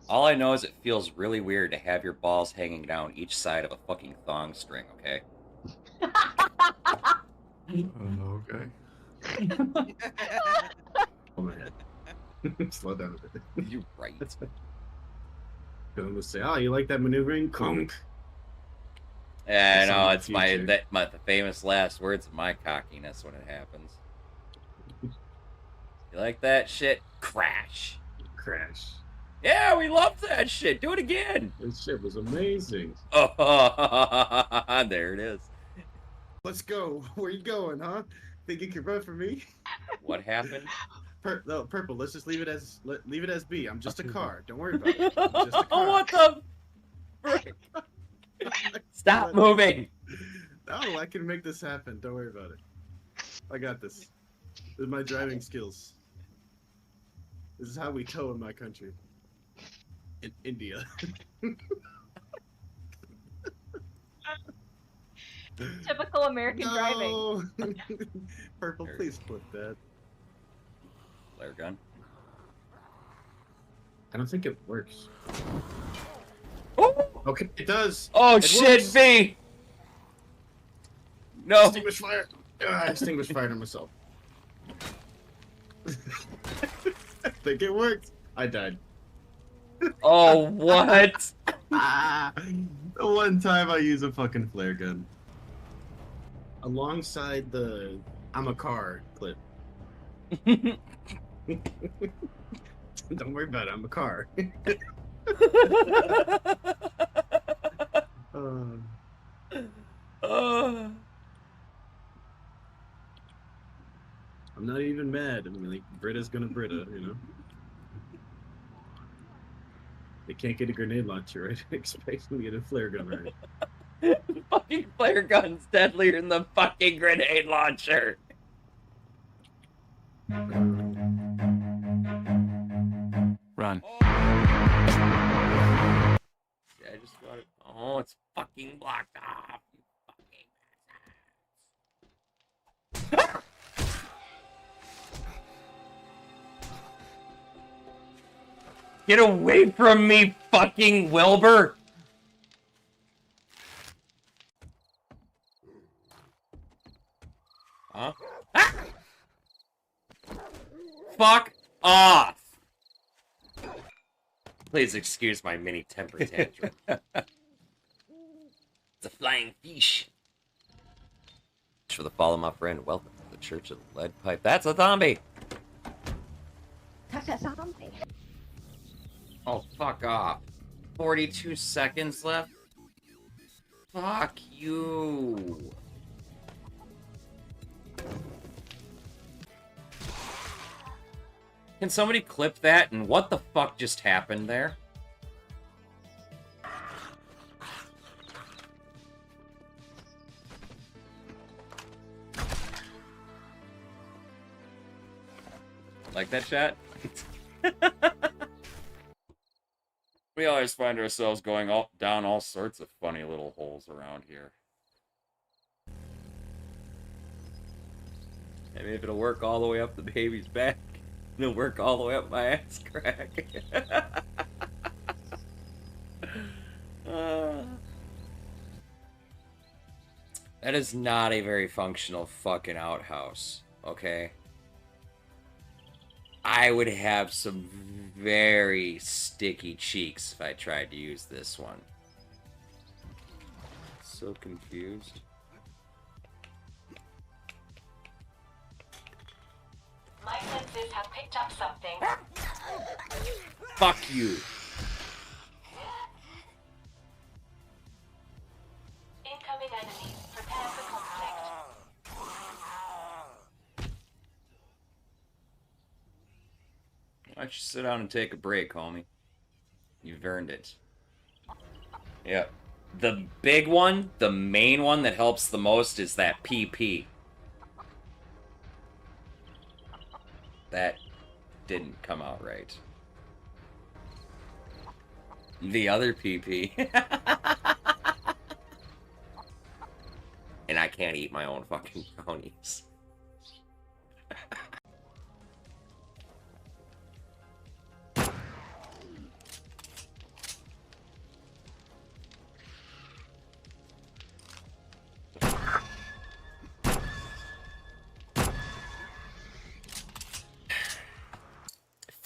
All I know is it feels really weird to have your balls hanging down each side of a fucking thong string, okay? Okay. Oh man. Slow down a bit. You're right. Gonna say, oh, you like that maneuvering? Clunk. Yeah, I Some know, of the it's future. the famous last words of my cockiness when it happens. You like that shit? Crash. Crash. Yeah, we love that shit. Do it again. This shit was amazing. Oh, there it is. Let's go. Where you going, huh? Think you can run for me? What happened? No, purple. Let's just leave it as B. I'm just a car. Don't worry about it. I'm just a car. What the frick? Stop moving. No, I can make this happen. Don't worry about it. I got this. This is my driving skills. This is how we tow in my country. In India. Typical American driving. Purple, please flip that. Flare gun. I don't think it works. Oh, Okay, it does. oh It shit, works. V. No. Extinguish fire. I extinguished fire to myself. I think it worked. I died. Oh, what? The one time I use a fucking flare gun. Alongside the I'm a car clip. Don't worry about it, I'm a car. I'm not even mad. I mean, like, Brita's gonna Brita, you know? They can't get a grenade launcher, right? Expect them to get a flare gun, right? Fucking flare gun's deadlier than the fucking grenade launcher. Run. Yeah, I just got it. Oh, it's fucking blocked off. You fucking Get away from me, fucking Wilbur! Huh? Ah! Fuck off! Please excuse my mini temper tantrum. It's a flying fish. For the follow, my friend. Welcome to the Church of the Lead Pipe. That's a zombie! That's a zombie. Oh, fuck off. 42 seconds left? Fuck you. Can somebody clip that? And what the fuck just happened there? Like that shot? We always find ourselves going down all sorts of funny little holes around here. Maybe if it'll work all the way up the baby's back, it'll work all the way up my ass crack. That is not a very functional fucking outhouse, okay? I would have some very sticky cheeks if I tried to use this one. So confused. My senses have picked up something. Fuck you. Incoming enemies. Prepare for conflict. Why don't you sit down and take a break, homie? You've earned it. Yep. The big one, the main one that helps the most is that PP. That didn't come out right. The other PP. And I can't eat my own fucking brownies.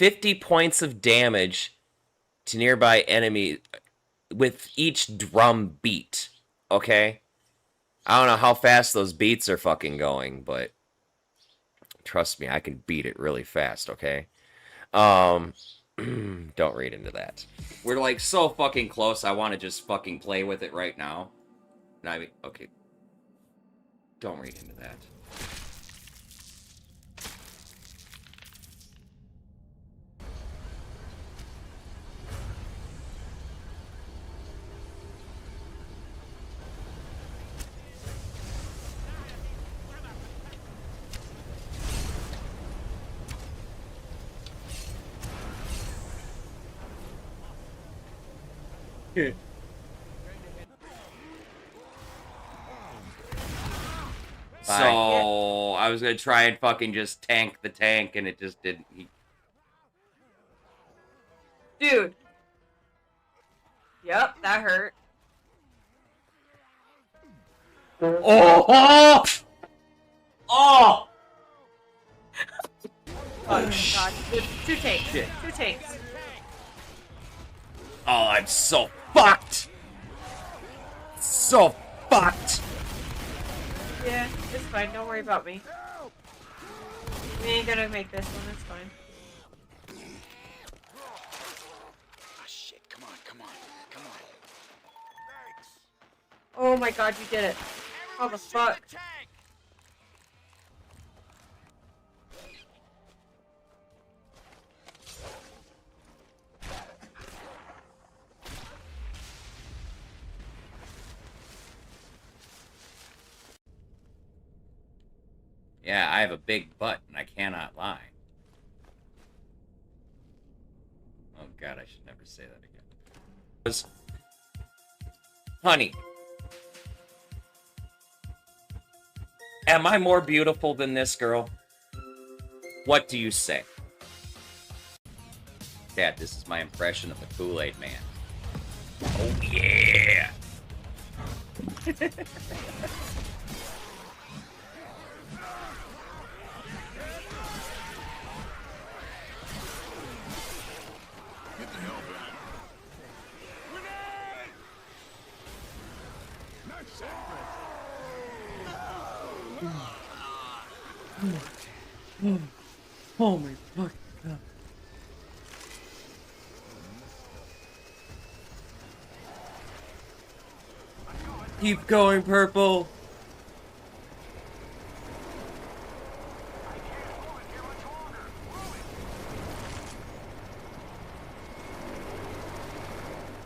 50 points of damage to nearby enemy with each drum beat. Okay? I don't know how fast those beats are fucking going, but trust me, I can beat it really fast, okay? Don't read into that. We're like so fucking close, I want to just fucking play with it right now. I mean, okay. Don't read into that. So, I was gonna try and fucking just tank the tank, and it just didn't. Dude. Yep, that hurt. Oh! Oh! Oh! Oh, God. Two tanks. Shit. Two tanks. Oh, I'm so fucked! So fucked! Yeah, it's fine. Don't worry about me. We ain't gonna make this one. It's fine. Oh, shit. Come on, come on, come on. Oh my God, you did it. How the fuck? Yeah, I have a big butt, and I cannot lie. Oh god, I should never say that again. Honey. Am I more beautiful than this girl? What do you say? Dad, this is my impression of the Kool-Aid Man. Oh yeah! Oh my fucking god. Keep going, purple.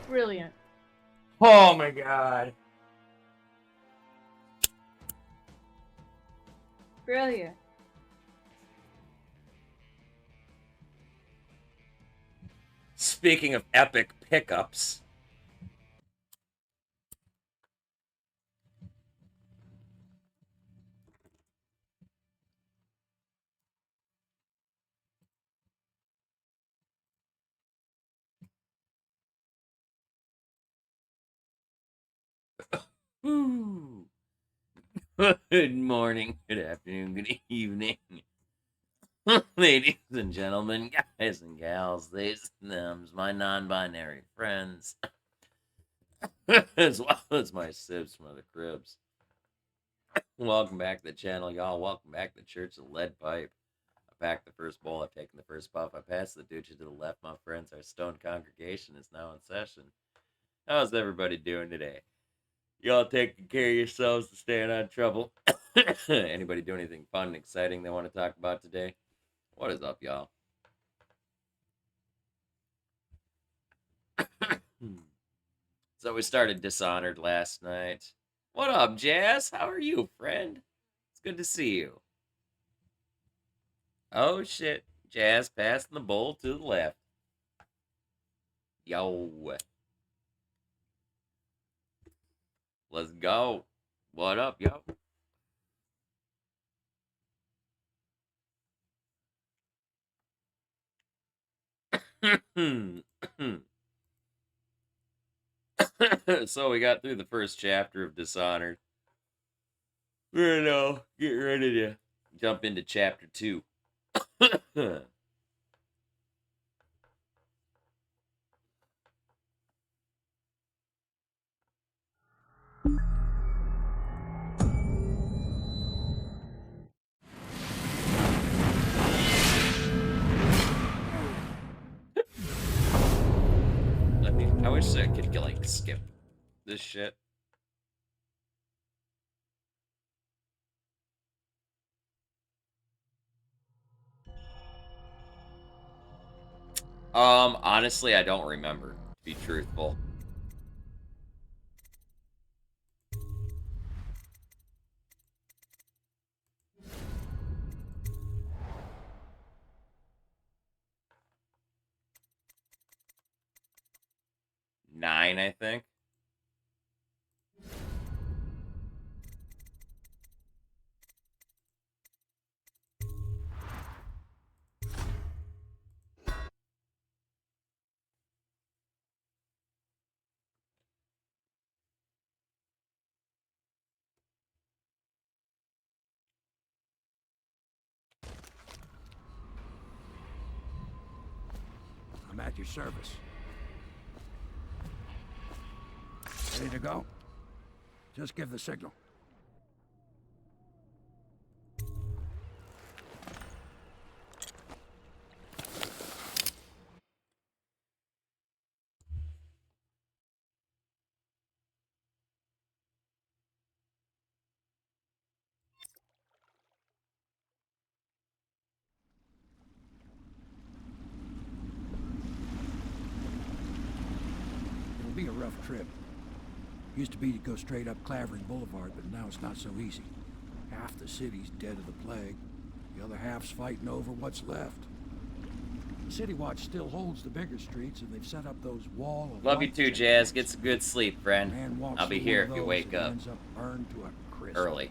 Brilliant. Oh my god. Brilliant. Speaking of epic pickups. Ooh. Good morning, good afternoon, good evening. Ladies and gentlemen, guys and gals, these and thems, my non-binary friends, as well as my sibs from other cribs. Welcome back to the channel, y'all. Welcome back to the Church of the Lead Pipe. I packed the first bowl, I've taken the first puff, I passed the doochie to the left, my friends. Our stone congregation is now in session. How's everybody doing today? Y'all taking care of yourselves to staying out of trouble? Anybody do anything fun and exciting they want to talk about today? What is up, y'all? So we started Dishonored last night. What up, Jazz? How are you, friend? It's good to see you. Oh, shit. Jazz passing the bowl to the left. Yo. Let's go. What up, yo? So we got through the first chapter of Dishonored. We're now getting ready to jump into chapter 2. I wish I could like skip this shit. Honestly, I don't remember, to be truthful. Nine, I think. I'm at your service. Ready to go? Just give the signal. It'll be a rough trip. Used to be to go straight up Clavering Boulevard, but now it's not so easy. Half the city's dead of the plague. The other half's fighting over what's left. The City Watch still holds the bigger streets, and they've set up those wall of Love you lights too, and Jazz. things. Get some good sleep, friend. Man walks I'll be through here one if you of wake those and up ends up burned to a crisp. early.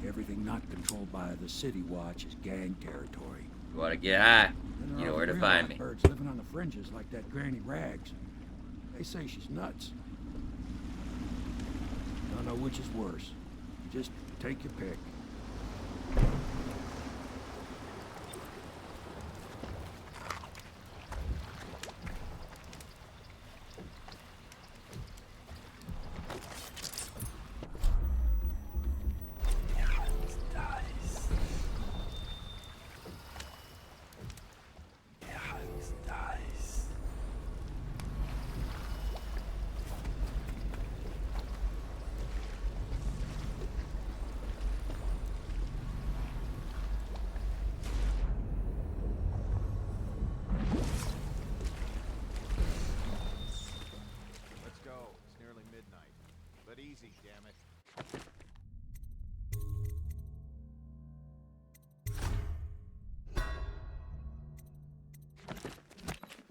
Everything not controlled by the City Watch is gang territory. You want to get high? Then there You know are where to real find me. birds living on the fringes like that Granny Rags. They say she's nuts. Don't know which is worse. Just take your pick. Let's go. It's nearly midnight. But easy, damn it.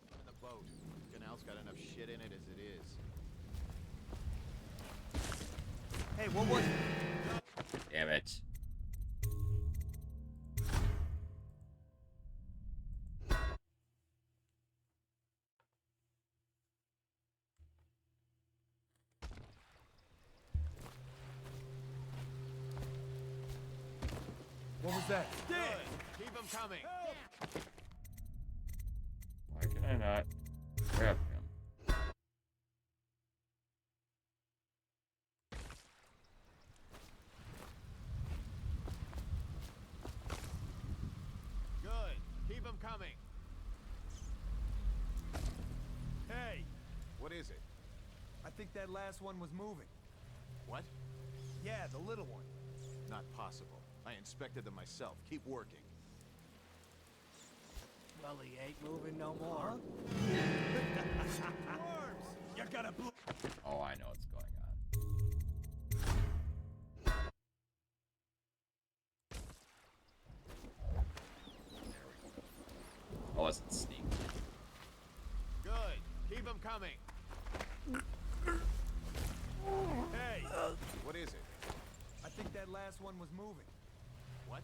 In the boat. Canal's got enough shit in it as it is. Hey, what was Damn it. What was that? Good. Keep them coming. Why can I not grab him? Good. Keep them coming. Hey, What is it? I think that last one was moving. What? Yeah, the little one. Not possible. I inspected them myself. Keep working. Well, he ain't moving no more. Worms! You gotta blue. Oh, I know what's going on. I wasn't sneaking. Good. Keep them coming. Hey, What is it? I think that last one was moving. What?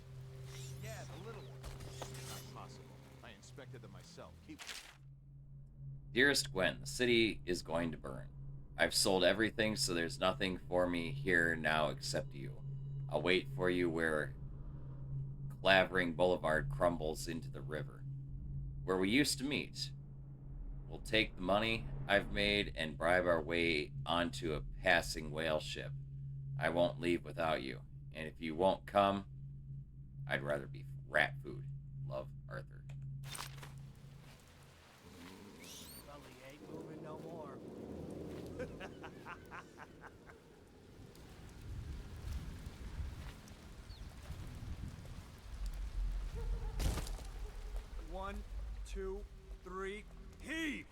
Yeah, the little one. Not possible. I inspected them myself. Keep. Dearest Gwen, the city is going to burn. I've sold everything, so there's nothing for me here now except you. I'll wait for you where Clavering Boulevard crumbles into the river, where we used to meet. We'll take the money I've made and bribe our way onto a passing whale ship. I won't leave without you, and if you won't come, I'd rather be rat food. Love, Arthur. Well, he ain't moving no more. 2, 3, heave!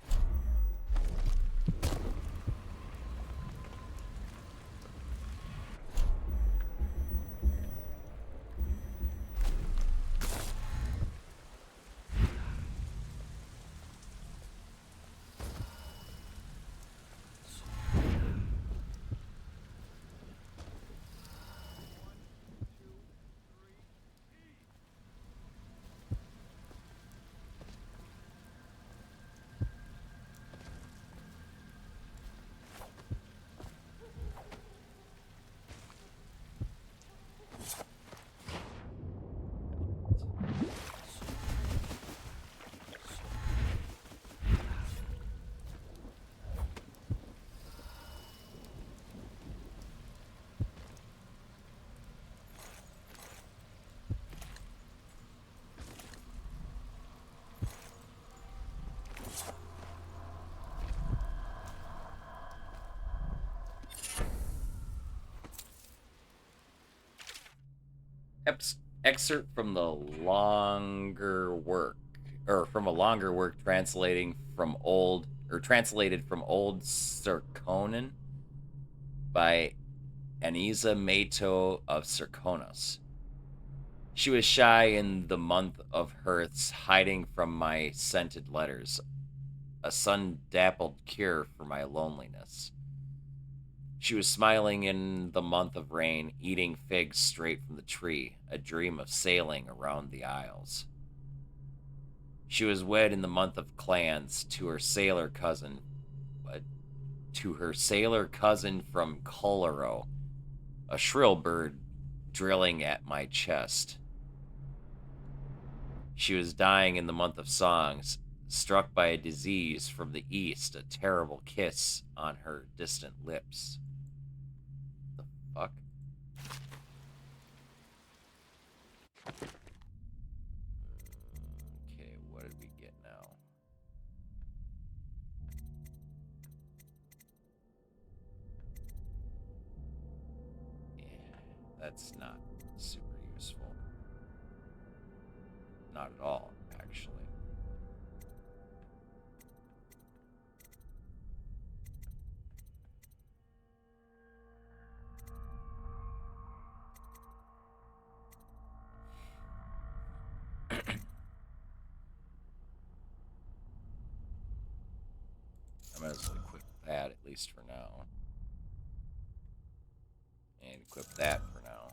Excerpt from the longer work, or from a longer work translated from old Serkonan by Anisa Mato of Serkonos. She was shy in the month of hearths, hiding from my scented letters, a sun-dappled cure for my loneliness. She was smiling in the month of rain, eating figs straight from the tree, a dream of sailing around the isles. She was wed in the month of clans to her sailor cousin from Coloro, a shrill bird drilling at my chest. She was dying in the month of songs, struck by a disease from the east, a terrible kiss on her distant lips. The fuck? Okay, what did we get now? Yeah, that's not super useful. Not at all, actually. I might as well equip that, at least for now. And equip that for now.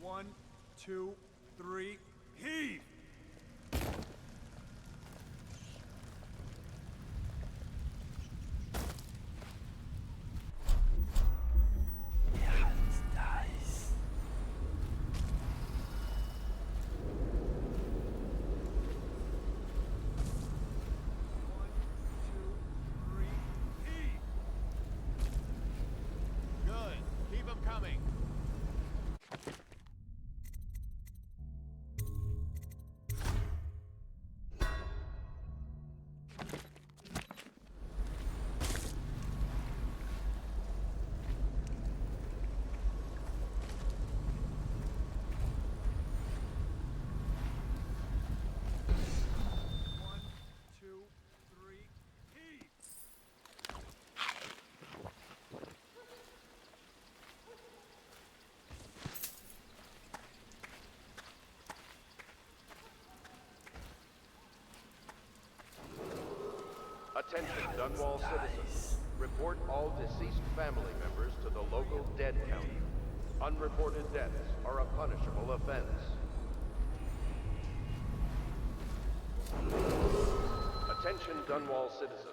One, two, three, heave! One, two, three, heave! Good. Keep them coming. Attention, Dunwall citizens. Report all deceased family members to the local dead counter. Unreported deaths are a punishable offense. Attention, Dunwall citizens.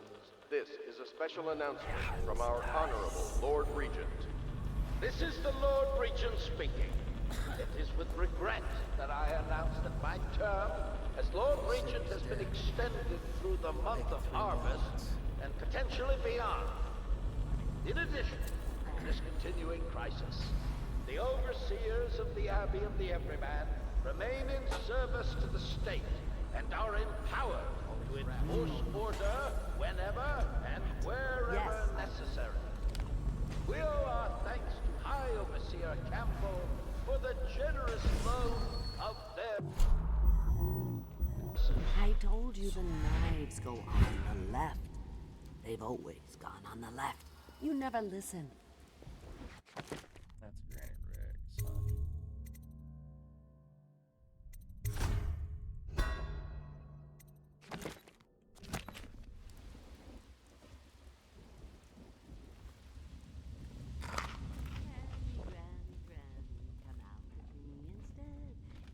This is a special announcement from our Honorable Lord Regent. This is the Lord Regent speaking. It is with regret that I announce that my term as Lord Regent has been extended through the month of harvest and potentially beyond. In addition to this continuing crisis, the overseers of the Abbey of the Everyman remain in service to the state and are empowered to enforce order whenever and wherever necessary. We owe our thanks to High Overseer Campbell for the generous loan of their... I told you the knives go on the left. They've always gone on the left. You never listen. That's Granny Riggs, son.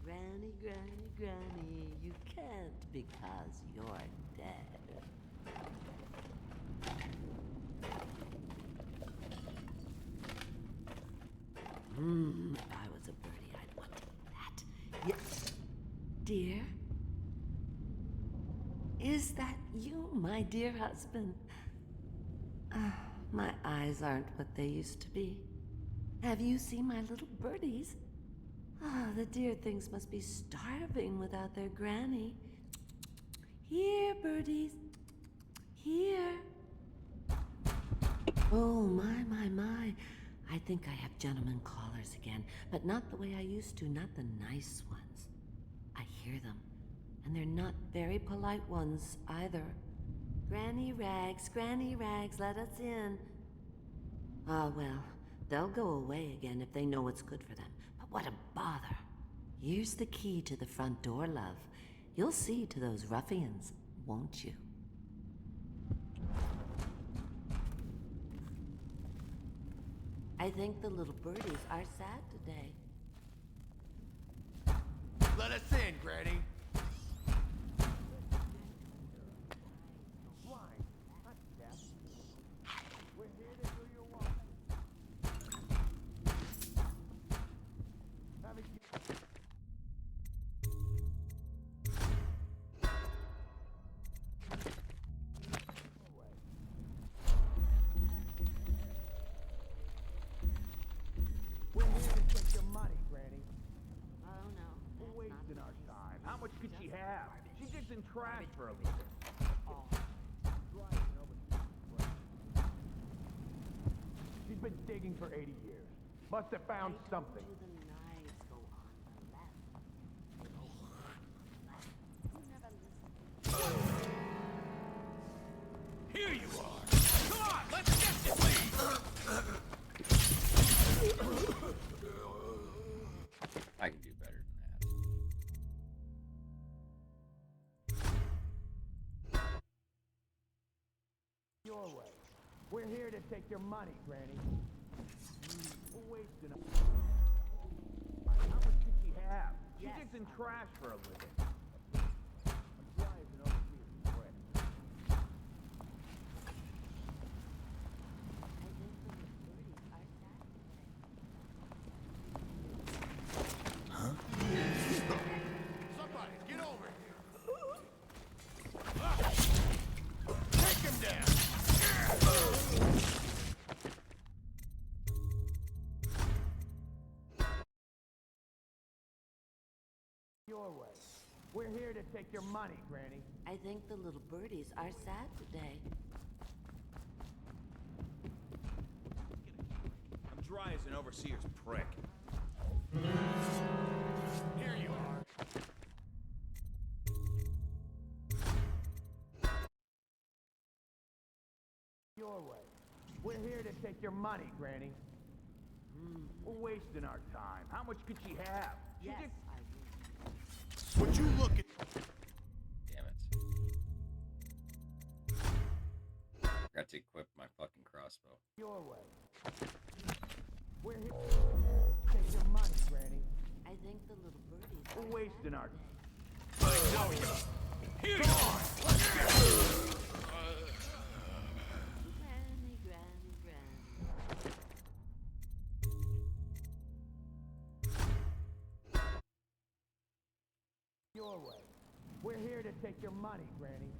Granny, Granny, Granny, you can't because you're dead. If I was a birdie, I'd want to eat that. Yes. Dear? Is that you, my dear husband? My eyes aren't what they used to be. Have you seen my little birdies? The dear things must be starving without their granny. Here, birdies. Here. Oh, my. I think I have gentlemen callers again, but not the way I used to, not the nice ones. I hear them, and they're not very polite ones either. Granny Rags, let us in. Ah, well, they'll go away again if they know what's good for them. But what a bother. Here's the key to the front door, love. You'll see to those ruffians, won't you? I think the little birdies are sad today. Let us in, Granny. We're here to do your walk. We're here to take your money, Granny. Oh, no. We're wasting our time. How much could she have? She digs in trash for a living. She's been digging for 80 years. Must have found something. The knives go on the left. You never listen. Here you are. Come on, let's get this thing. I can do better than that. Your way. We're here to take your money, Granny. We're wasting our... How much could she have? She digs in trash for a living. I'm driving over here for bread. Somebody, get over here. Take him down. Your way. We're here to take your money, Granny. I think the little birdies are sad today. I'm dry as an overseer's prick. Here you are. Your way. We're here to take your money, Granny. We're wasting our time. How much could she have? She Yes, digs... I will. Would you look at... Damn it. forgot to equip my fucking crossbow. Your way. We're here. Take your money, Granny. I think the little birdies We're wasting our. Granny, Granny, Granny. Your way. We're here to take your money, Granny.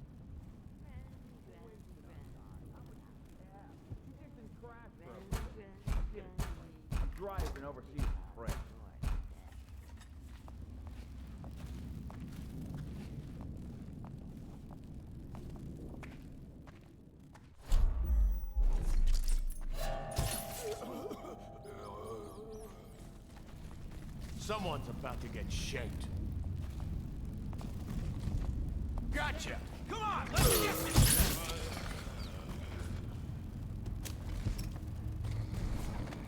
I'm driving overseas, Fred. Someone's about to get shaped. Gotcha! Come on, let's get this!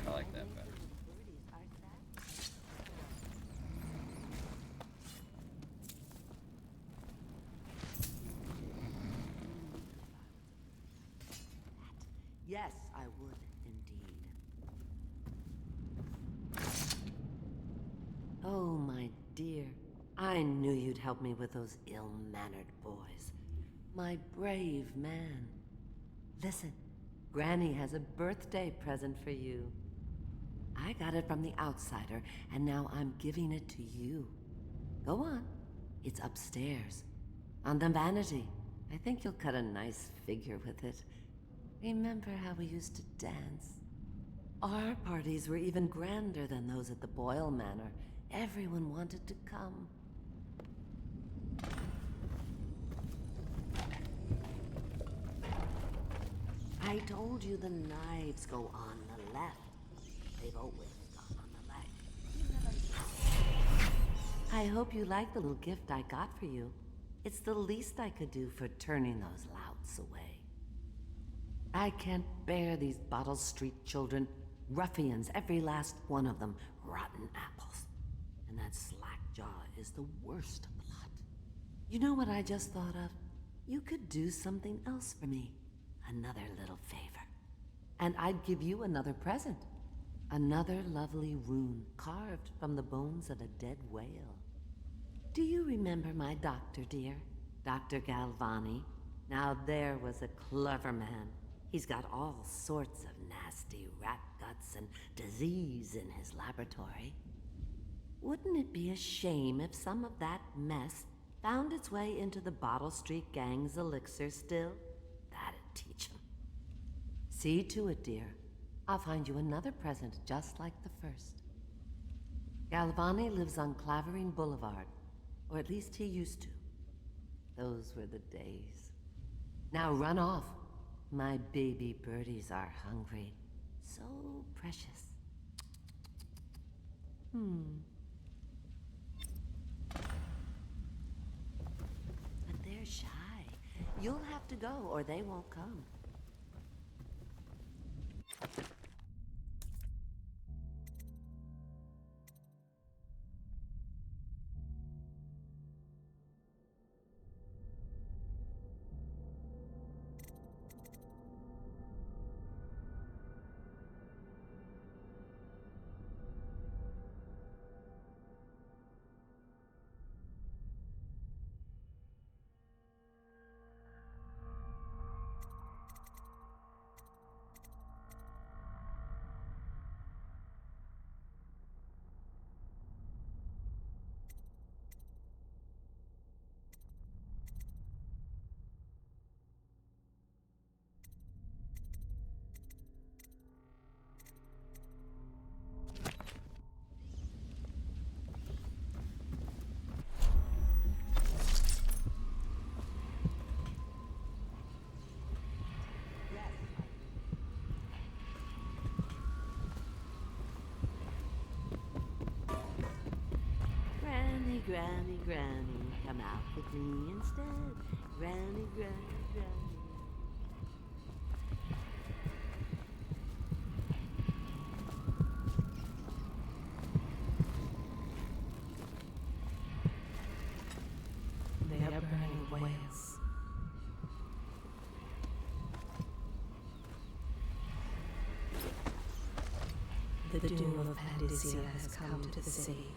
I like that better. Yes, I would indeed. Oh, my dear. I knew you'd help me with those ill-mannered boys. My brave man. Listen, Granny has a birthday present for you. I got it from the outsider, and now I'm giving it to you. Go on. It's upstairs. On the vanity. I think you'll cut a nice figure with it. Remember how we used to dance? Our parties were even grander than those at the Boyle Manor. Everyone wanted to come. I told you the knives go on the left. They've always gone on the left. I hope you like the little gift I got for you. It's the least I could do for turning those louts away. I can't bear these Bottle Street children. Ruffians, every last one of them. Rotten apples. And that slack jaw is the worst of the lot. You know what I just thought of? You could do something else for me. Another little favor. And I'd give you another present. Another lovely rune carved from the bones of a dead whale. Do you remember my doctor, dear? Dr. Galvani? Now there was a clever man. He's got all sorts of nasty rat guts and disease in his laboratory. Wouldn't it be a shame if some of that mess found its way into the Bottle Street Gang's elixir still? That'd teach him. See to it, dear. I'll find you another present just like the first. Galvani lives on Clavering Boulevard, or at least he used to. Those were the days. Now run off. My baby birdies are hungry. So precious. But they're shy. You'll have to go, or they won't come. Granny, Granny, come out with me instead. Granny, Granny, Granny. They are burning whales. The doom of Panacea has come to the city.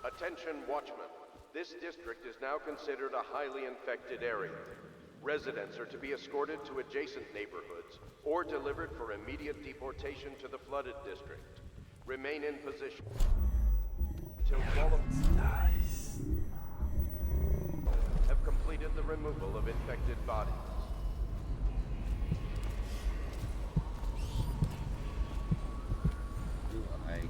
Attention, Watchmen. This district is now considered a highly infected area. Residents are to be escorted to adjacent neighborhoods or delivered for immediate deportation to the flooded district. Remain in position until have completed the removal of infected bodies. Do I get that?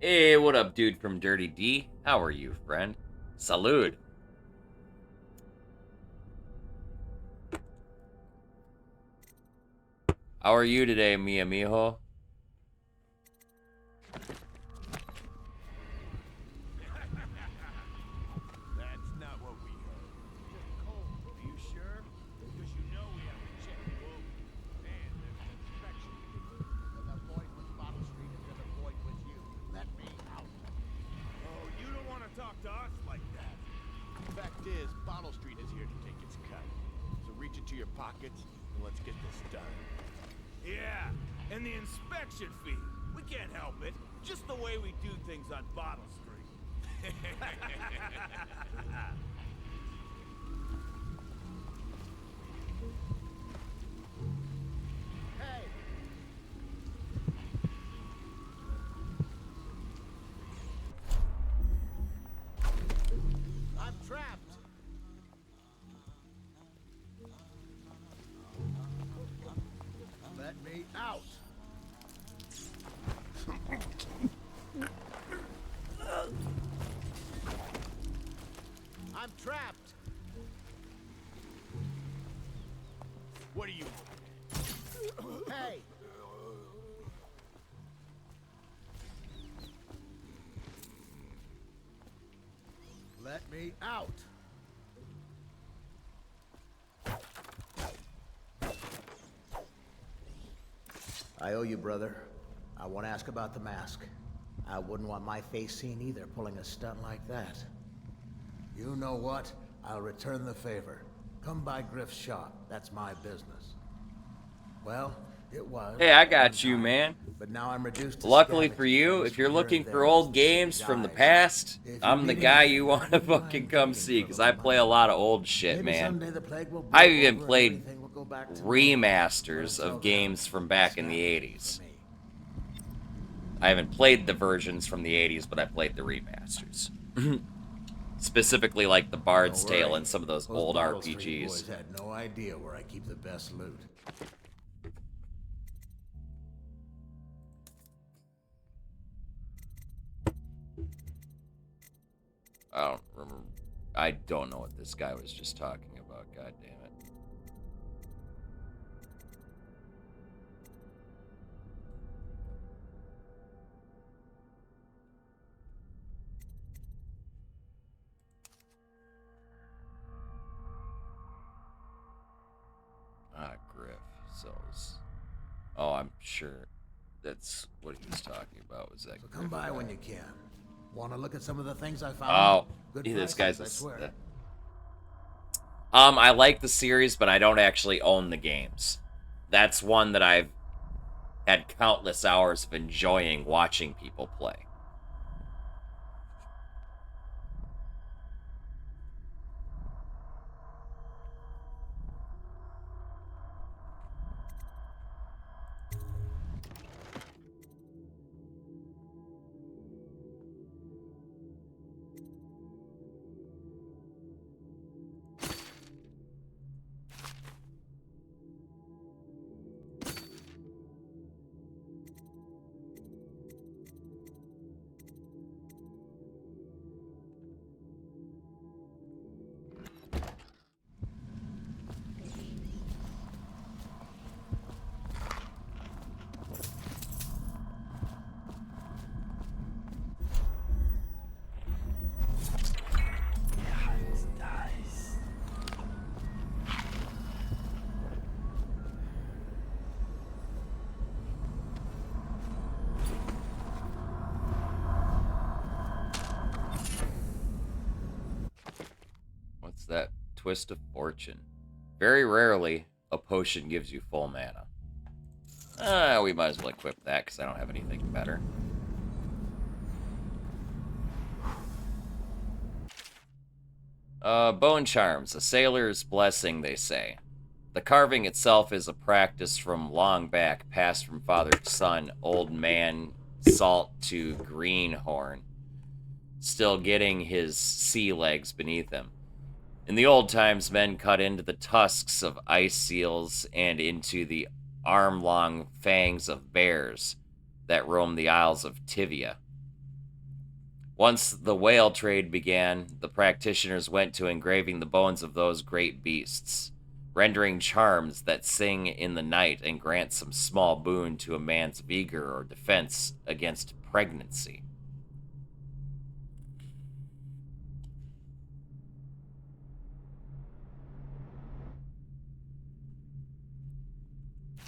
Hey, what up, dude from Dirty D? How are you, friend? Salud. How are you today, mi amigo? That's not what we heard. Just cold. Are you sure? Because you know we have to check you over. And there's an inspection to do. When the void was Bottle Street until the void was you. Let me out. Oh, you don't want to talk to us like that. Fact is, Bottle Street is here to take its cut. So reach into your pockets and let's get this done. Yeah, and the inspection fee. We can't help it. Just the way we do things on Bottle Street. Hey! I'm trapped! Let me out! I'm trapped! What do you want? Hey! Let me out! I owe you, brother. I want to ask about the mask. I wouldn't want my face seen either, pulling a stunt like that. You know what? I'll return the favor. Come by Griff's shop. That's my business. Well, it was. Hey, I at got one you, time, man. But now I'm reduced to Luckily for scavenging you, things if you're from here looking and for there as old the city games from the dies. past, If you I'm the meet guy anything you I want to wouldn't mind fucking come trading see, for a because little I play a money. lot of old shit, Maybe man. someday the plague will blow I've even over and played everything will go back to normal. remasters But of until games then, from back in the scavenging 80s. for me. I haven't played the versions from the 80s, but I played the remasters. Specifically like the Bard's Don't Tale worry. and some of those Those old Bottle Street RPGs. boys had no idea where I keep the best loot. I don't remember. I don't know what this guy was just talking about. God damn it. Griff sells. Oh, I'm sure that's what he was talking about. Was that? So come by when you can. Want to look at some of the things I found? Oh, Good this prices, guy's I swear. I like the series, but I don't actually own the games. That's one that I've had countless hours of enjoying watching people play. What's that? Twist of Fortune. Very rarely, a potion gives you full mana. We might as well equip that, because I don't have anything better. Bone Charms. A sailor's blessing, they say. The carving itself is a practice from long back, passed from father to son, old man salt to greenhorn, still getting his sea legs beneath him. In the old times, men cut into the tusks of ice seals and into the arm-long fangs of bears that roam the Isles of Tivia. Once the whale trade began, the practitioners went to engraving the bones of those great beasts, rendering charms that sing in the night and grant some small boon to a man's vigor or defense against pregnancy.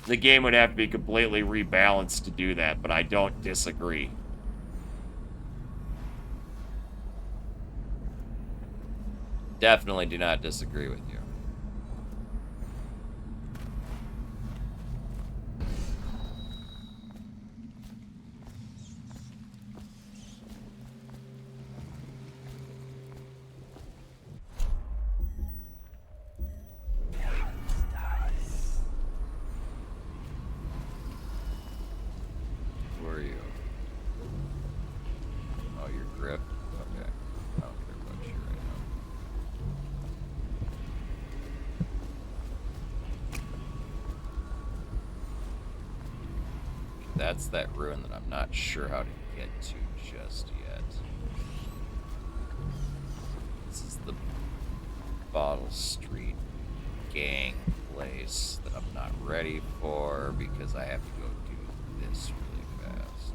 The game would have to be completely rebalanced to do that, but I don't disagree. Definitely do not disagree with you. Who are you? Oh, you're Griff? Okay. I don't care about you right now. That's that ruin that I'm not sure how to get to just yet. This is the Bottle Street gang place that I'm not ready for because I have to go do this really fast.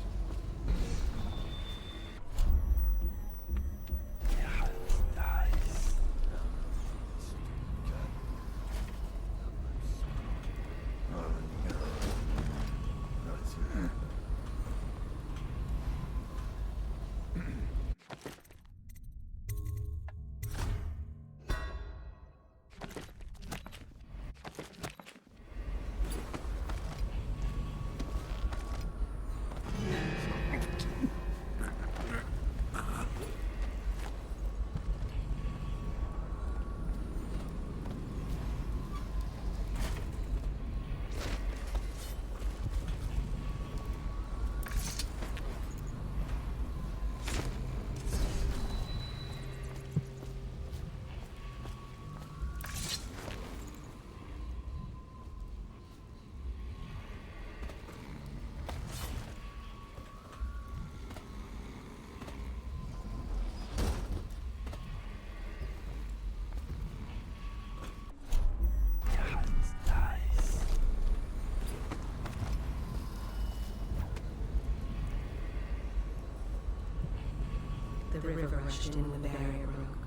The river rushed in when the barrier broke.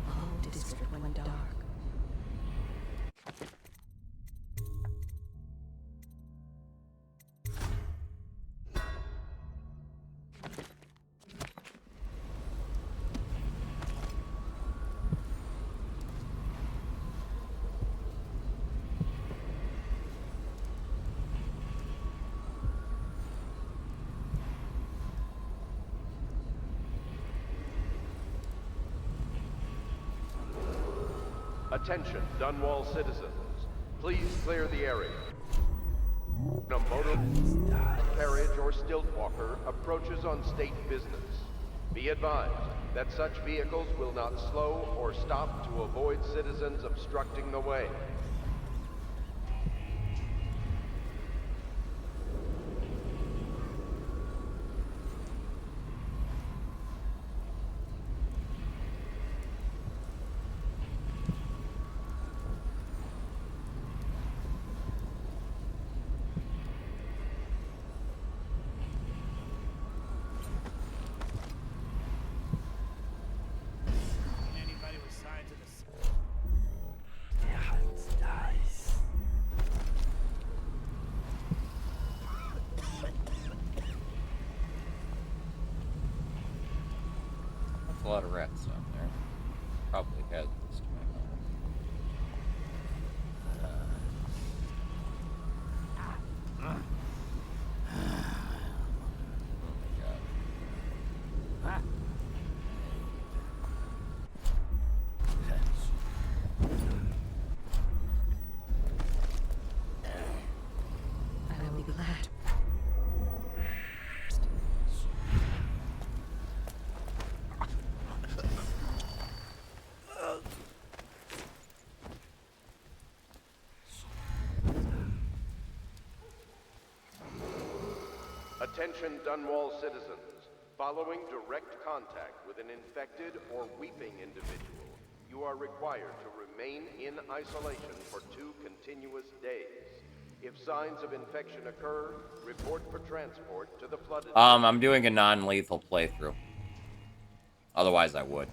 The whole district went dark. Attention, Dunwall citizens. Please clear the area. A motor, carriage, or stilt walker approaches on state business. Be advised that such vehicles will not slow or stop to avoid citizens obstructing the way. Anybody with signs of the That's a lot of rats down there. Probably hazardous to my health. Oh my god. I will be glad. Attention, Dunwall citizens. Following direct contact with an infected or weeping individual, you are required to remain in isolation for 2 continuous days. If signs of infection occur, report for transport to the flooded. I'm doing a non-lethal playthrough. Otherwise, I would.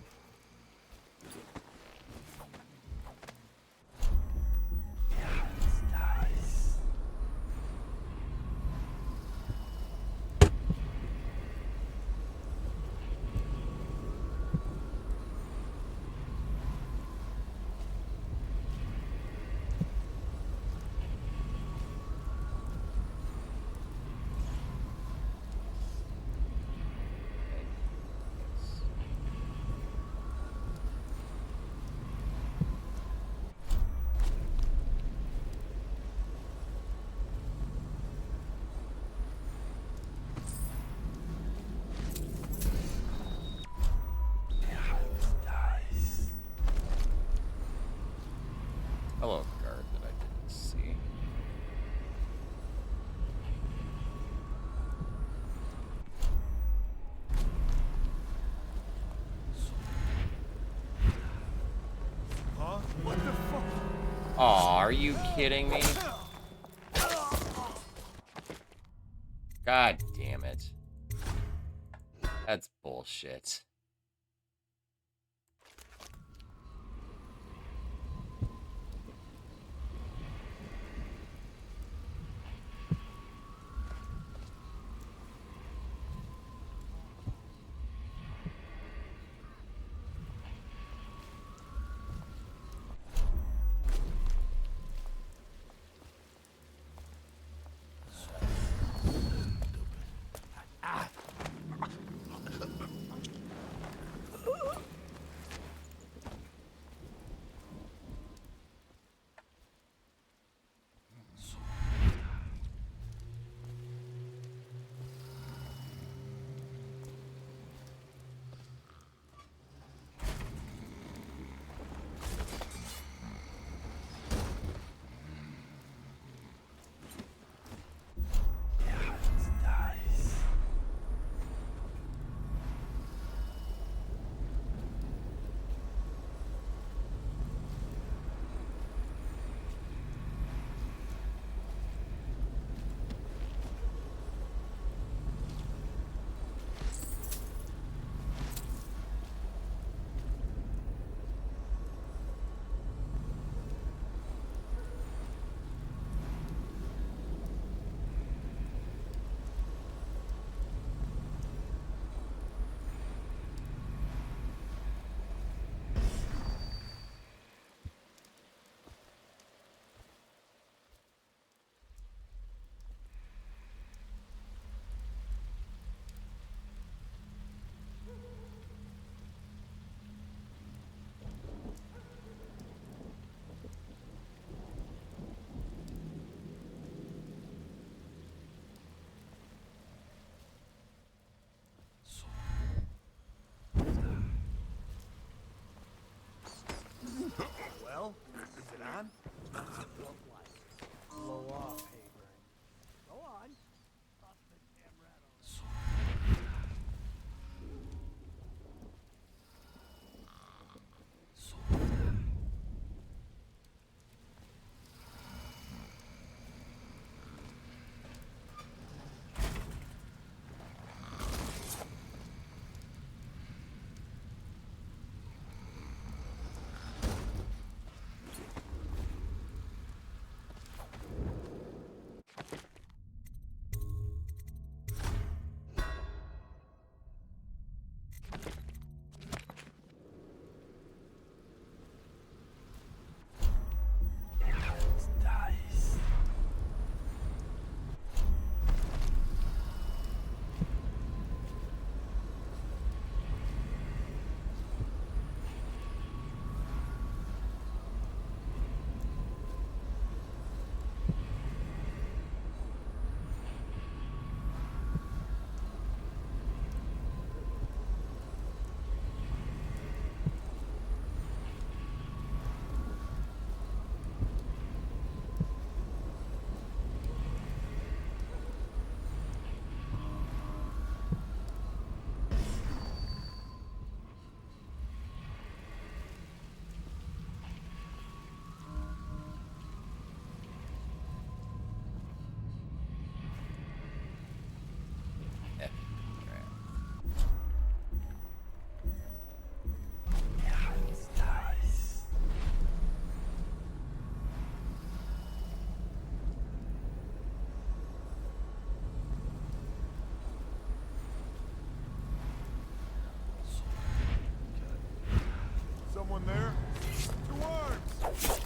Hello, guard that I didn't see. Huh? What the fuck? Aw, are you kidding me? God damn it. That's bullshit. it on? What's it look like? Blow off, hey, Bernie. Go on. Toss the damn rat on. Someone there? To arms!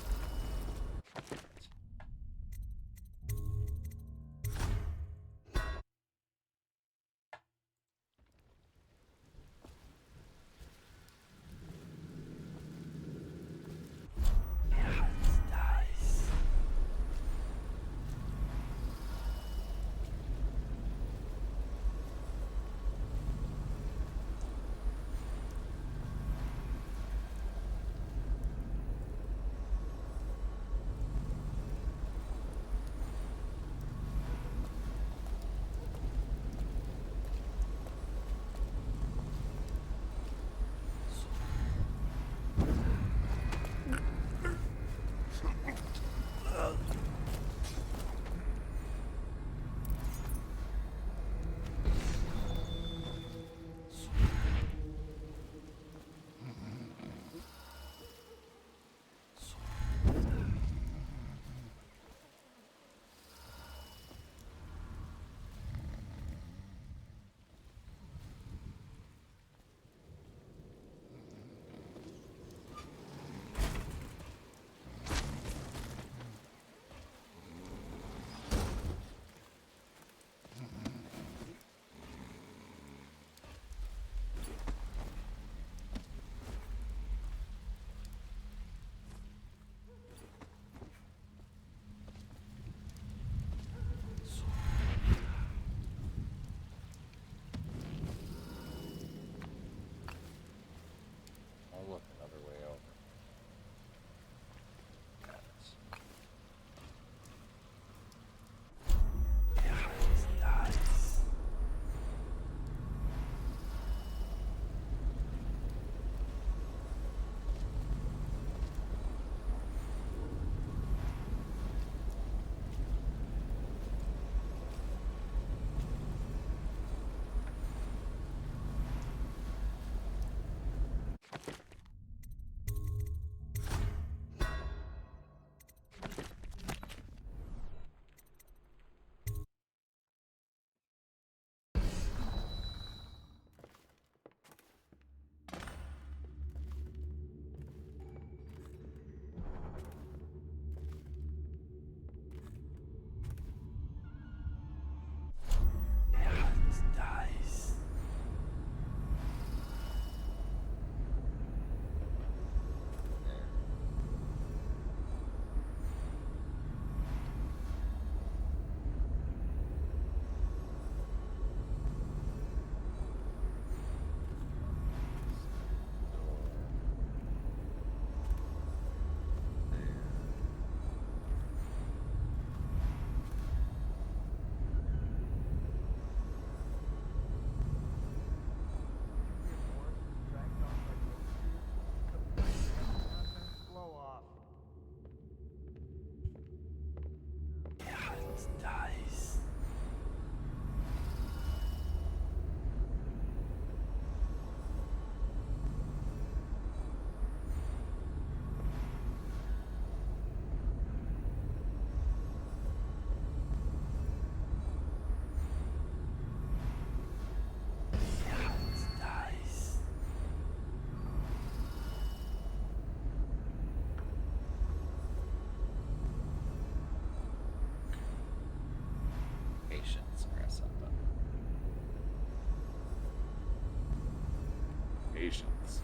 Impatience.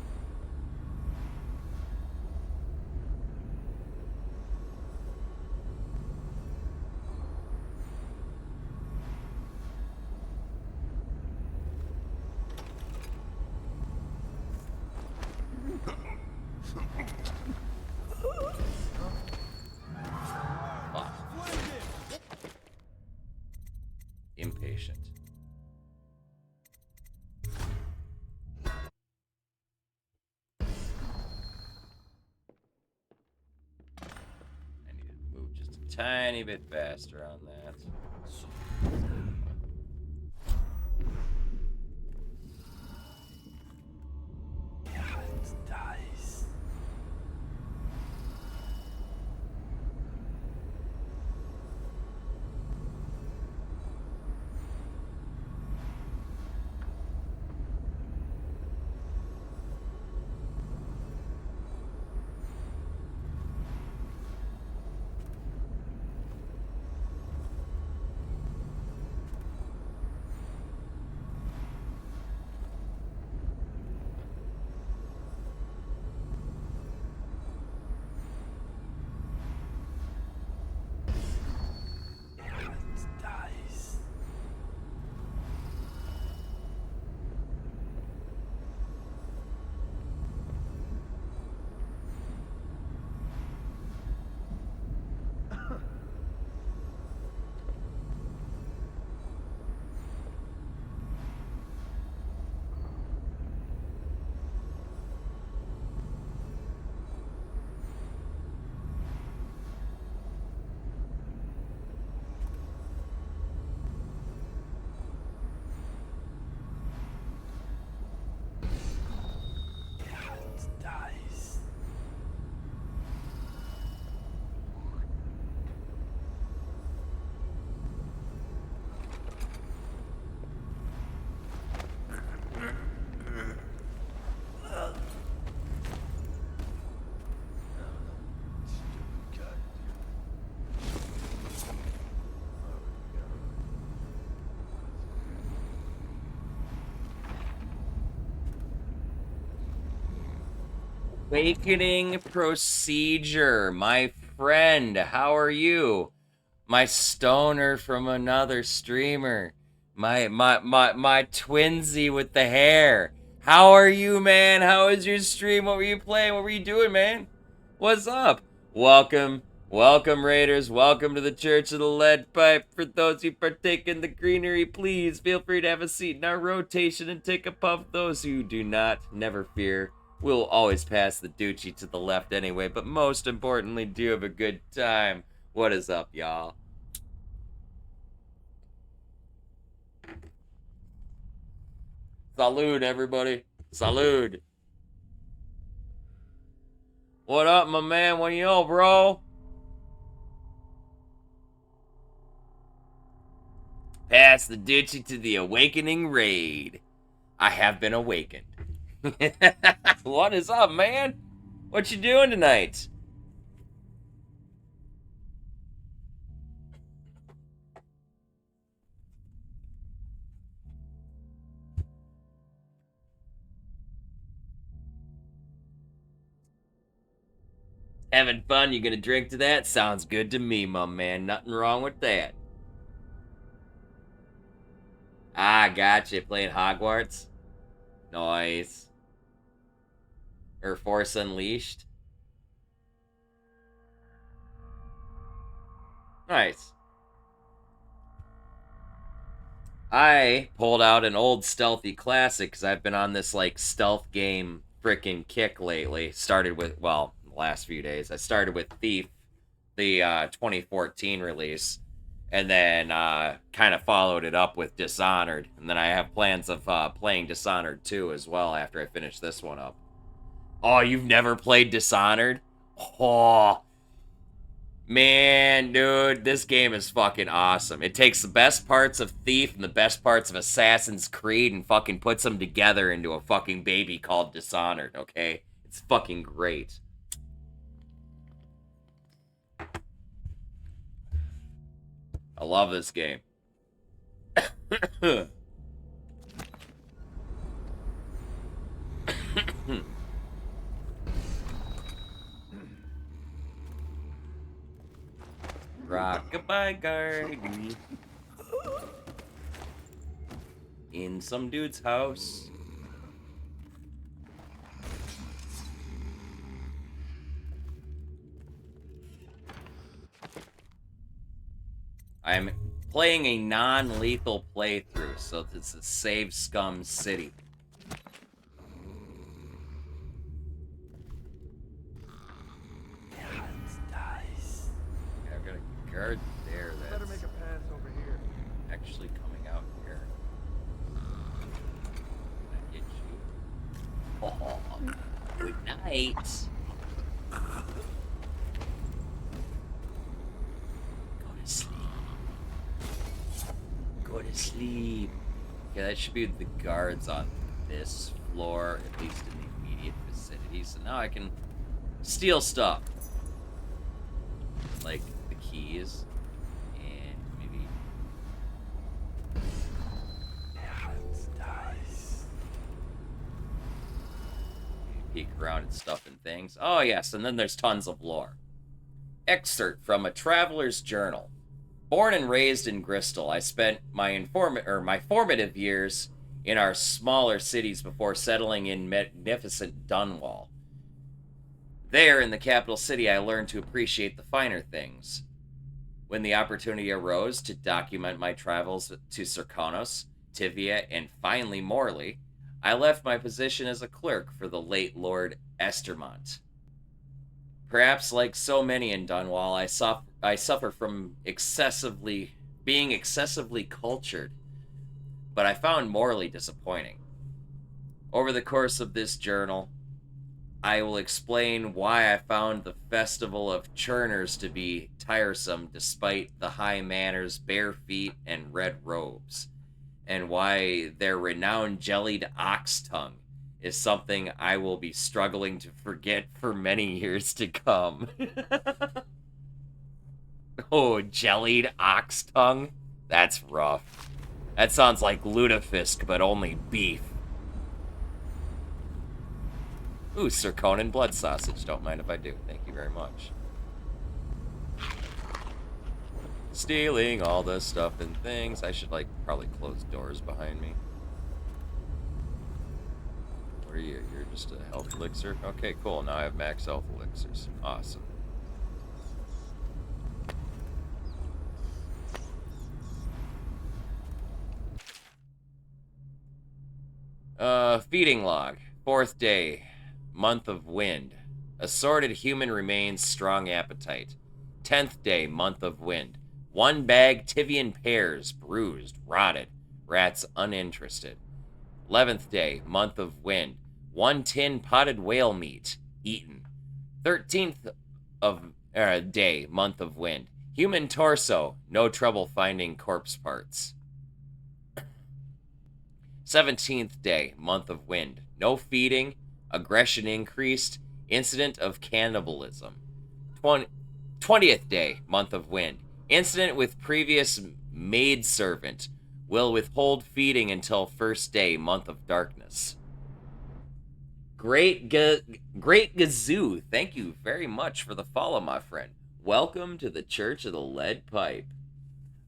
Impatient. I need to move just a tiny bit faster on that. Dice. Dice. Dice. Awakening procedure, my friend. How are you? My stoner from another streamer. My twinsy with the hair. How are you, man? How was your stream? What were you playing? What were you doing, man? What's up? Welcome. Welcome, Raiders. Welcome to the Church of the Lead Pipe. For those who partake in the greenery, please feel free to have a seat in our rotation and take a puff. Those who do not, never fear. We'll always pass the doochie to the left anyway, but most importantly, do have a good time. What is up, y'all? Salud, everybody. Salud. What up, my man? What you know, bro? Pass the doochie to the awakening raid. I have been awakened. What is up, man? What you doing tonight? Having fun? You gonna drink to that? Sounds good to me, my man. Nothing wrong with that. Ah, gotcha. Playing Hogwarts? Nice. Or Force Unleashed? Nice. I pulled out an old stealthy classic because I've been on this like stealth game freaking kick lately. Started with, well, the last few days. I started with Thief, the 2014 release, and then kind of followed it up with Dishonored. And then I have plans of playing Dishonored 2 as well after I finish this one up. Oh, you've never played Dishonored? Oh, man, dude, this game is fucking awesome. It takes the best parts of Thief and the best parts of Assassin's Creed and fucking puts them together into a fucking baby called Dishonored, okay? It's fucking great. I love this game. Rock-a-bye garden. In some dude's house. I'm playing a non-lethal playthrough, so it's a save scum city. I've got a guard there that's Better make a pass over here. actually coming out here. Can I get you? Oh, good night. Go to sleep. Go to sleep. Okay, that should be the guards on this floor, at least in the immediate vicinity. So now I can steal stuff. Like the keys. And maybe... peek around at stuff and things. Oh, yes, and then there's tons of lore. Excerpt from a traveler's journal. Born and raised in Bristol, I spent my formative years in our smaller cities before settling in magnificent Dunwall. There, in the capital city, I learned to appreciate the finer things. When the opportunity arose to document my travels to Serkonos, Tivia, and finally Morley, I left my position as a clerk for the late Lord Estermont. Perhaps like so many in Dunwall, I suffer from being excessively cultured, but I found Morley disappointing. Over the course of this journal, I will explain why I found the Festival of Churners to be tiresome despite the high manners, bare feet, and red robes, and why their renowned jellied ox tongue is something I will be struggling to forget for many years to come. Oh, jellied ox tongue? That's rough. That sounds like lutefisk, but only beef. Ooh, Sir Conan blood sausage. Don't mind if I do. Thank you very much. Stealing all the stuff and things. I should, like, probably close doors behind me. What are you? You're just a health elixir? Okay, cool. Now I have max health elixirs. Awesome. Feeding log. 4th day. Month of wind. Assorted human remains, strong appetite. 10th day, month of wind. 1 bag Tivian pears, bruised, rotted. Rats uninterested. 11th day, month of wind. 1 tin potted whale meat, eaten. 13th of day, month of wind. Human torso, no trouble finding corpse parts. 17th day, month of wind. No feeding, aggression increased, incident of cannibalism. 20th day, month of wind. Incident with previous maidservant. Will withhold feeding until 1st day, month of darkness. Great Gazoo, thank you very much for the follow, my friend. Welcome to the Church of the Lead Pipe.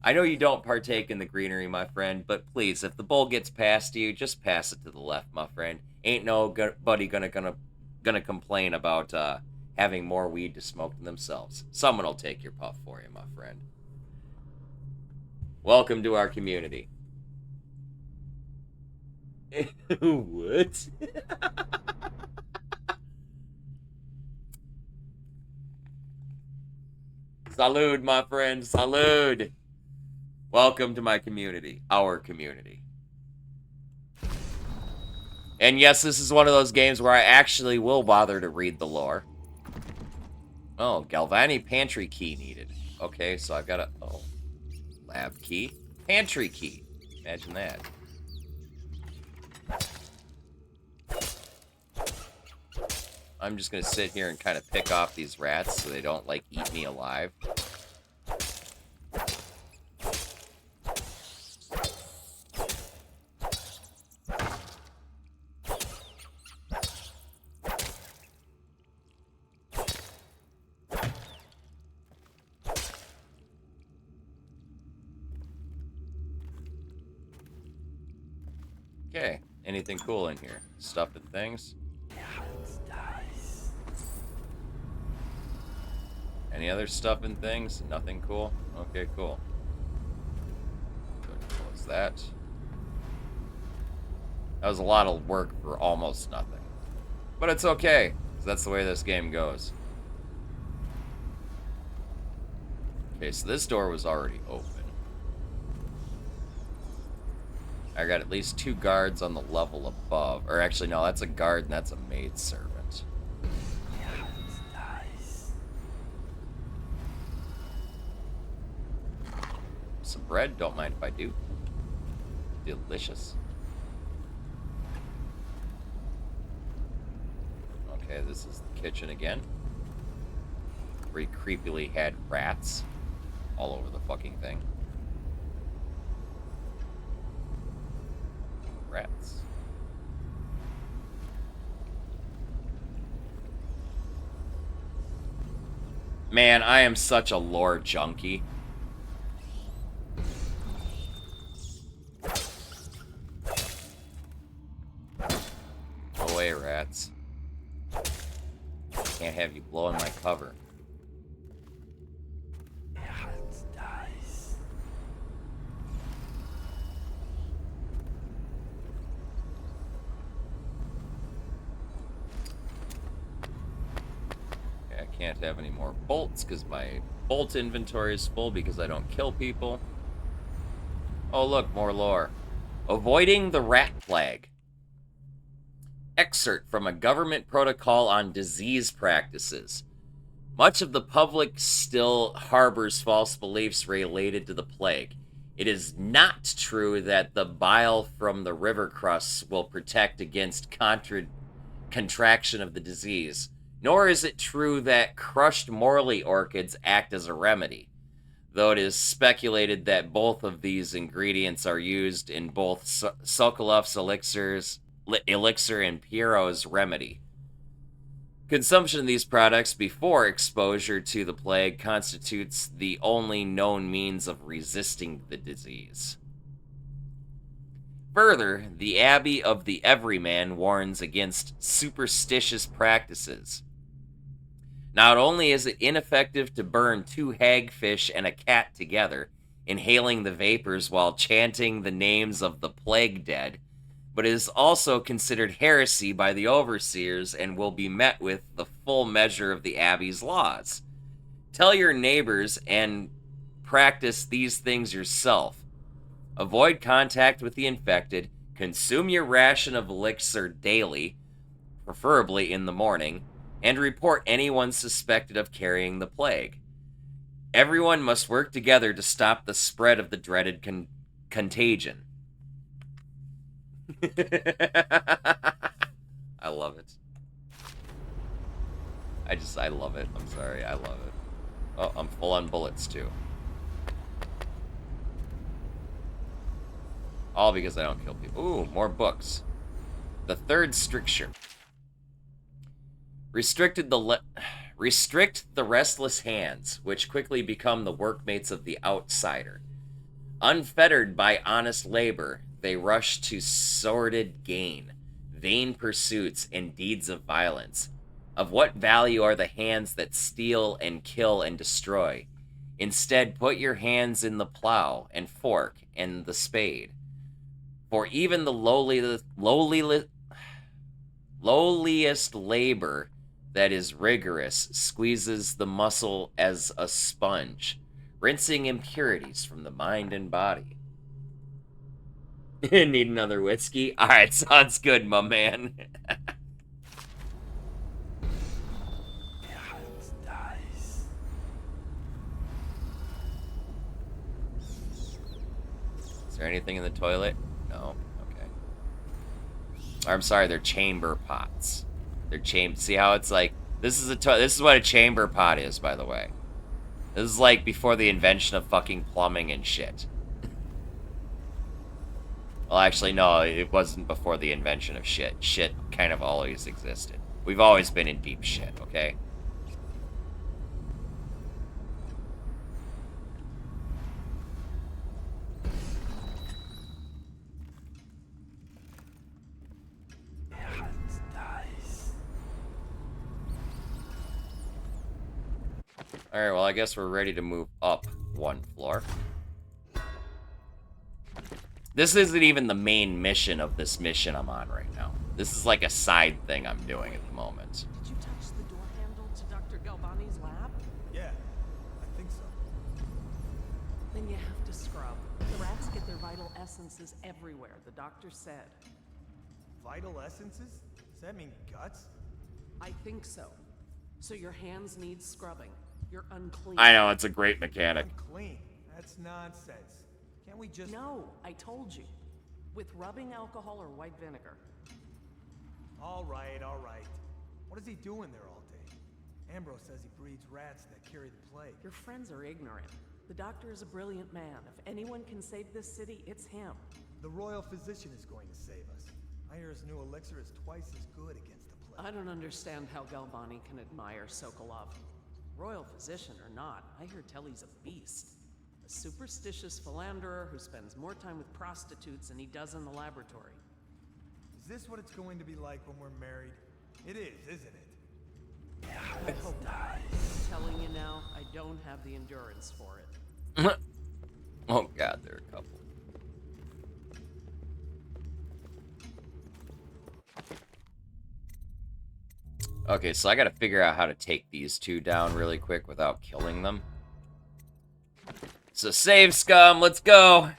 I know you don't partake in the greenery, my friend, but please, if the bowl gets past you, just pass it to the left, my friend. Ain't nobody gonna complain about having more weed to smoke than themselves. Someone will take your puff for you, my friend. Welcome to our community. What? Salud, my friend, salud. Welcome to my community, our community. And yes, this is one of those games where I actually will bother to read the lore. Oh, Galvani pantry key needed. Okay, so I've got a... oh. Lab key. Pantry key. Imagine that. I'm just gonna sit here and kind of pick off these rats so they don't, like, eat me alive. Okay. Anything cool in here? Stuff and things? Any other stuff and things? Nothing cool? Okay, cool. Close that. That was a lot of work for almost nothing. But it's okay, because that's the way this game goes. Okay, so this door was already open. I got at least 2 guards on the level above. Or actually, no, that's a guard and that's a maidservant. Some bread, don't mind if I do. Delicious. Okay, this is the kitchen again. Where he creepily had rats all over the fucking thing. Rats. Man, I am such a lore junkie. Go away, rats. Can't have you blowing my cover. Okay, I can't have any more bolts because my bolt inventory is full because I don't kill people. Oh look, more lore. Avoiding the rat plague. Excerpt from a government protocol on disease practices. Much of the public still harbors false beliefs related to the plague. It is not true that the bile from the river crusts will protect against contraction of the disease, nor is it true that crushed Morley orchids act as a remedy, though it is speculated that both of these ingredients are used in both Sokolov's elixir and Pierrot's remedy. Consumption of these products before exposure to the plague constitutes the only known means of resisting the disease. Further, the Abbey of the Everyman warns against superstitious practices. Not only is it ineffective to burn 2 hagfish and a cat together, inhaling the vapors while chanting the names of the plague dead, but it is also considered heresy by the overseers and will be met with the full measure of the Abbey's laws. Tell your neighbors and practice these things yourself. Avoid contact with the infected, consume your ration of elixir daily, preferably in the morning, and report anyone suspected of carrying the plague. Everyone must work together to stop the spread of the dreaded contagion. I love it. I love it. I'm sorry, I love it. Oh, I'm full on bullets too. All because I don't kill people. Ooh, more books. The third stricture. Restrict the restless hands, which quickly become the workmates of the outsider. Unfettered by honest labor, they rush to sordid gain, vain pursuits, and deeds of violence. Of what value are the hands that steal and kill and destroy? Instead, put your hands in the plow and fork and the spade. For even the lowliest labor that is rigorous squeezes the muscle as a sponge, rinsing impurities from the mind and body. Need another whiskey? Alright, sounds good, my man. Is there anything in the toilet? No? Okay. I'm sorry, they're chamber pots. They're see how it's like, this is what a chamber pot is, by the way. This is like before the invention of fucking plumbing and shit. Well, actually, no, it wasn't before the invention of shit. Shit kind of always existed. We've always been in deep shit, okay? Alright, well, I guess we're ready to move up one floor. This isn't even the main mission of this mission I'm on right now. This is like a side thing I'm doing at the moment. Did you touch the door handle to Dr. Galvani's lab? Yeah, I think so. Then you have to scrub. The rats get their vital essences everywhere, the doctor said. Vital essences? Does that mean guts? I think so. So your hands need scrubbing. You're unclean. I know, it's a great mechanic. Unclean. That's nonsense. Can't we just... No, I told you. With rubbing alcohol or white vinegar. All right, all right. What is he doing there all day? Ambrose says he breeds rats that carry the plague. Your friends are ignorant. The doctor is a brilliant man. If anyone can save this city, it's him. The royal physician is going to save us. I hear his new elixir is twice as good against the plague. I don't understand how Galvani can admire Sokolov. Royal physician or not, I hear Telly's a beast. A superstitious philanderer who spends more time with prostitutes than he does in the laboratory. Is this what it's going to be like when we're married? It is, isn't it? I hope not. I'm telling you now, I don't have the endurance for it. Oh god, there are a couple. Okay, so I gotta figure out how to take these two down really quick without killing them. So save, scum, let's go!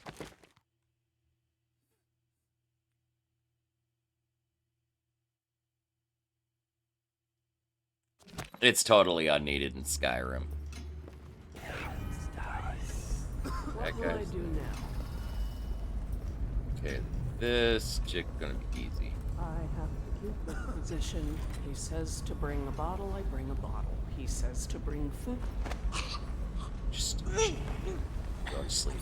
It's totally unneeded in Skyrim. What will I do now? Okay, this chick gonna be easy. I have to keep the physician. He says to bring a bottle, I bring a bottle. He says to bring food. Just go to sleep.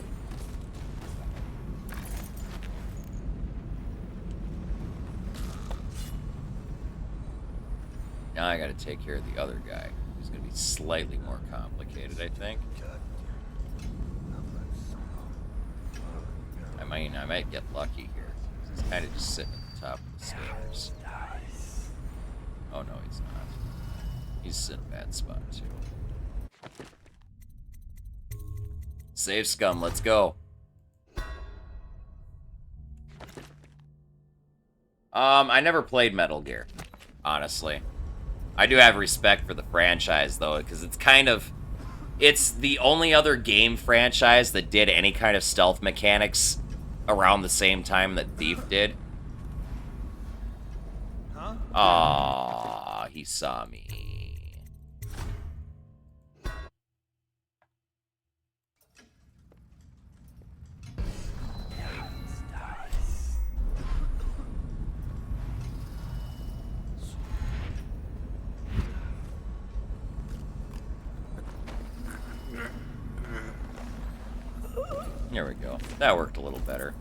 Now I gotta take care of the other guy, who's gonna be slightly more complicated, I think. I might get lucky here. He's kind of just sitting at the top of the stairs. Oh no, he's not. He's in a bad spot too. Save, scum, let's go. I never played Metal Gear, honestly. I do have respect for the franchise, though, because it's the only other game franchise that did any kind of stealth mechanics around the same time that Thief did. Huh? Aww, he saw me. There we go. That worked a little better.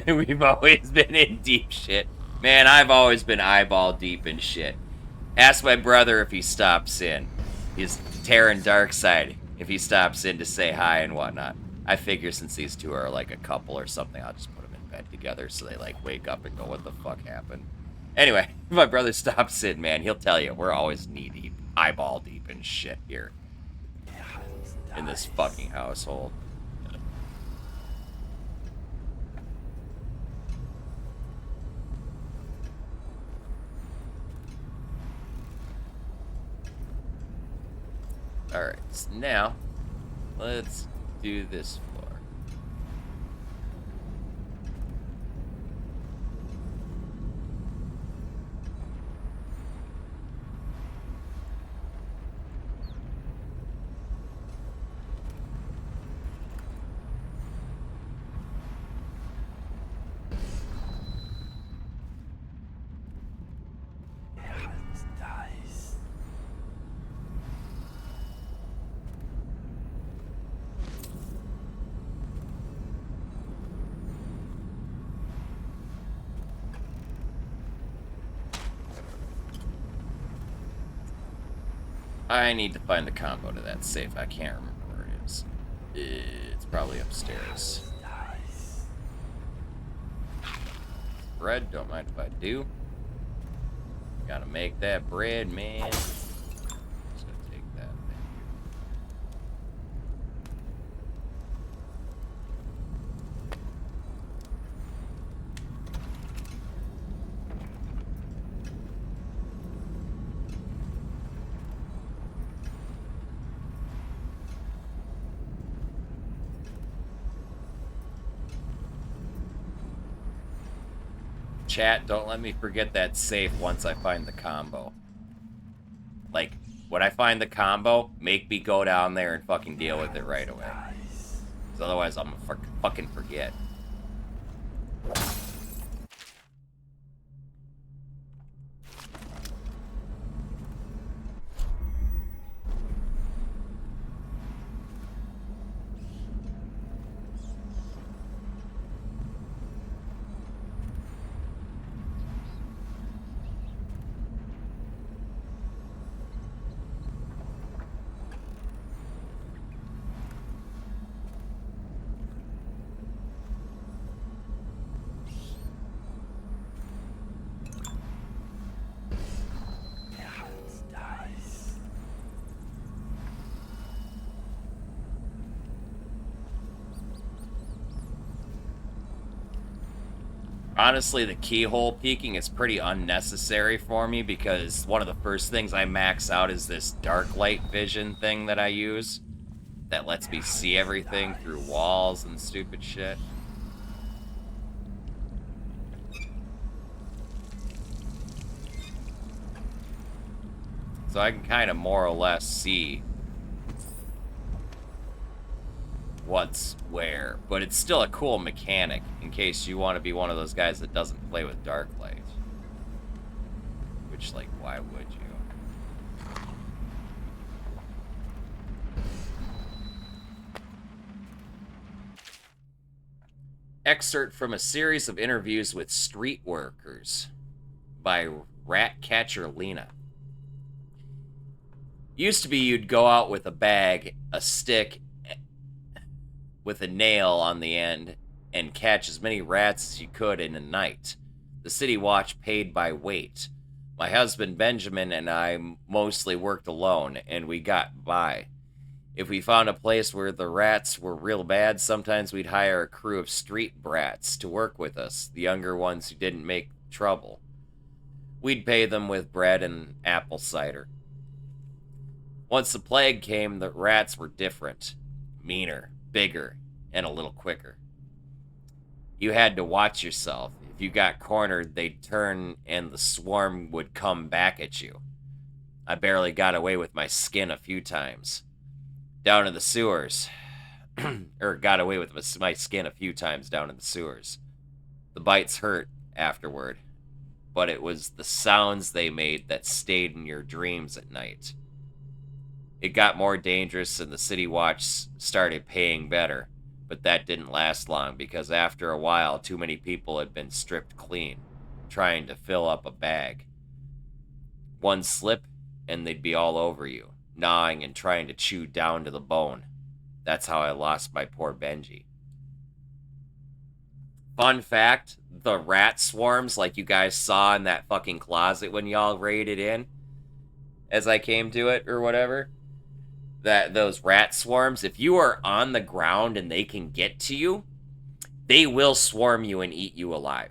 We've always been in deep shit. Man, I've always been eyeball deep in shit. Ask my brother if he stops in. He's Terran Darkside if he stops in to say hi and whatnot. I figure since these two are like a couple or something, I'll just put them in bed together so they like wake up and go, what the fuck happened? Anyway, if my brother stops in, man, he'll tell you, we're always knee deep, eyeball deep in shit here. In this fucking household. Alright, so now, let's do this floor. I need to find the combo to that safe. I can't remember It's probably upstairs. Bread, don't mind if I do. Gotta make that bread, man. Just gonna take that. Chat, don't let me forget that safe once I find the combo. Like, when I find the combo, make me go down there and fucking deal with it right away. Because otherwise I'm gonna fucking forget. Honestly, the keyhole peeking is pretty unnecessary for me because one of the first things I max out is this dark light vision thing that I use that lets me see everything through walls and stupid shit. So I can kind of more or less see what's where, but it's still a cool mechanic in case you want to be one of those guys that doesn't play with dark light. Which, like, why would you? Excerpt from a series of interviews with street workers by Ratcatcher Lena. Used to be you'd go out with a bag, a stick, with a nail on the end and catch as many rats as you could in a night. The city watch paid by weight. My husband Benjamin and I mostly worked alone, and we got by. If we found a place where the rats were real bad, sometimes we'd hire a crew of street brats to work with us, the younger ones who didn't make trouble. We'd pay them with bread and apple cider. Once the plague came, the rats were different, meaner, bigger, and a little quicker. You had to watch yourself. If you got cornered, they'd turn and the swarm would come back at you. I barely got away with my skin a few times. Down in the sewers. Got away with my skin a few times down in the sewers. The bites hurt afterward, but it was the sounds they made that stayed in your dreams at night. It got more dangerous and the city watch started paying better, but that didn't last long because after a while too many people had been stripped clean, trying to fill up a bag. One slip and they'd be all over you, gnawing and trying to chew down to the bone. That's how I lost my poor Benji. Fun fact, the rat swarms like you guys saw in that fucking closet when y'all raided in, as I came to it or whatever, that those rat swarms, if you are on the ground and they can get to you, they will swarm you and eat you alive.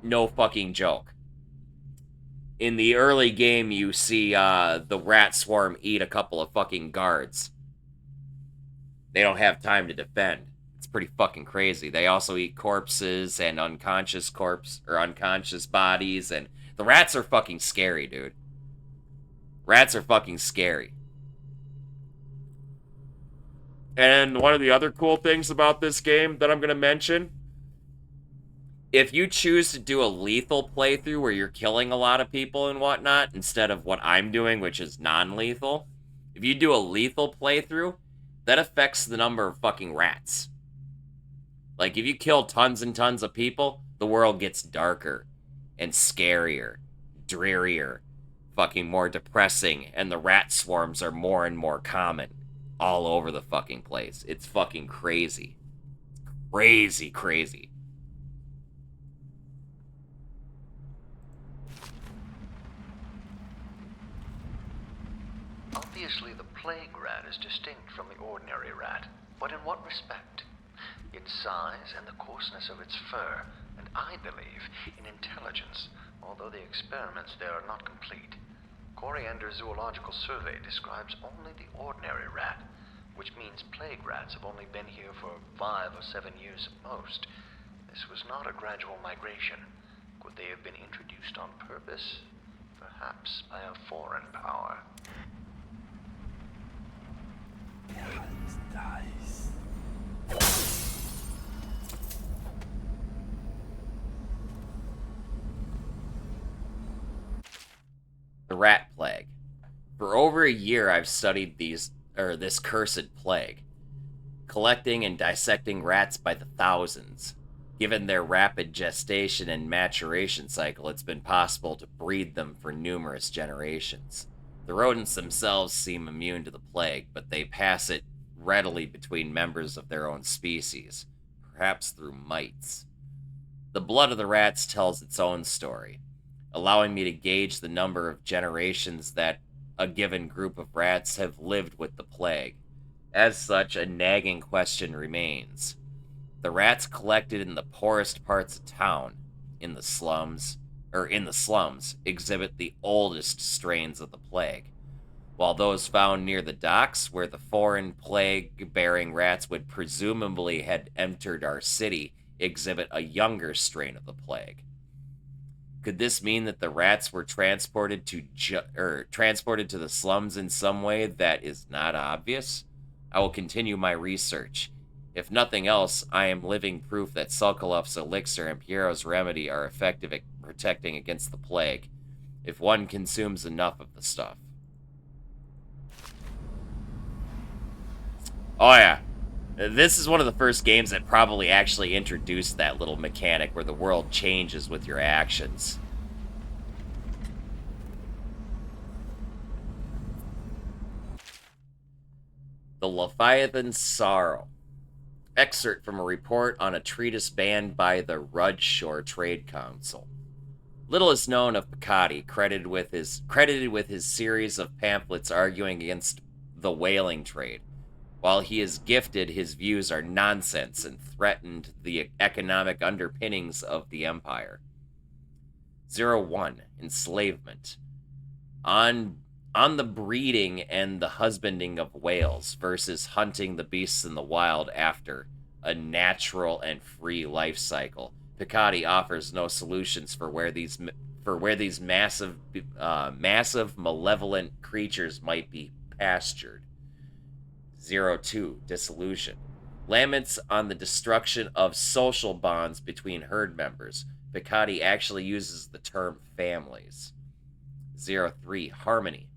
No fucking joke. In the early game, you see the rat swarm eat a couple of fucking guards. They don't have time to defend. It's pretty fucking crazy. They also eat corpses and unconscious bodies, and the rats are fucking scary, dude. Rats are fucking scary. And one of the other cool things about this game that I'm going to mention, if you choose to do a lethal playthrough where you're killing a lot of people and whatnot, instead of what I'm doing, which is non-lethal, if you do a lethal playthrough, that affects the number of fucking rats. Like, if you kill tons and tons of people, the world gets darker and scarier, drearier, fucking more depressing, and the rat swarms are more and more common. all over the fucking place. It's fucking crazy. Crazy, crazy. Obviously, the plague rat is distinct from the ordinary rat, but in what respect? Its size and the coarseness of its fur, and I believe in intelligence, although the experiments there are not complete. Coriander's Zoological Survey describes only the ordinary rat, which means plague rats have only been here for 5 or 7 years at most. This was not a gradual migration. Could they have been introduced on purpose? Perhaps by a foreign power. The rat plague. For over a year, I've studied this cursed plague, collecting and dissecting rats by the thousands. Given their rapid gestation and maturation cycle, it's been possible to breed them for numerous generations. The rodents themselves seem immune to the plague, but they pass it readily between members of their own species, perhaps through mites. The blood of the rats tells its own story, allowing me to gauge the number of generations that a given group of rats have lived with the plague. As such, a nagging question remains. The rats collected in the poorest parts of town, in the slums, exhibit the oldest strains of the plague, while those found near the docks, where the foreign plague-bearing rats would presumably had entered our city, exhibit a younger strain of the plague. Could this mean that the rats were transported to the slums in some way that is not obvious? I will continue my research. If nothing else, I am living proof that Sokolov's elixir and Piero's remedy are effective at protecting against the plague, if one consumes enough of the stuff. Oh yeah. This is one of the first games that probably actually introduced that little mechanic where the world changes with your actions. The Leviathan's Sorrow. Excerpt from a report on a treatise banned by the Rudshore Trade Council. Little is known of Piccati, credited with his series of pamphlets arguing against the whaling trade. While he is gifted, his views are nonsense and threatened the economic underpinnings of the empire. 01. Enslavement. On the breeding and the husbanding of whales versus hunting the beasts in the wild after a natural and free life cycle, Piccati offers no solutions for where these massive malevolent creatures might be pastured. 02. Dissolution. Laments on the destruction of social bonds between herd members. Piccati actually uses the term families. 03. Harmony.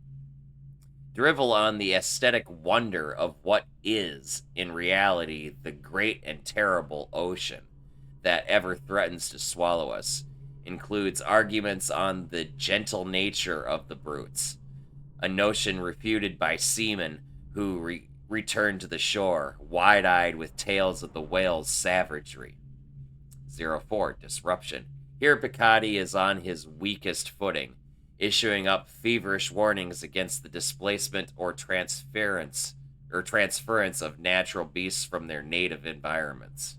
Drivel on the aesthetic wonder of what is, in reality, the great and terrible ocean that ever threatens to swallow us. Includes arguments on the gentle nature of the brutes, a notion refuted by seamen who return to the shore, wide-eyed with tales of the whale's savagery. 04. Disruption. Here Piccati is on his weakest footing, issuing up feverish warnings against the displacement or transference of natural beasts from their native environments.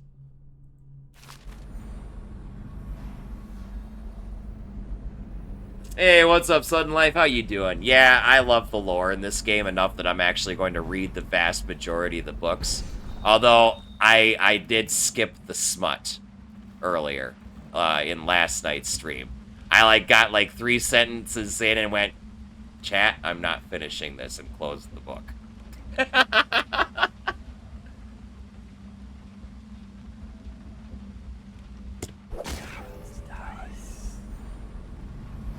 Hey, what's up, Sudden Life? How you doing? Yeah, I love the lore in this game enough that I'm actually going to read the vast majority of the books. Although, I did skip the smut earlier in last night's stream. I got 3 sentences in and went, chat, I'm not finishing this, and closed the book.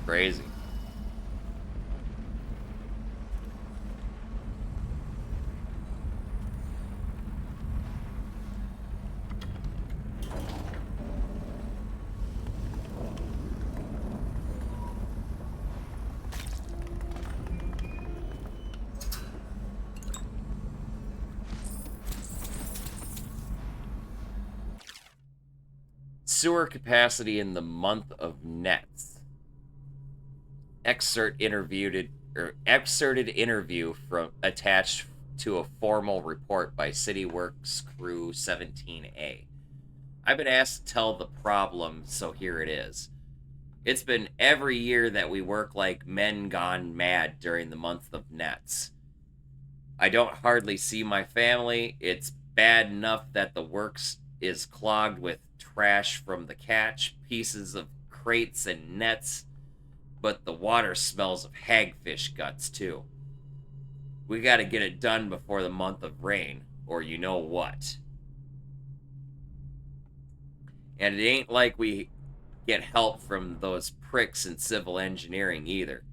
Crazy. sewer capacity in the month of Nets. Excerpted interview from attached to a formal report by City Works Crew 17A. I've been asked to tell the problem, so here it is. It's been every year that we work like men gone mad during the month of Nets. I don't hardly see my family. It's bad enough that the works is clogged with trash from the catch, pieces of crates and nets, but the water smells of hagfish guts too. We gotta get it done before the month of rain, or you know what. And it ain't like we get help from those pricks in civil engineering either.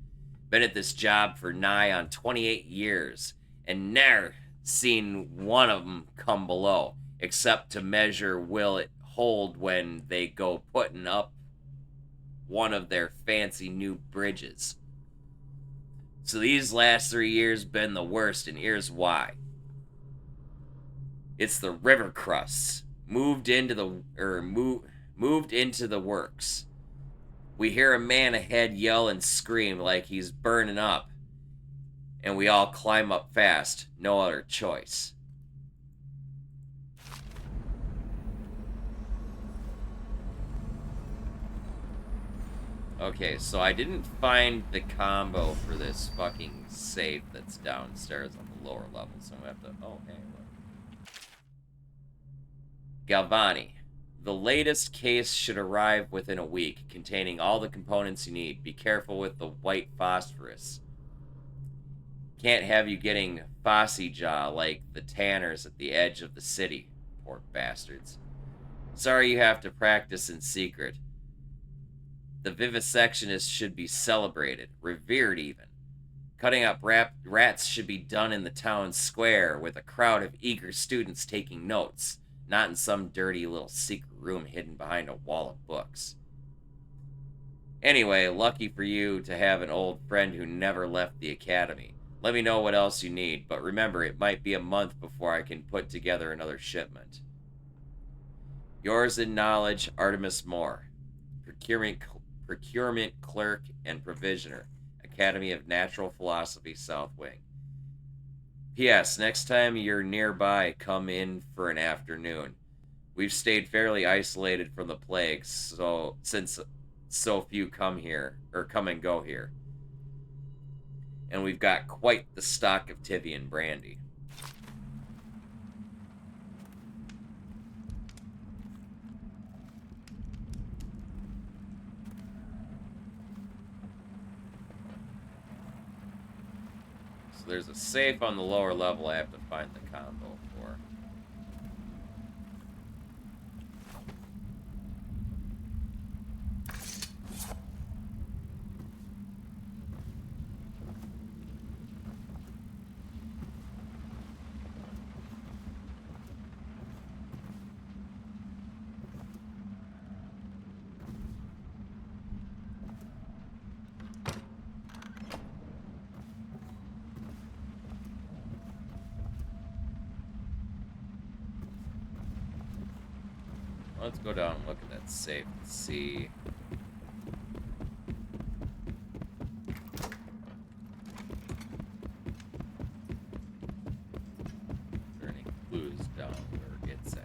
Been at this job for nigh on 28 years, and ne'er seen one of 'em come below, except to measure will it hold when they go putting up one of their fancy new bridges. So these last 3 years been the worst, and here's why. It's the river crusts moved into the works. We hear a man ahead yell and scream like he's burning up, and we all climb up fast. No other choice. Okay, so I didn't find the combo for this fucking safe that's downstairs on the lower level, so I'm gonna have to... Oh, hey, look. Galvani. The latest case should arrive within a week, containing all the components you need. Be careful with the white phosphorus. Can't have you getting Fossy Jaw like the tanners at the edge of the city. Poor bastards. Sorry you have to practice in secret. The vivisectionist should be celebrated, revered even. Cutting up rats should be done in the town square with a crowd of eager students taking notes, not in some dirty little secret room hidden behind a wall of books. Anyway, lucky for you to have an old friend who never left the academy. Let me know what else you need, but remember, it might be a month before I can put together another shipment. Yours in knowledge, Artemis Moore. Procurement Clerk and Provisioner, Academy of Natural Philosophy, South Wing. P.S. Next time you're nearby, come in for an afternoon. We've stayed fairly isolated from the plague, since so few come and go here. And we've got quite the stock of Tivian brandy. So there's a safe on the lower level I have to find the combo for. Let's go down and look at that safe and see. Are there any clues down where it's at?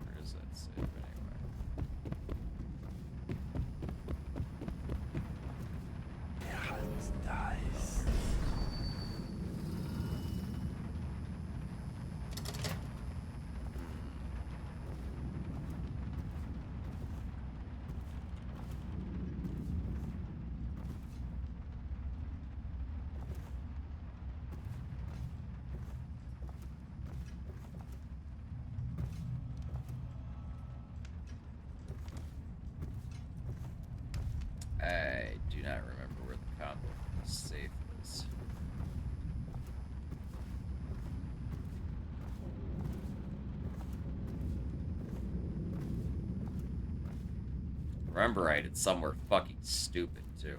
Where is that safe anyway? I do not remember where the combo for the safe is. Remember, I did somewhere fucking stupid, too.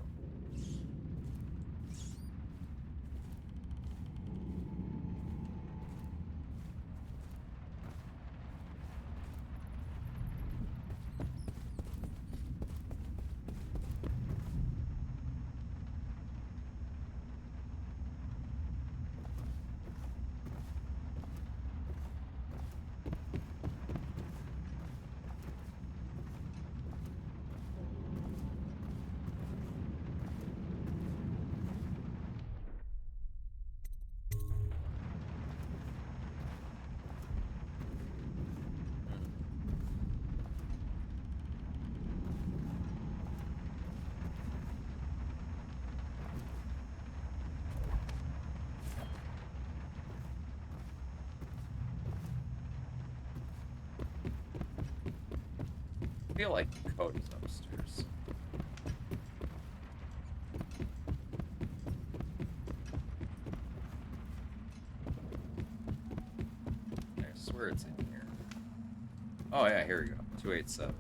feel like the code is upstairs. I swear it's in here. Oh yeah, here we go. 287.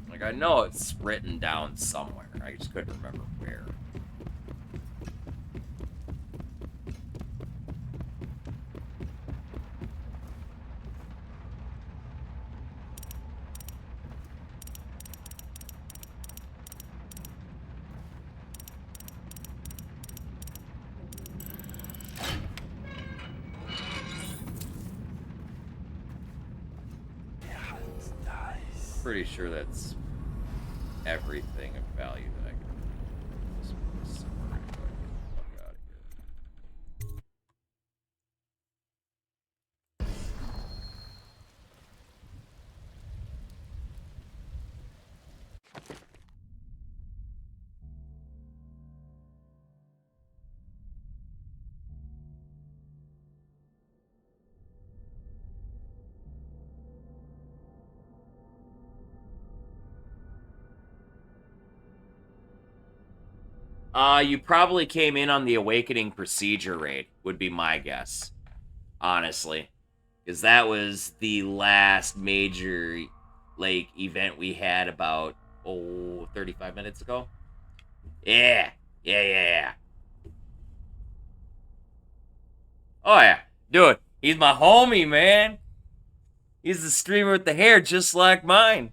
Like, I know it's written down somewhere. I just couldn't remember where. Pretty sure that's everything of value that I can just somewhere anyway. Get the fuck out of here. You probably came in on the Awakening Procedure raid, would be my guess. Honestly. Because that was the last major, like, event we had about, 35 minutes ago? Yeah. Yeah. Oh, yeah. Dude, he's my homie, man. He's the streamer with the hair just like mine.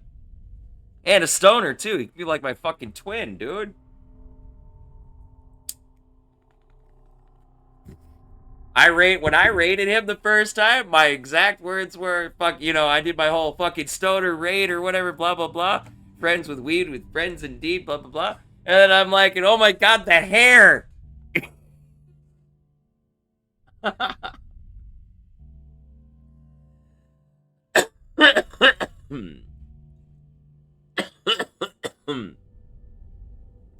And a stoner, too. He could be like my fucking twin, dude. When I rated him the first time, my exact words were, fuck, I did my whole fucking stoner raid or whatever, blah, blah, blah. Friends with weed, with friends indeed, blah, blah, blah. And then I'm like, oh my god, the hair!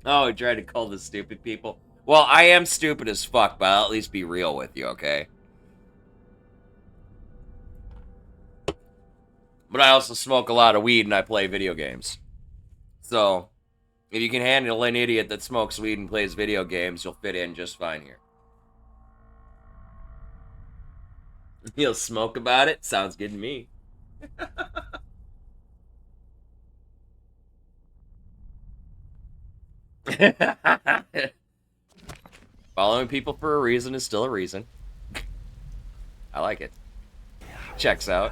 Oh, trying to call the stupid people. Well, I am stupid as fuck, but I'll at least be real with you, okay? But I also smoke a lot of weed and I play video games. So, if you can handle an idiot that smokes weed and plays video games, you'll fit in just fine here. You'll smoke about it? Sounds good to me. Following people for a reason is still a reason. I like it. Checks out.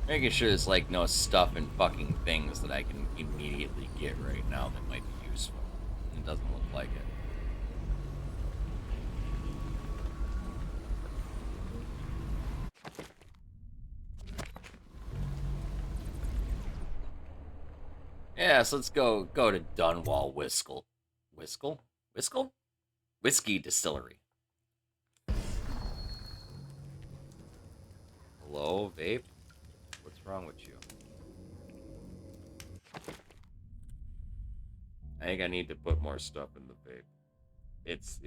Making sure there's, like, no stuff and fucking things that I can immediately get right now that might be useful. It doesn't look like it. Yeah, so let's go to Dunwall Whiskey Distillery. Hello, vape? What's wrong with you? I think I need to put more stuff in the vape. It's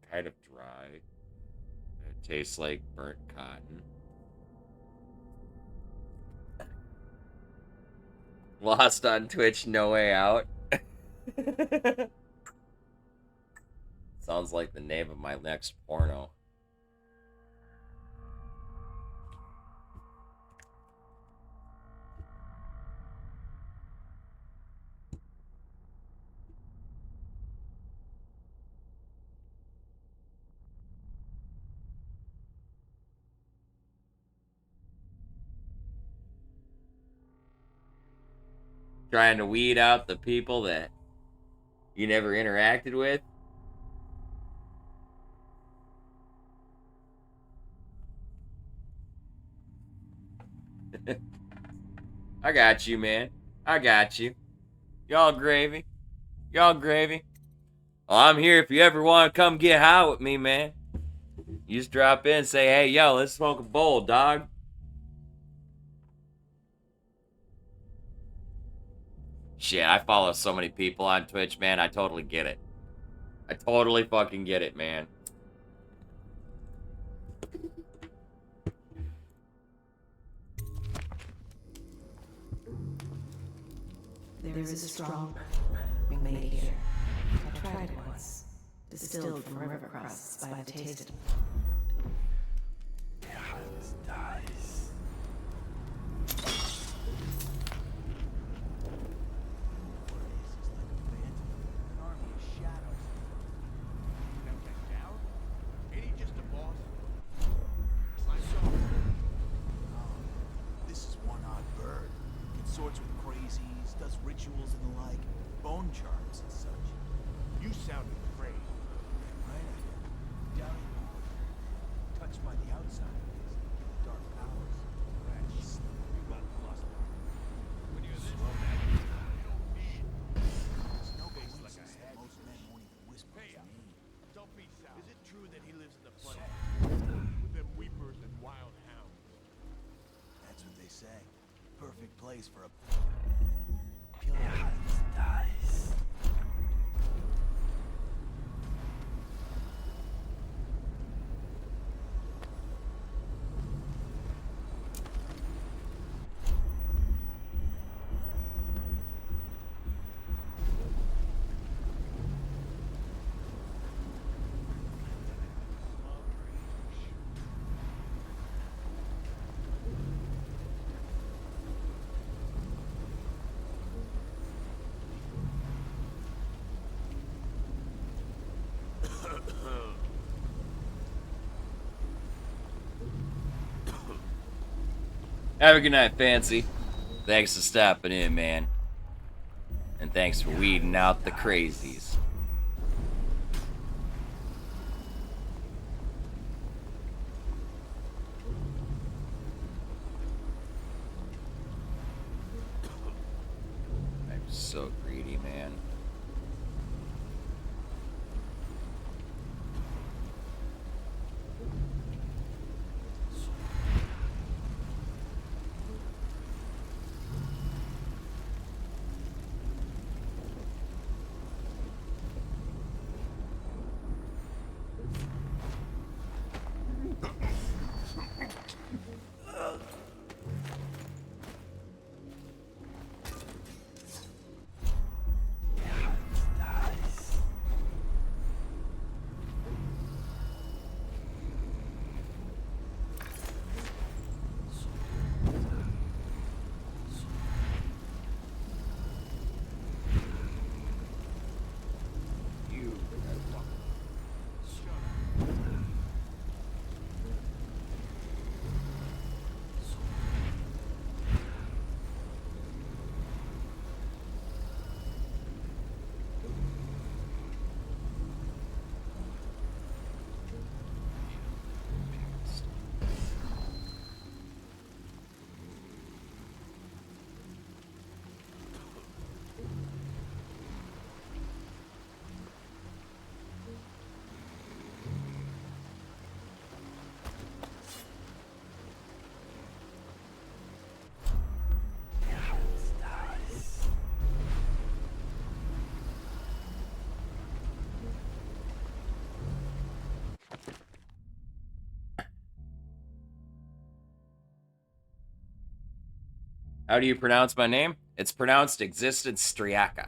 kind of dry. It tastes like burnt cotton. Lost on Twitch, no way out. Sounds like the name of my next porno. trying to weed out the people that you never interacted with. I got you, man. I got you. Y'all gravy. Y'all gravy. Well, I'm here if you ever want to come get high with me, man. You just drop in and say, hey, yo, let's smoke a bowl, dog. Shit, I follow so many people on Twitch, man. I totally get it. I totally fucking get it, man. There is a strong being made here. I tried it once. Distilled from river crusts by the taste of... Dies. This is one odd bird. Consorts with crazies, does rituals and the like, bone charms and such. You sounded afraid. Right? Down touched by the outside. Dark powers. Rats. You got lost. When you're this slow, there's no basis that most men won't even whisper his name. Don't be sour. Is it true that he lives in the flood? With them weepers and wild hounds. That's what they say. Perfect place for a killer. Dies. Have a good night, Fancy. Thanks for stopping in, man. And thanks for weeding out the crazies. I'm so greedy, man. How do you pronounce my name? It's pronounced Existed Striaka.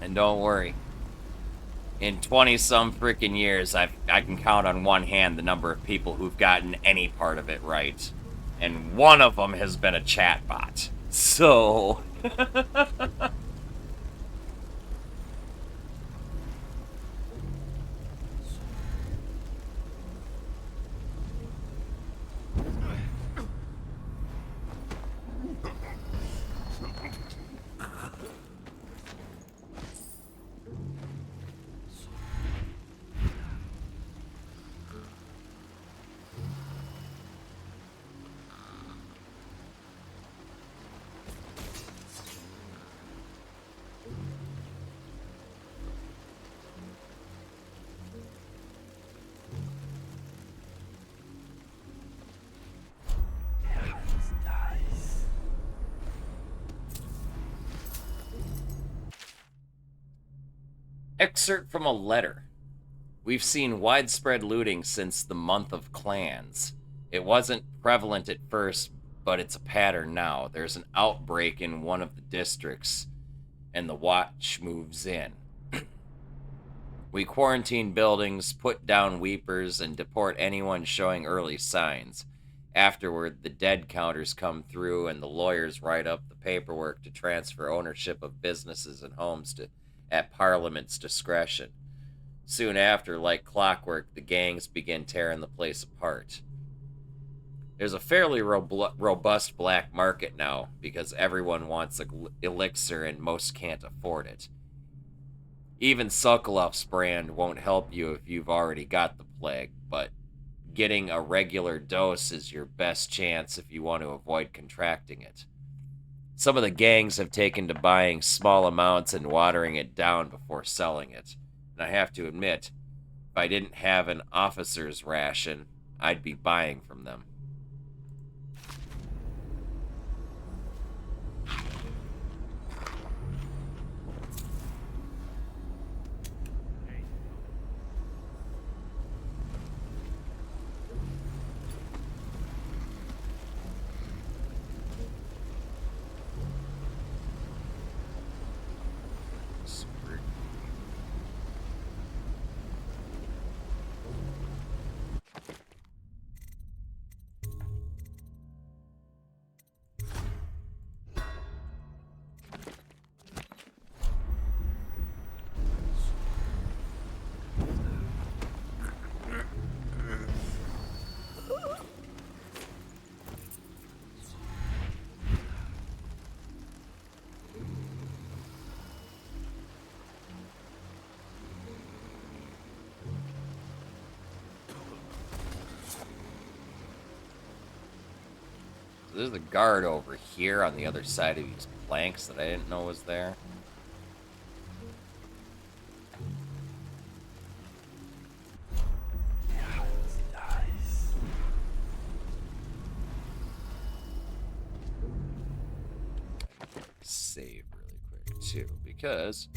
And don't worry. In 20-some freaking years, I can count on one hand the number of people who've gotten any part of it right. And one of them has been a chatbot. So... Excerpt from a letter. We've seen widespread looting since the month of clans. It wasn't prevalent at first, but it's a pattern now. There's an outbreak in one of the districts, and the watch moves in. We quarantine buildings, put down weepers, and deport anyone showing early signs. Afterward, the dead counters come through, and the lawyers write up the paperwork to transfer ownership of businesses and homes at Parliament's discretion. Soon after, like clockwork, the gangs begin tearing the place apart. There's a fairly robust black market now, because everyone wants elixir and most can't afford it. Even Sokolov's brand won't help you if you've already got the plague, but getting a regular dose is your best chance if you want to avoid contracting it. Some of the gangs have taken to buying small amounts and watering it down before selling it. And I have to admit, if I didn't have an officer's ration, I'd be buying from them. There's a guard over here on the other side of these planks that I didn't know was there. Save really quick too, because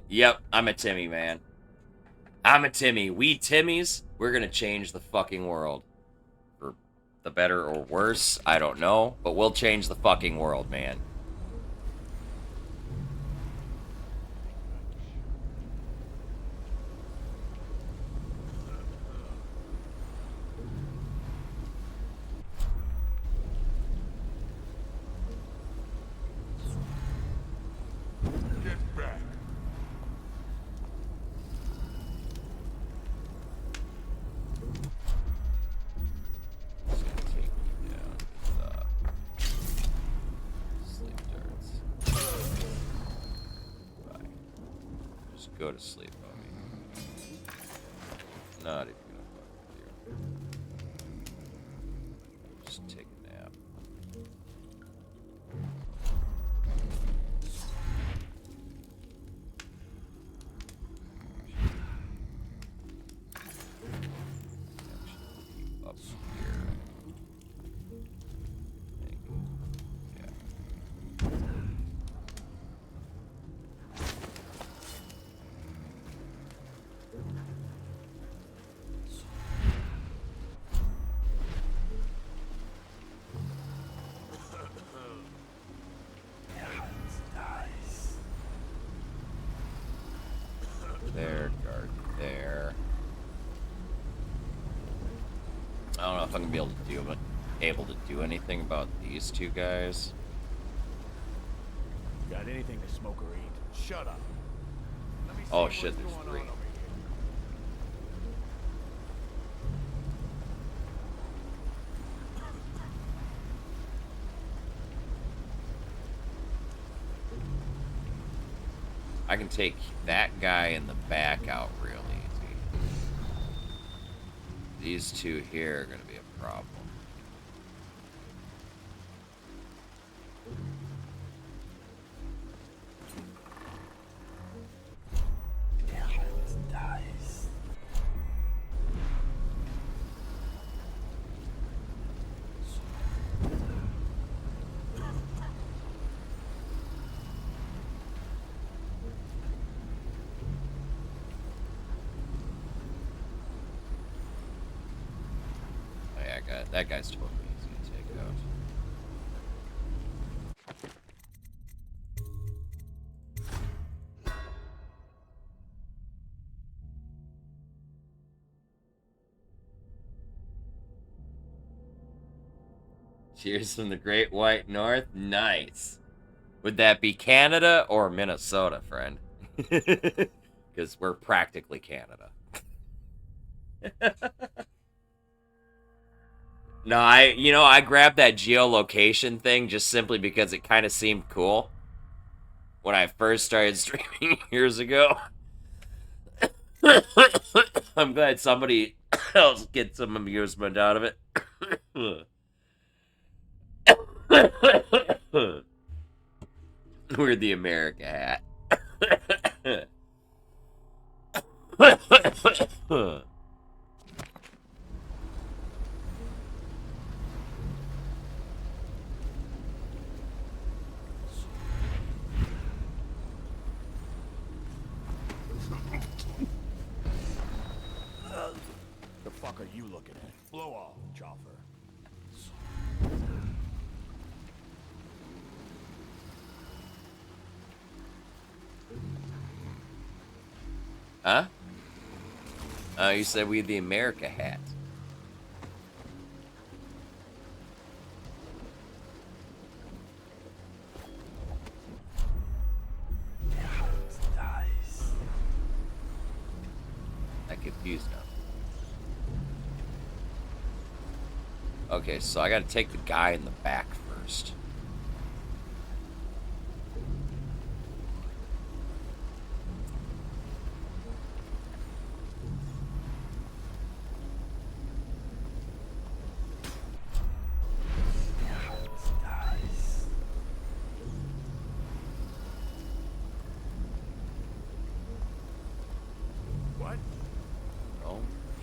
yep, I'm a Timmy, man. I'm a Timmy. We Timmies, we're gonna change the fucking world. For the better or worse, I don't know, but we'll change the fucking world, man. Go to sleep, homie. Not even gonna fuck with you. Just take a nap. Up here. There, guard there. I don't know if I'm gonna be able to do anything about these two guys. Got anything to smoke or eat? Shut up. Oh shit, there's three. I can take that guy in the back out real easy. These two here are going to be a problem. that guy's totally easy to take out. Cheers from the Great White North. Nice. Would that be Canada or Minnesota, friend? Because we're practically Canada. No, I grabbed that geolocation thing just simply because it kind of seemed cool when I first started streaming years ago. I'm glad somebody else gets some amusement out of it. We're the America hat. The fuck are you looking at? Blow off, chopper. Huh? Oh, you said we had the America hat. I'm confused now. Okay, so I gotta take the guy in the back first. What? Oh,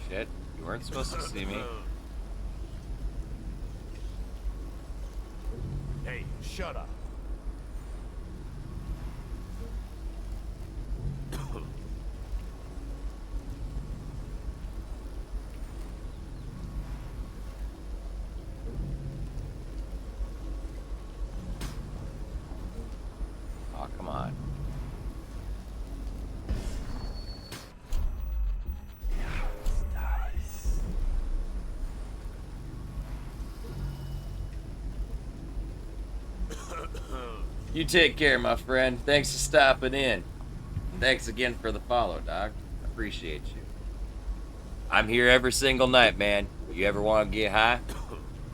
shit. You weren't supposed to see me. Hey, shut up. Oh, come on. You take care, my friend. Thanks for stopping in. Thanks again for the follow, dog. Appreciate you. I'm here every single night, man. You ever want to get high?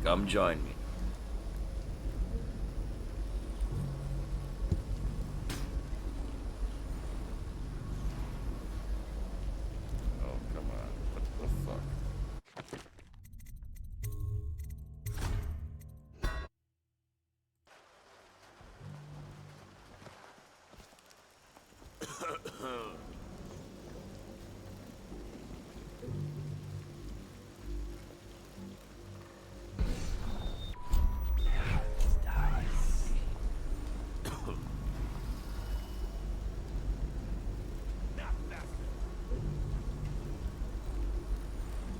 Come join me. Oh, come on. What the fuck?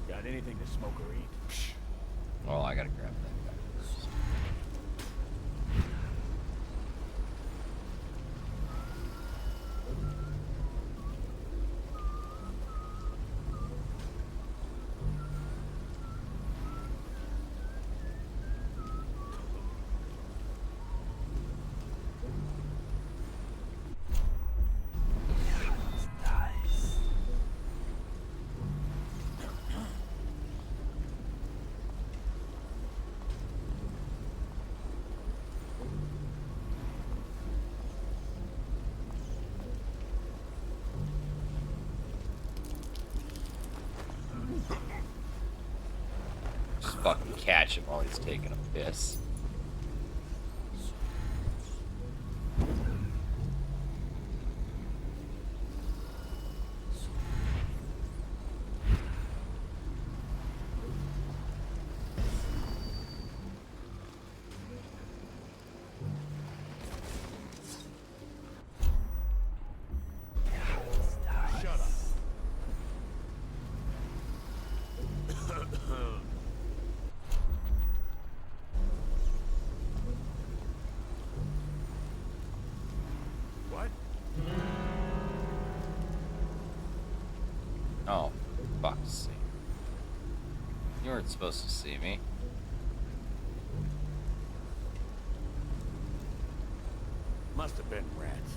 Got anything to smoke or eat? Oh, I gotta grab that guy first. Just fucking catch him while he's taking a piss. Shut up. Oh, fuck's sake. You weren't supposed to see me. Must have been rats.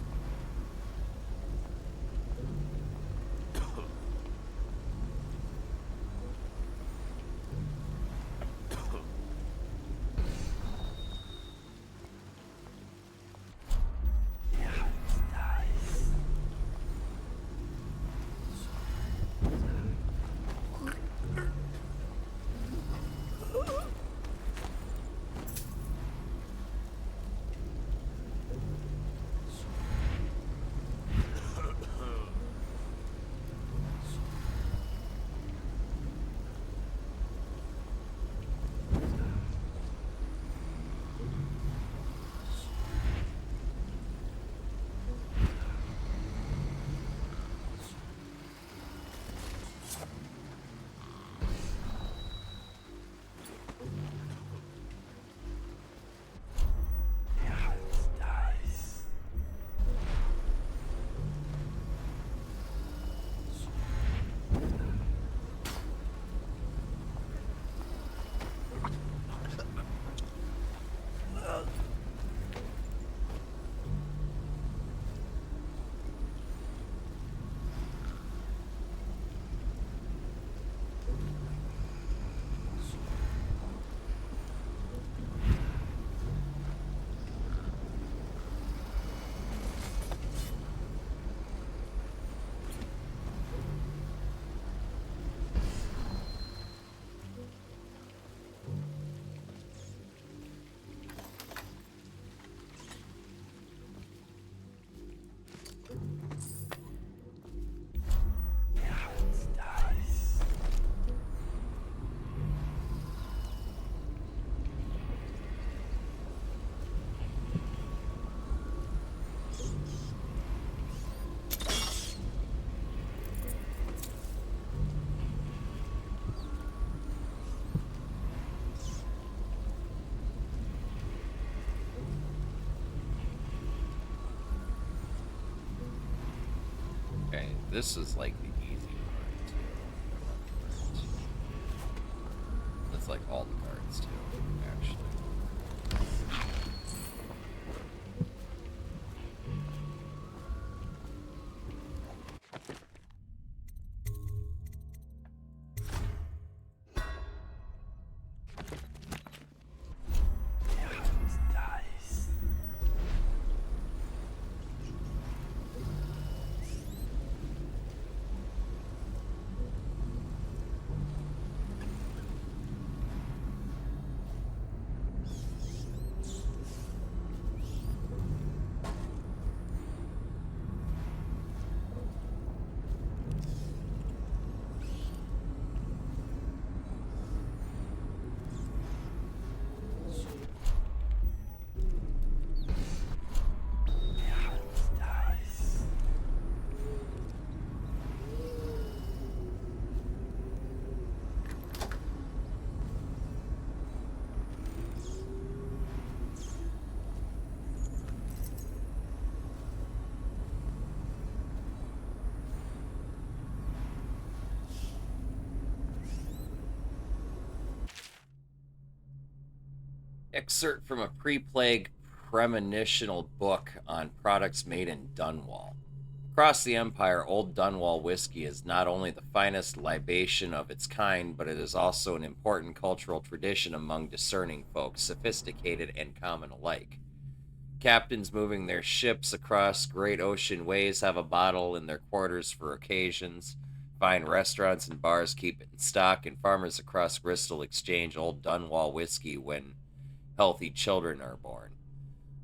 Okay, this is like the easy part too. That's like all the cards too, actually. Excerpt from a pre-plague premonitional book on products made in Dunwall. Across the Empire, Old Dunwall whiskey is not only the finest libation of its kind, but it is also an important cultural tradition among discerning folks, sophisticated and common alike. Captains moving their ships across great ocean ways have a bottle in their quarters for occasions. Fine restaurants and bars keep it in stock, and farmers across Bristol exchange Old Dunwall whiskey when healthy children are born.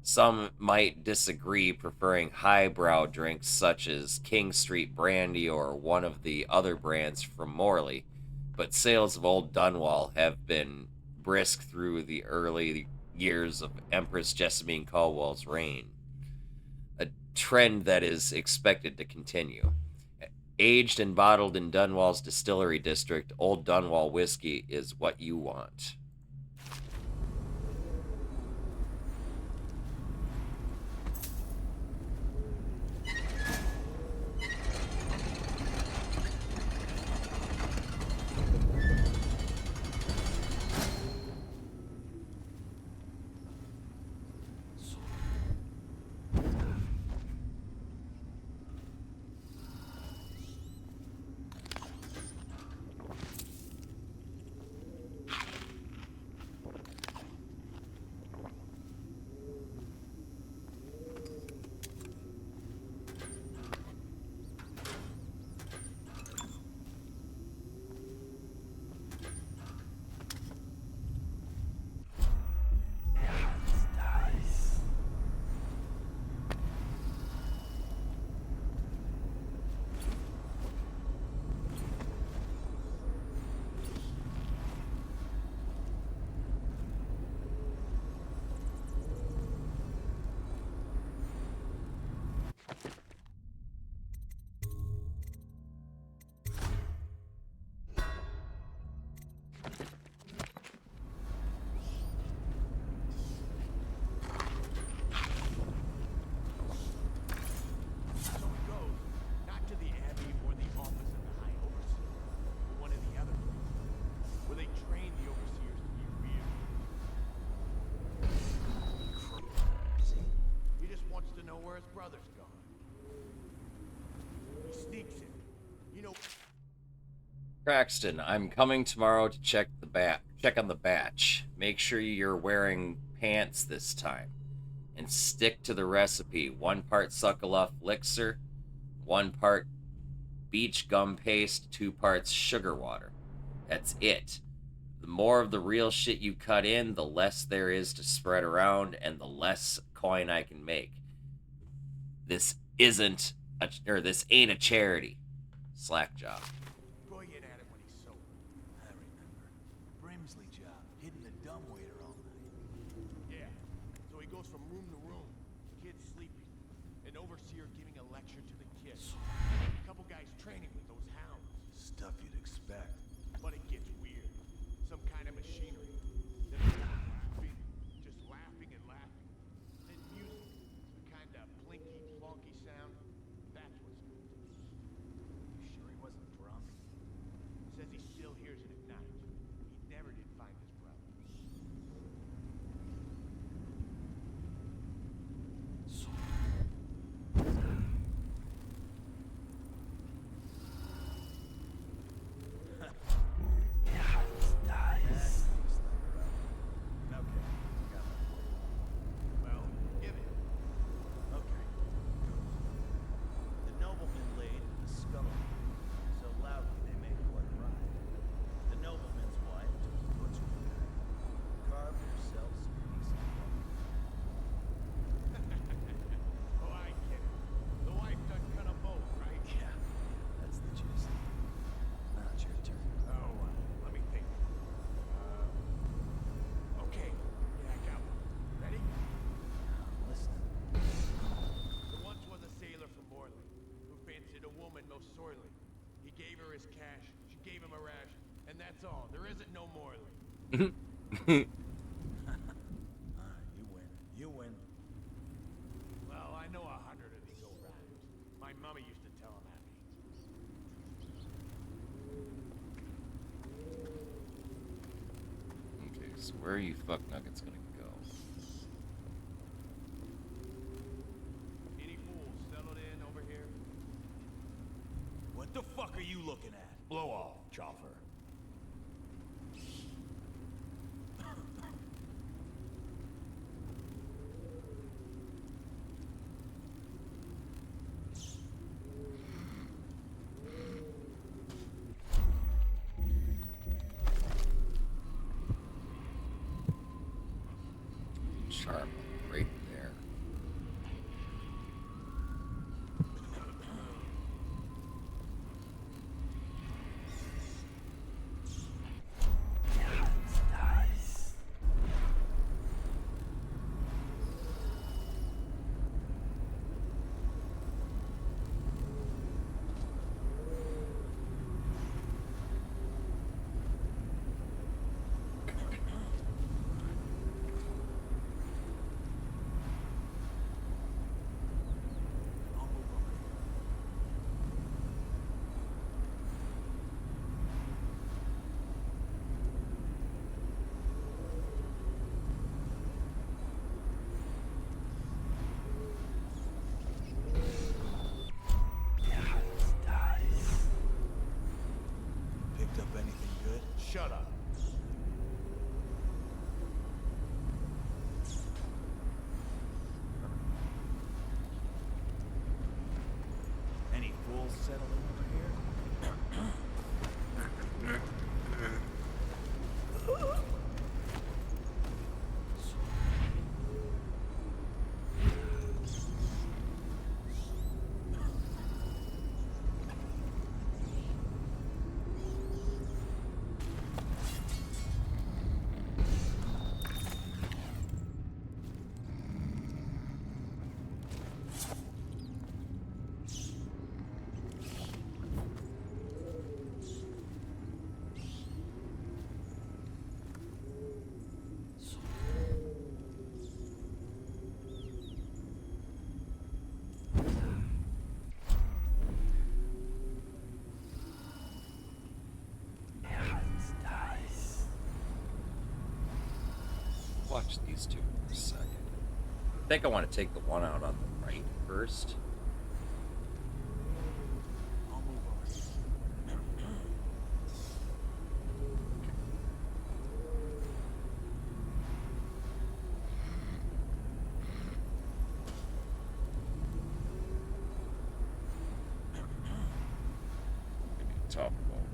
Some might disagree, preferring highbrow drinks such as King Street Brandy or one of the other brands from Morley, but sales of Old Dunwall have been brisk through the early years of Empress Jessamine Caldwell's reign, a trend that is expected to continue. Aged and bottled in Dunwall's distillery district, Old Dunwall whiskey is what you want. So it goes, not to the Abbey or the office of the High Overseer, but one of the other places, where they train the Overseers to be real. He just wants to know where his brother's gone. He sneaks in. You know... Craxton, I'm coming tomorrow to check on the batch. Make sure you're wearing pants this time. And stick to the recipe. 1 part Suckaluf elixir, 1 part beach gum paste, 2 parts sugar water. That's it. The more of the real shit you cut in, the less there is to spread around, and the less coin I can make. This ain't a charity. Slack job. Goy get at it when he's sober. I remember. Brimsley job, hitting the dumbwaiter all night. Yeah. So he goes from room to room, kids sleeping, an overseer giving a lecture to the kids. A couple guys training with those hounds. Stuff you'd expect. But it gets weird. Some kind of machinery. Then laughing, just laughing and laughing. Then music, the kind of plinky, plonky sound. That's what's good. You sure he wasn't drunk? Says he still hears it at night. He never did find his brother. Well, give it. Okay. The nobleman laid in the scullery, so loudly they made blood cry. The nobleman's wife took the butcher's knife, carved herself some decent bone. Oh, I get it. The wife done cut them both, right? Yeah, that's the gist. Now it's your turn. Oh, let me think. Okay. Yeah, I got one. Ready? I'm listening. There once was a sailor from Morley who fancied a woman most sorely. He gave her his cash, she gave him a rash, and that's all. There isn't no Morley. You win. You win. Well, I know 100 of these old rhymes. My mummy used to tell them at me. Okay, so where are you fuck nuggets gonna go? Any fools settled in over here? What the fuck are you looking at? Blow off, Chopper. Sharp, right there. Picked up anything good? Shut up. Any fools settling over here? watch these two for a second. I think I want to take the one out on the right first. Tough one.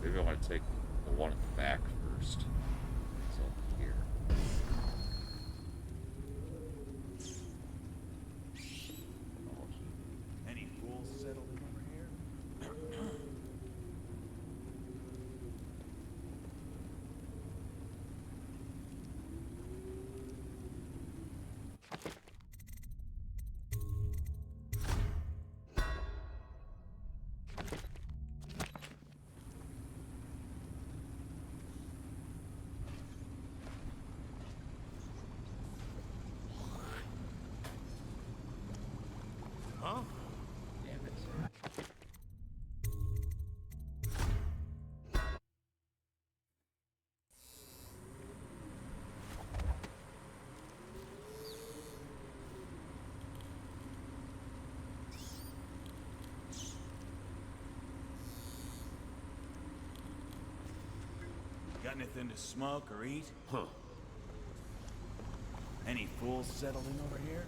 Maybe I want to take the one at the back first. It's over here. Any fools settled in over here? Huh? Damn it. Got anything to smoke or eat? Huh. Any fools settled in over here?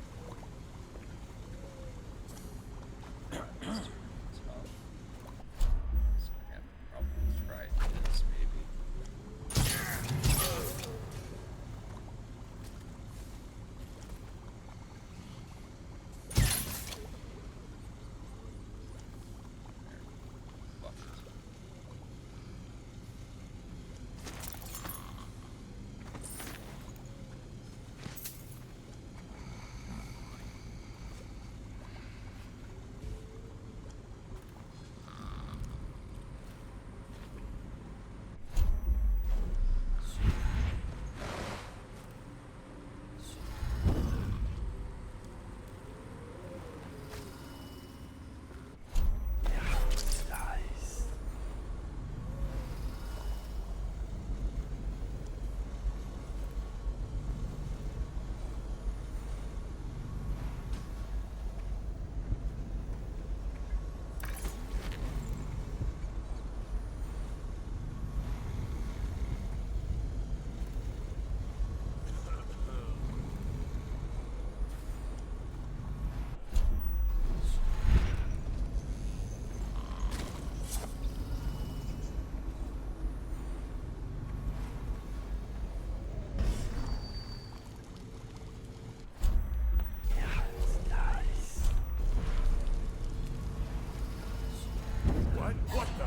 What the?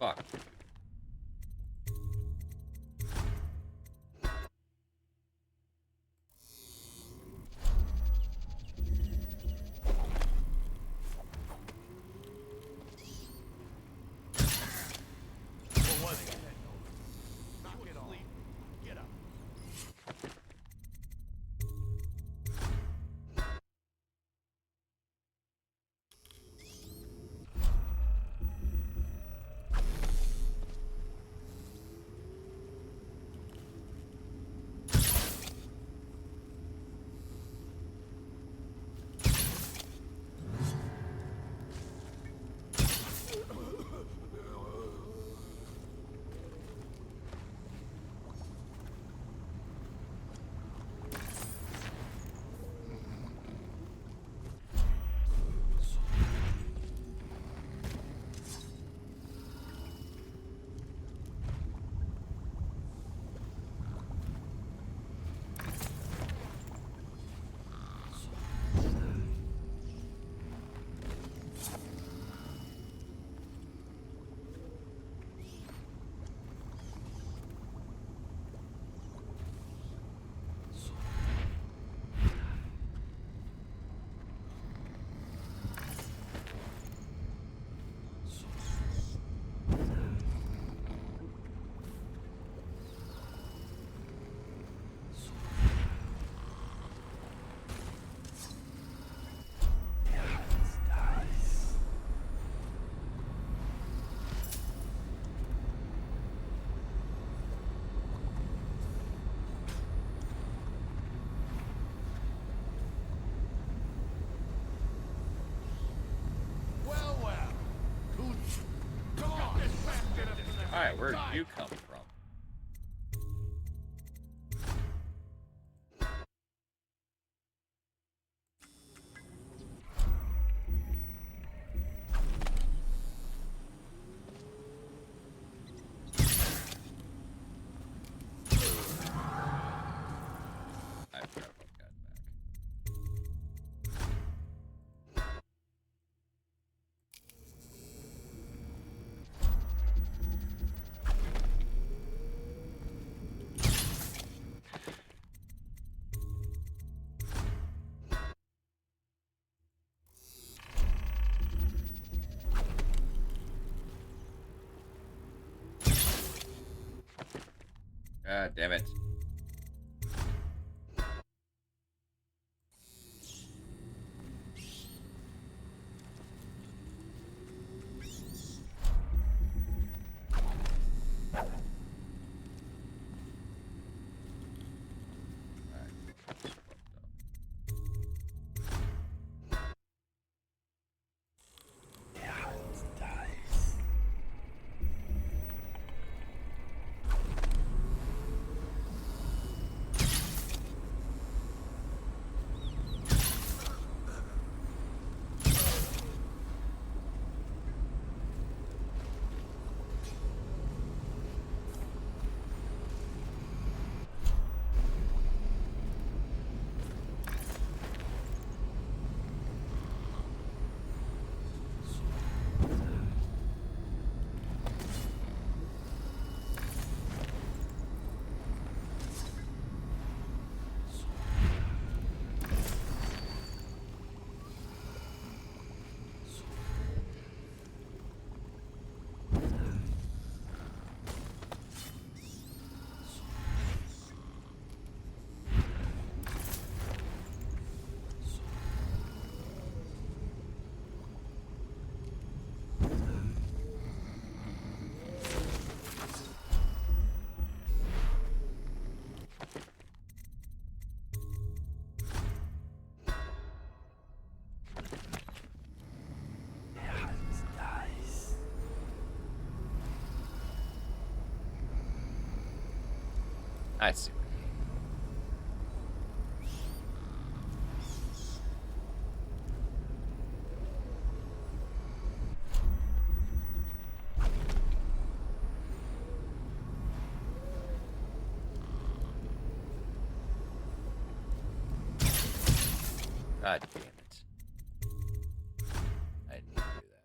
Fuck. What was it? Knock it off. Get up. Alright, where'd you come from? I forgot about that back. God damn it. I see. God damn it. I didn't mean to do that.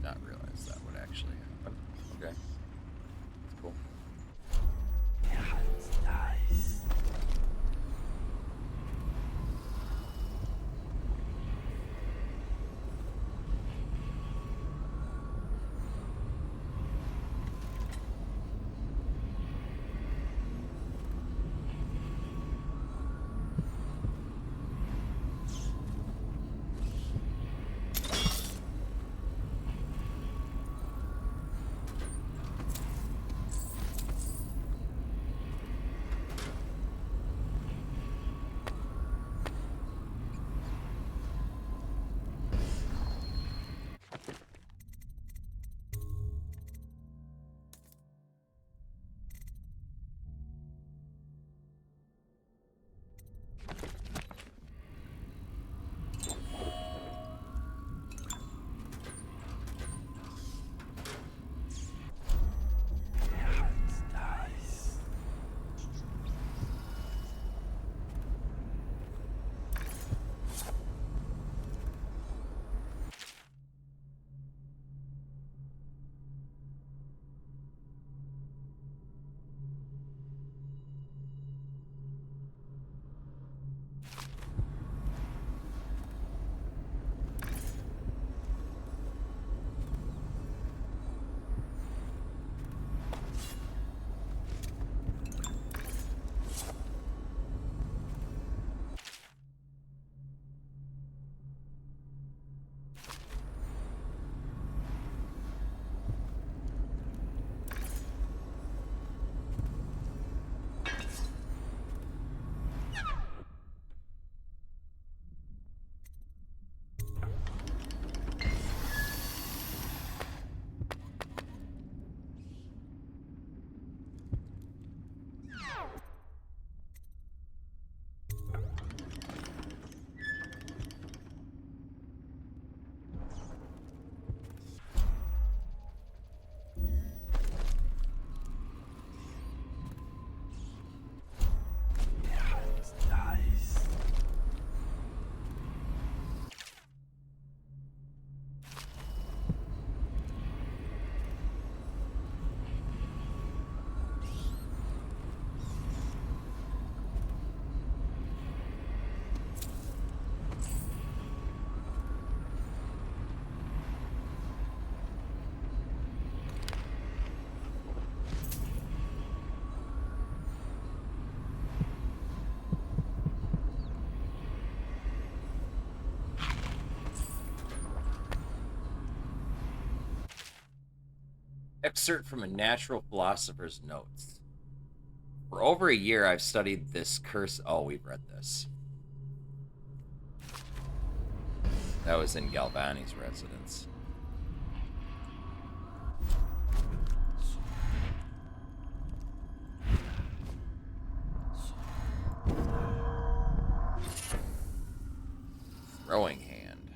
not realize that would actually happen. Okay. That's cool. Nice. Excerpt from a natural philosopher's notes. For over a year, I've studied this curse. Oh, we've read this. That was in Galvani's residence. Throwing hand.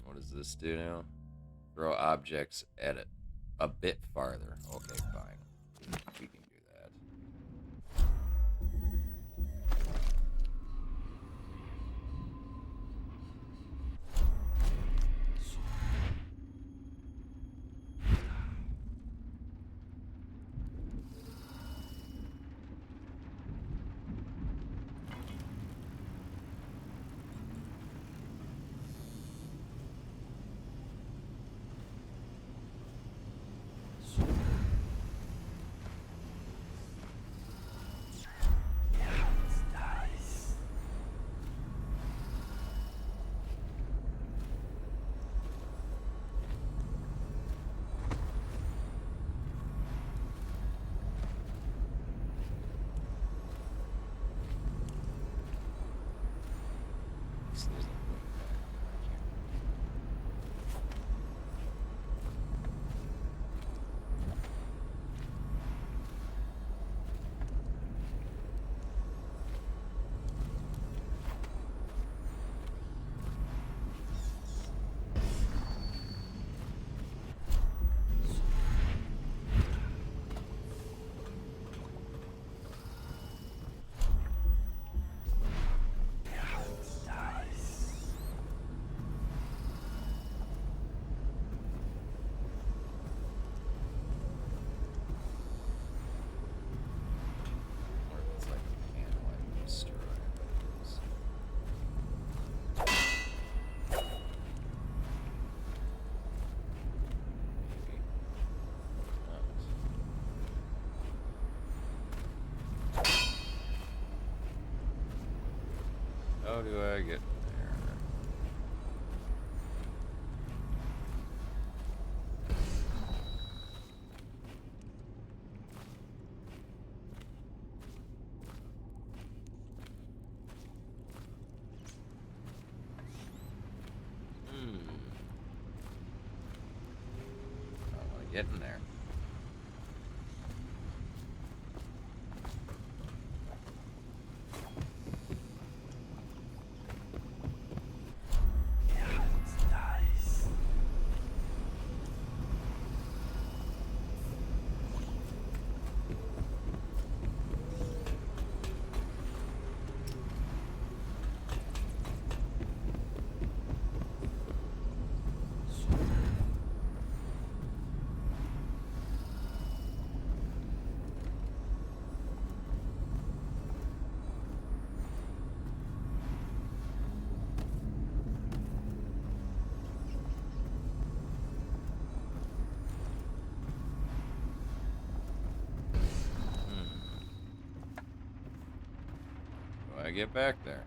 What does this do now? Throw objects at it a bit farther. Okay, fine. We can do that. How do I get there? How do I get in there? How do I get back there?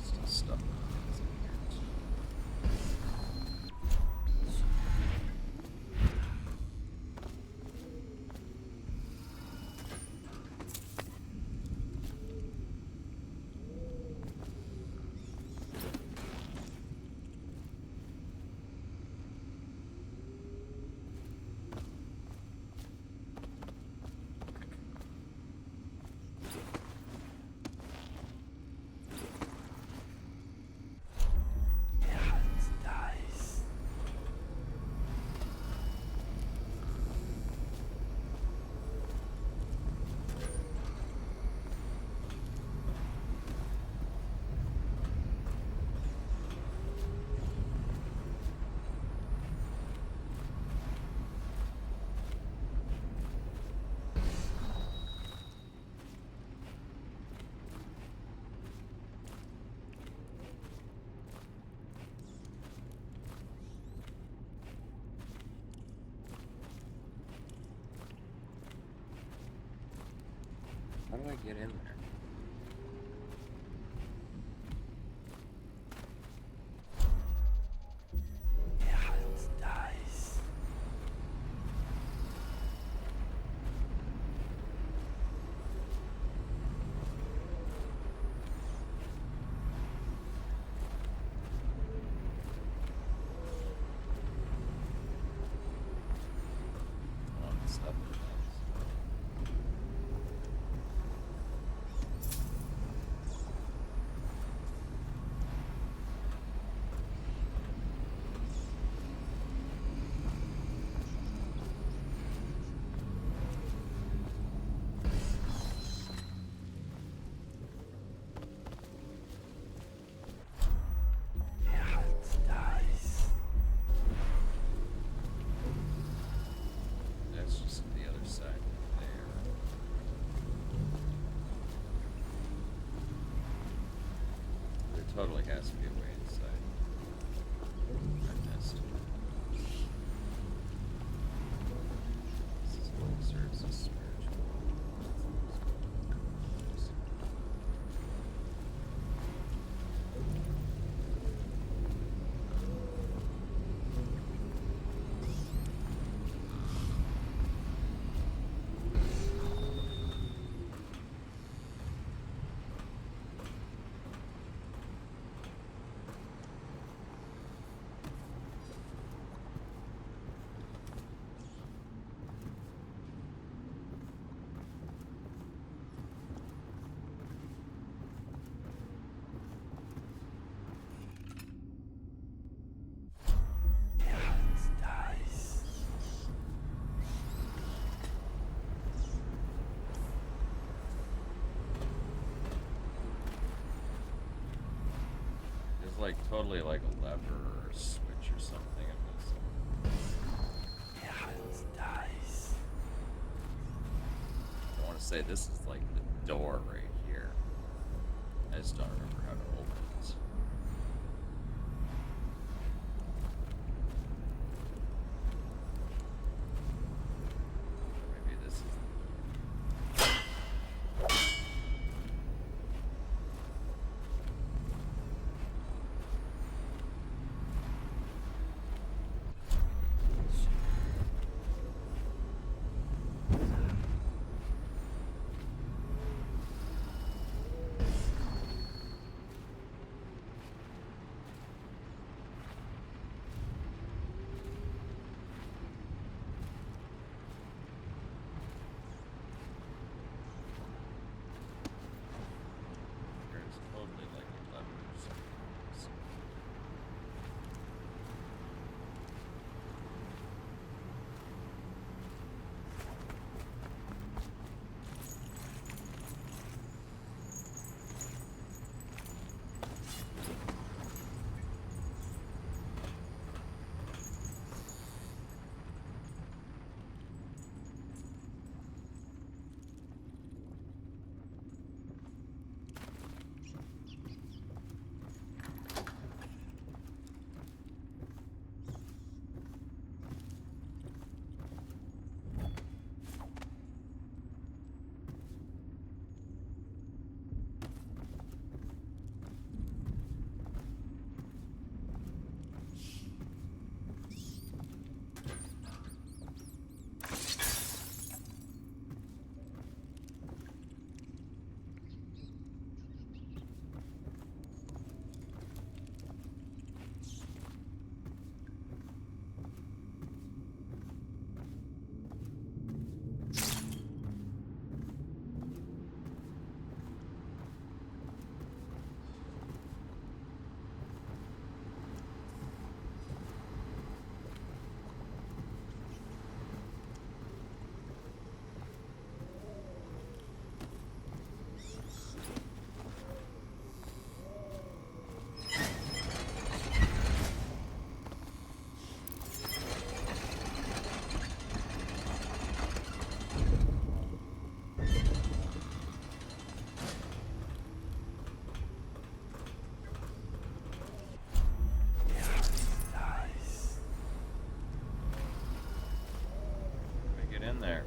Still stuck. How do I get in there? Oh, stuff. That's just the other side there. There totally has to be a way inside. I missed. This is what serves as spiritual. There's like totally like a lever or a switch or something in this. say this is like the door right here. I just don't remember how to open it. Maybe this is. There's totally like a lever or something. Let me get in there.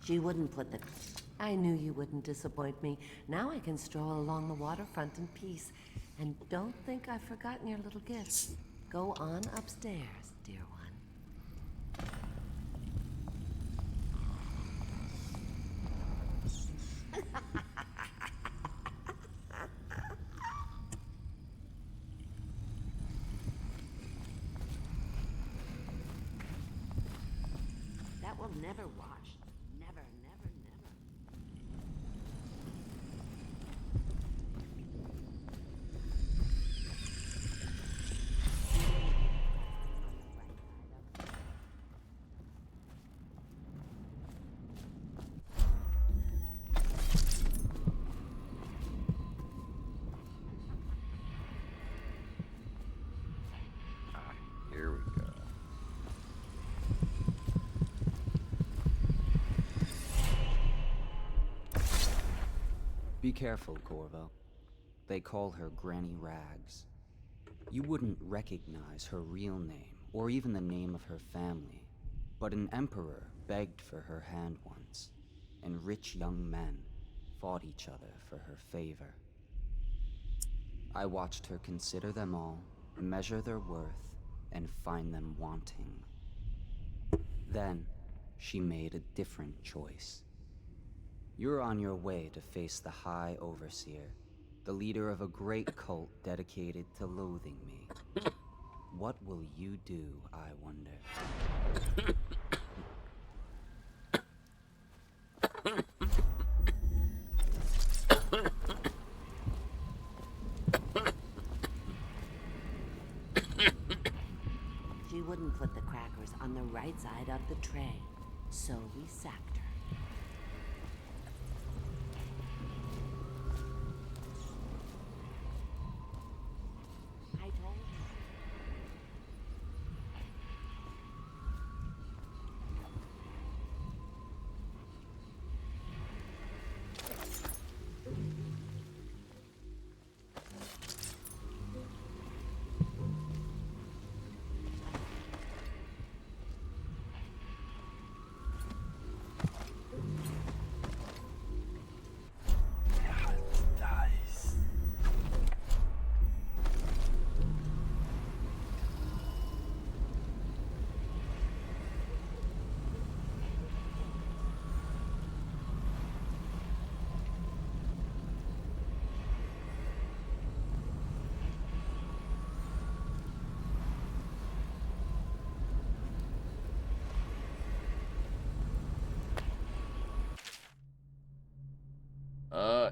She wouldn't put the... I knew you wouldn't disappoint me. Now I can stroll along the waterfront in peace. And don't think I've forgotten your little gifts. Go on upstairs, dear one. That will never wash. Never, never, never. Here we go. Be careful, Corvo. They call her Granny Rags. You wouldn't recognize her real name, or even the name of her family, but an emperor begged for her hand once, and rich young men fought each other for her favor. I watched her consider them all, measure their worth, and find them wanting. Then, she made a different choice. You're on your way to face the High Overseer, the leader of a great cult dedicated to loathing me. What will you do, I wonder? She wouldn't put the crackers on the right side of the tray, so we sacked her. I told you.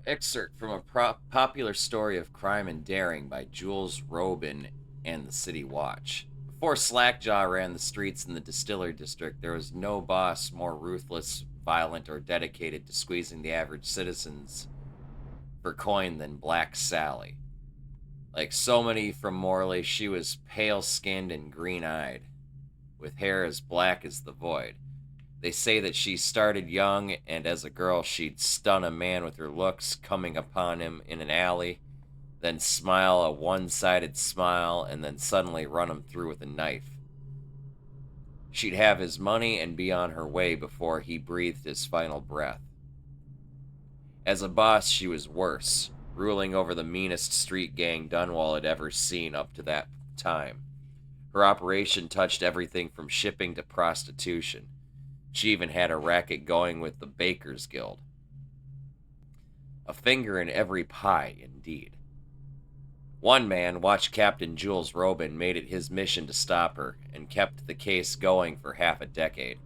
Excerpt from a popular story of crime and daring by Jules Robin and the City Watch. Before Slackjaw ran the streets in the Distiller District, there was no boss more ruthless, violent, or dedicated to squeezing the average citizens for coin than Black Sally. Like so many from Morley, she was pale-skinned and green-eyed, with hair as black as the void. They say that she started young, and as a girl she'd stun a man with her looks, coming upon him in an alley, then smile a one-sided smile, and then suddenly run him through with a knife. She'd have his money and be on her way before he breathed his final breath. As a boss, she was worse, ruling over the meanest street gang Dunwall had ever seen up to that time. Her operation touched everything from shipping to prostitution. She even had a racket going with the Bakers Guild. A finger in every pie, indeed. One man, watched Captain Jules Robin, made it his mission to stop her, and kept the case going for half a decade.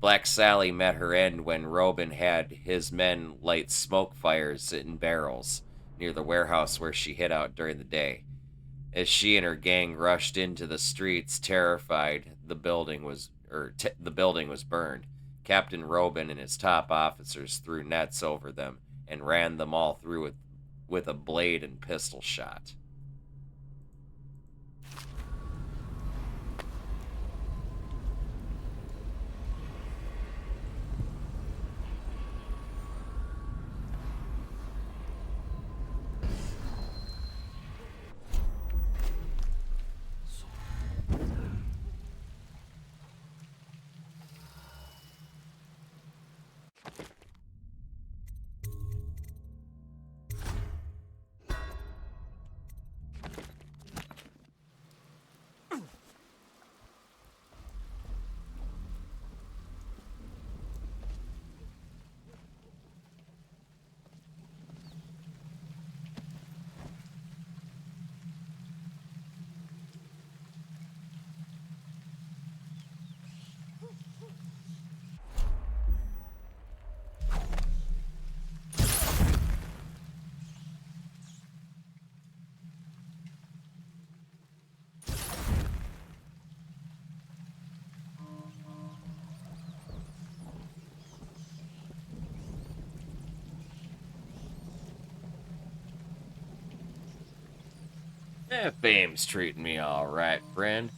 Black Sally met her end when Robin had his men light smoke fires in barrels near the warehouse where she hid out during the day. As she and her gang rushed into the streets, terrified, the building was burned. Captain Robin and his top officers threw nets over them and ran them all through with a blade and pistol shot. Fame's treating me all right, friend.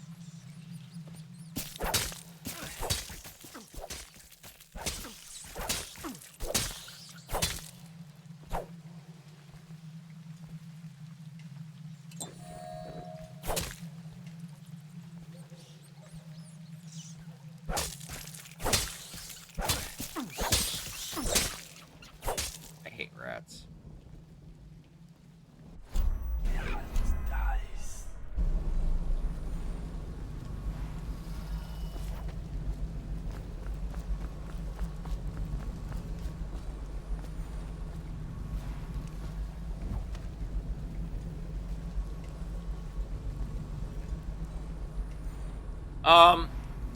I hate rats.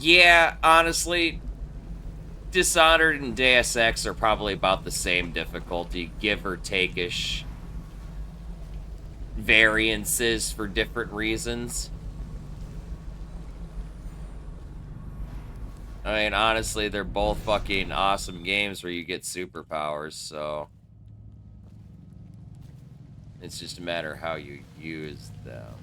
Yeah, honestly, Dishonored and Deus Ex are probably about the same difficulty, give or take-ish variances for different reasons. I mean, honestly, they're both fucking awesome games where you get superpowers, so it's just a matter of how you use them.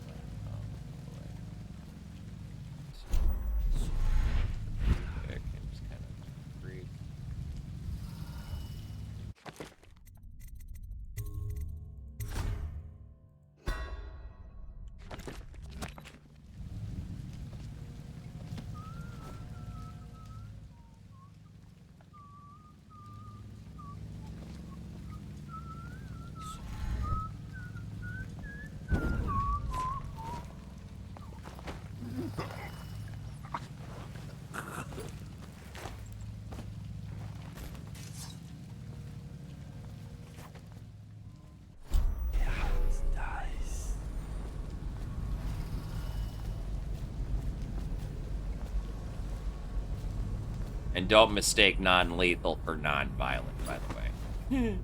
And don't mistake non-lethal for non-violent, by the way.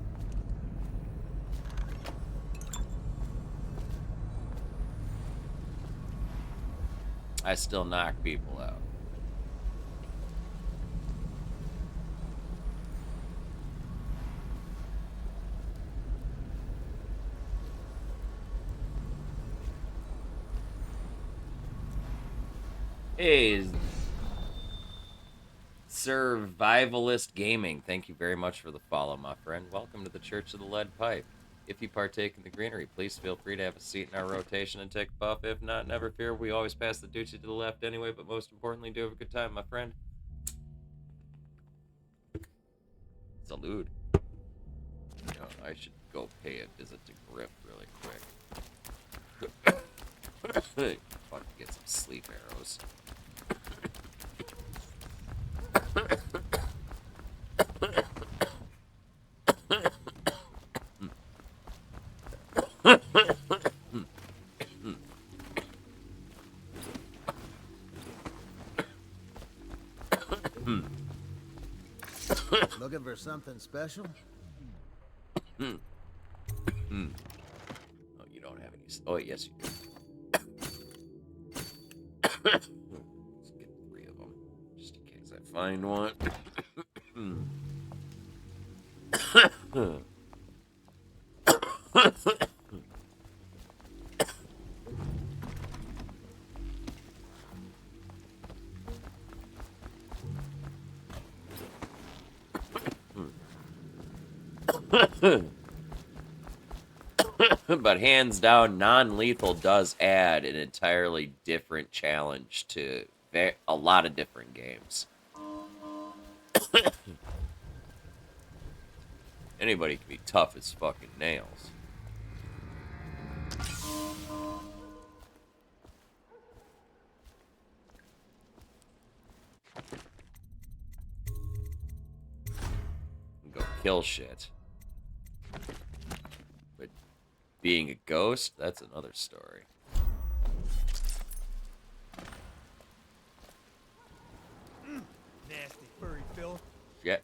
I still knock people out. Hey, Survivalist Gaming, thank you very much for the follow, my friend. Welcome to the Church of the Lead Pipe. If you partake in the greenery, please feel free to have a seat in our rotation and take a puff. If not, never fear, we always pass the duchy to the left anyway, but most importantly, do have a good time, my friend. Salute. You know, I should go pay a visit to Griff really quick. Fucking get some sleep arrows. Looking for something special? Oh, you don't have any. Oh, yes, you do. Let's get 3 of them, just in case I find one. But hands down, non-lethal does add an entirely different challenge to a lot of different games. Anybody can be tough as fucking nails. Go kill shit. But being a ghost, that's another story. Nasty furry filth. Yeah.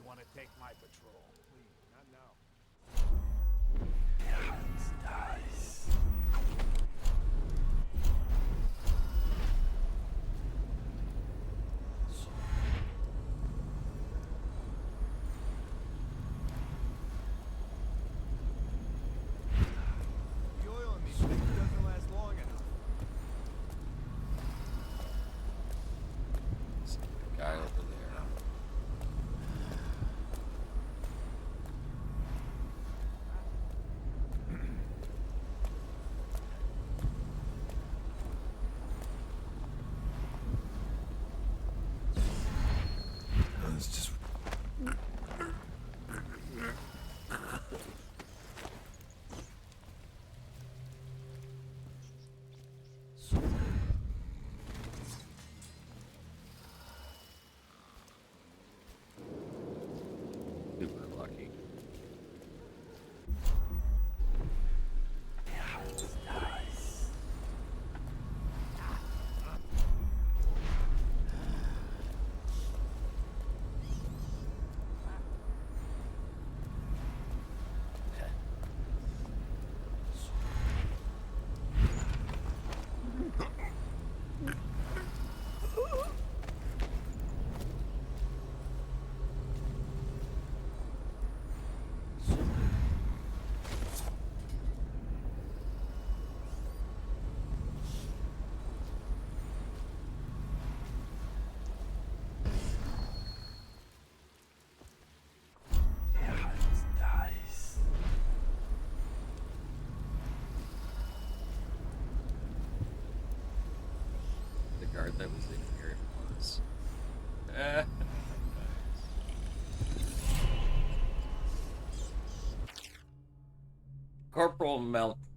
want to take my patrol. Please, not now. Nice. The oil in these things doesn't last long enough. Guy over there. It's just... Super lucky. Nice. Nice. The guard that was in here was.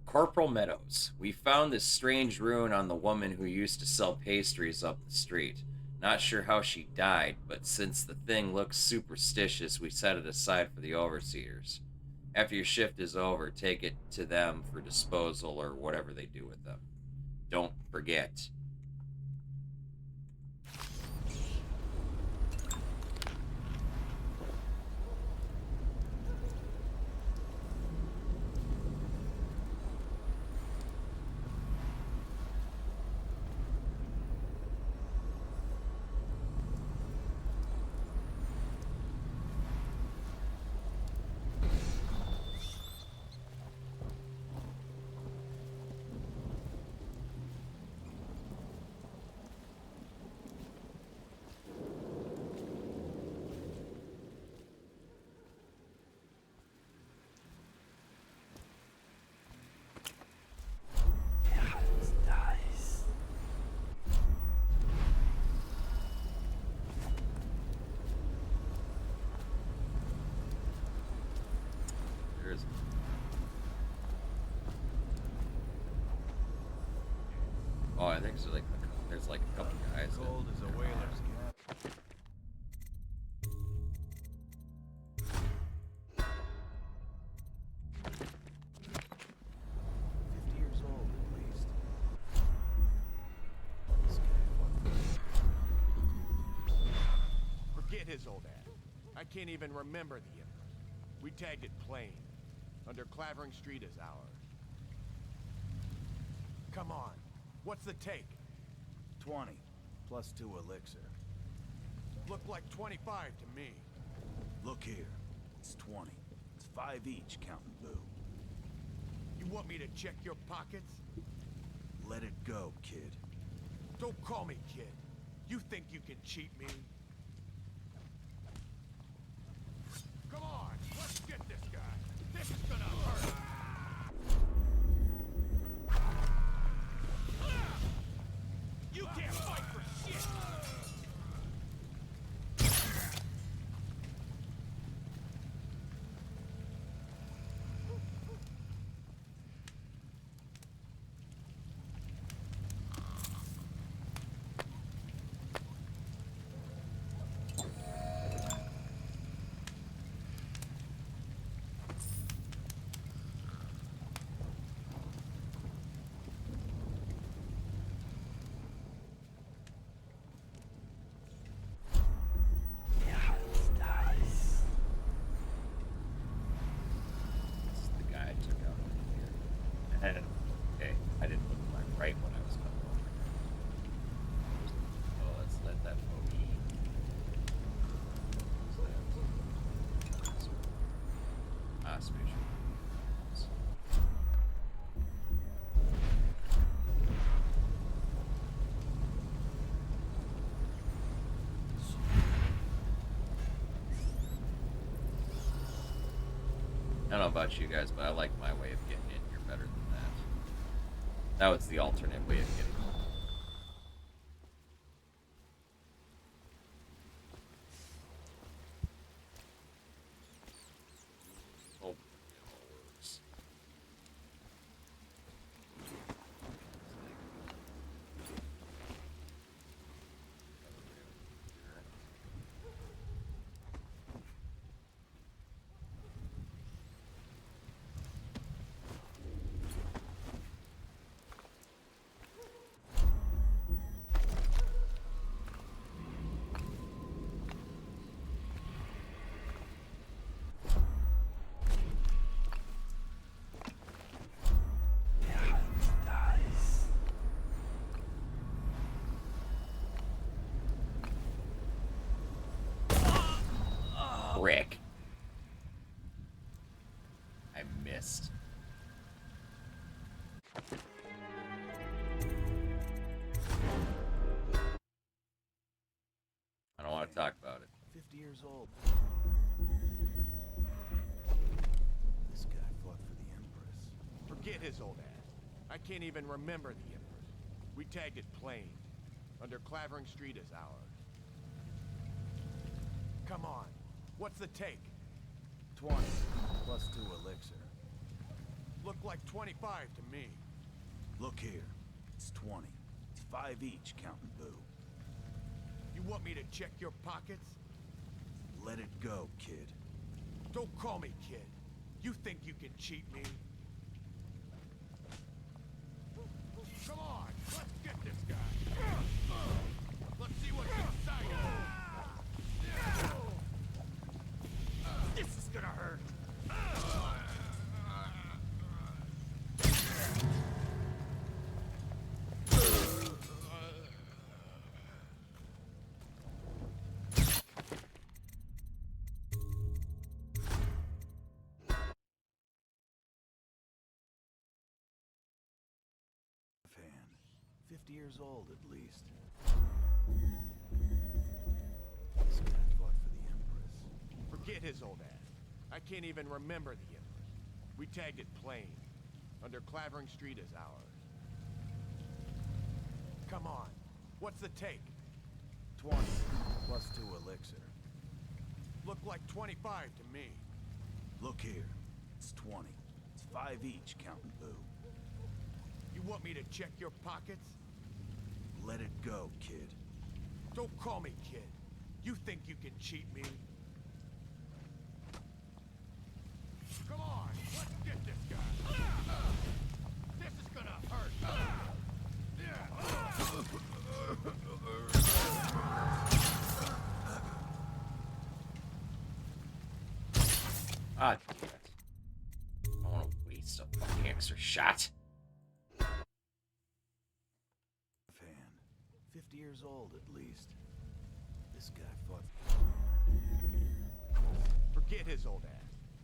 Corporal Meadows. We found this strange ruin on the woman who used to sell pastries up the street. Not sure how she died, but since the thing looks superstitious, we set it aside for the overseers. After your shift is over, take it to them for disposal or whatever they do with them. Don't forget. Nice. There's. Oh, I think there's like a couple guys. Cold as a whaler's cap. Years old, at least. This guy Forget his old ass. I can't even remember the Emperor. We tagged it plain. Under Clavering Street is ours. Come on. What's the take? 20, plus 2 elixir. Looked like 25 to me. Look here. It's 20. It's 5 each, counting boo. You want me to check your pockets? Let it go, kid. Don't call me kid. You think you can cheat me? Come on, let's get this guy. This is gonna hurt. You can't fight for shit. about you guys, but I like my way of getting in here better than that. That was the alternate way of getting in. Oh, noes. Rick. I missed. I don't want to talk about it. 50 years old. This guy fought for the Empress. Forget his old ass. I can't even remember the Empress. We tagged it plain. Under Clavering Street is ours. Come on. What's the take? 20, plus 2 elixir. Looked like 25 to me. Look here. It's 20. It's 5 each, counting boo. You want me to check your pockets? Let it go, kid. Don't call me kid. You think you can cheat me? Come on, let's get this guy. Let's see what's inside him. This is gonna hurt. Fan. 50 years old, at least. This guy fought for the Empress. Forget his old ass. I can't even remember the Empress. We tagged it plain. Under Clavering Street is ours. Come on. What's the take? 20, plus 2 elixir. Looked like 25 to me. Look here. It's 20. It's 5 each, counting boo. You want me to check your pockets? Let it go, kid. Don't call me kid. You think you can cheat me? Come on, let's get this guy. This is gonna hurt. Ah, damn it. I don't want to waste a fucking extra shot. Fan. 50 years old, at least. This guy fought... Forget his old ass.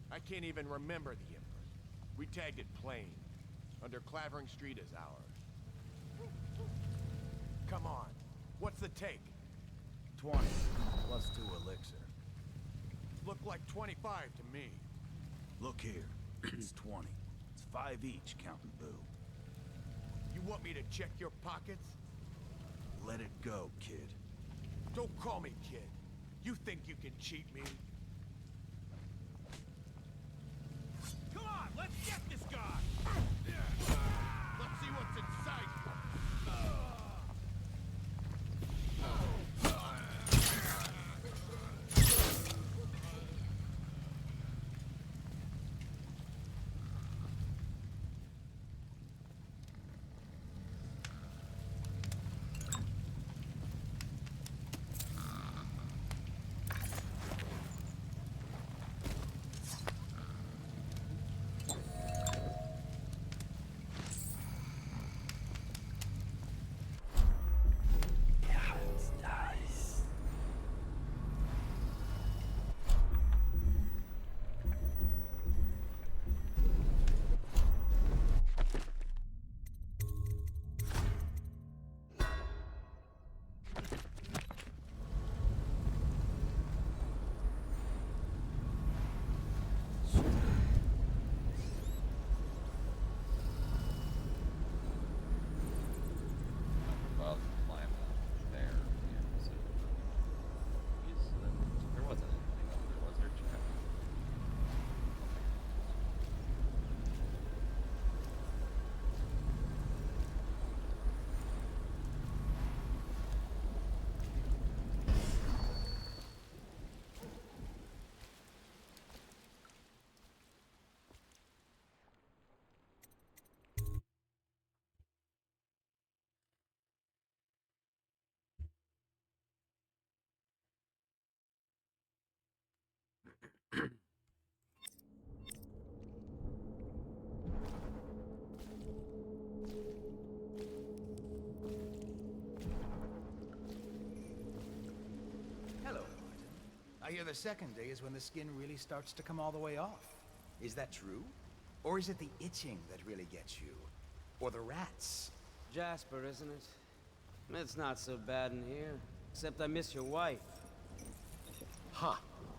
I can't even remember the Empress. We tagged it plain. Under Clavering Street is ours. Come on. What's the take? 20, plus 2 elixir. Looked like 25 to me. Look here. It's 20. It's 5 each, counting boo. You want me to check your pockets? Let it go, kid. Don't call me kid. You think you can cheat me? Come on, let's get this guy! Let's see what's inside you. I hear the second day is when the skin really starts to come all the way off. Is that true? Or is it the itching that really gets you? Or the rats? Jasper, isn't it? It's not so bad in here. Except I miss your wife. Huh.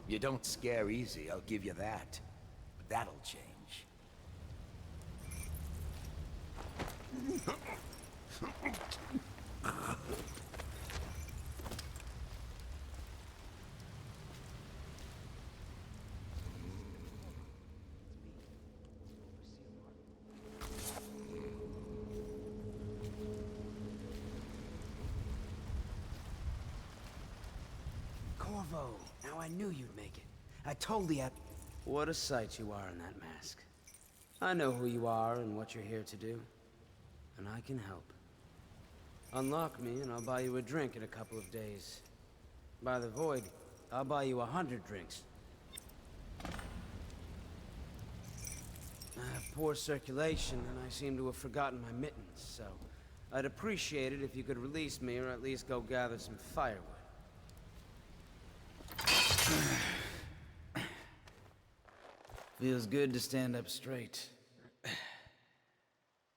You don't scare easy, I'll give you that. But that'll change. Corvo, now I knew you'd make it. I told the What a sight you are in that mask. I know who you are and what you're here to do. And I can help. Unlock me and I'll buy you a drink in a couple of days. By the void, I'll buy you 100 drinks. I have poor circulation and I seem to have forgotten my mittens, so I'd appreciate it if you could release me or at least go gather some firewood. Feels good to stand up straight.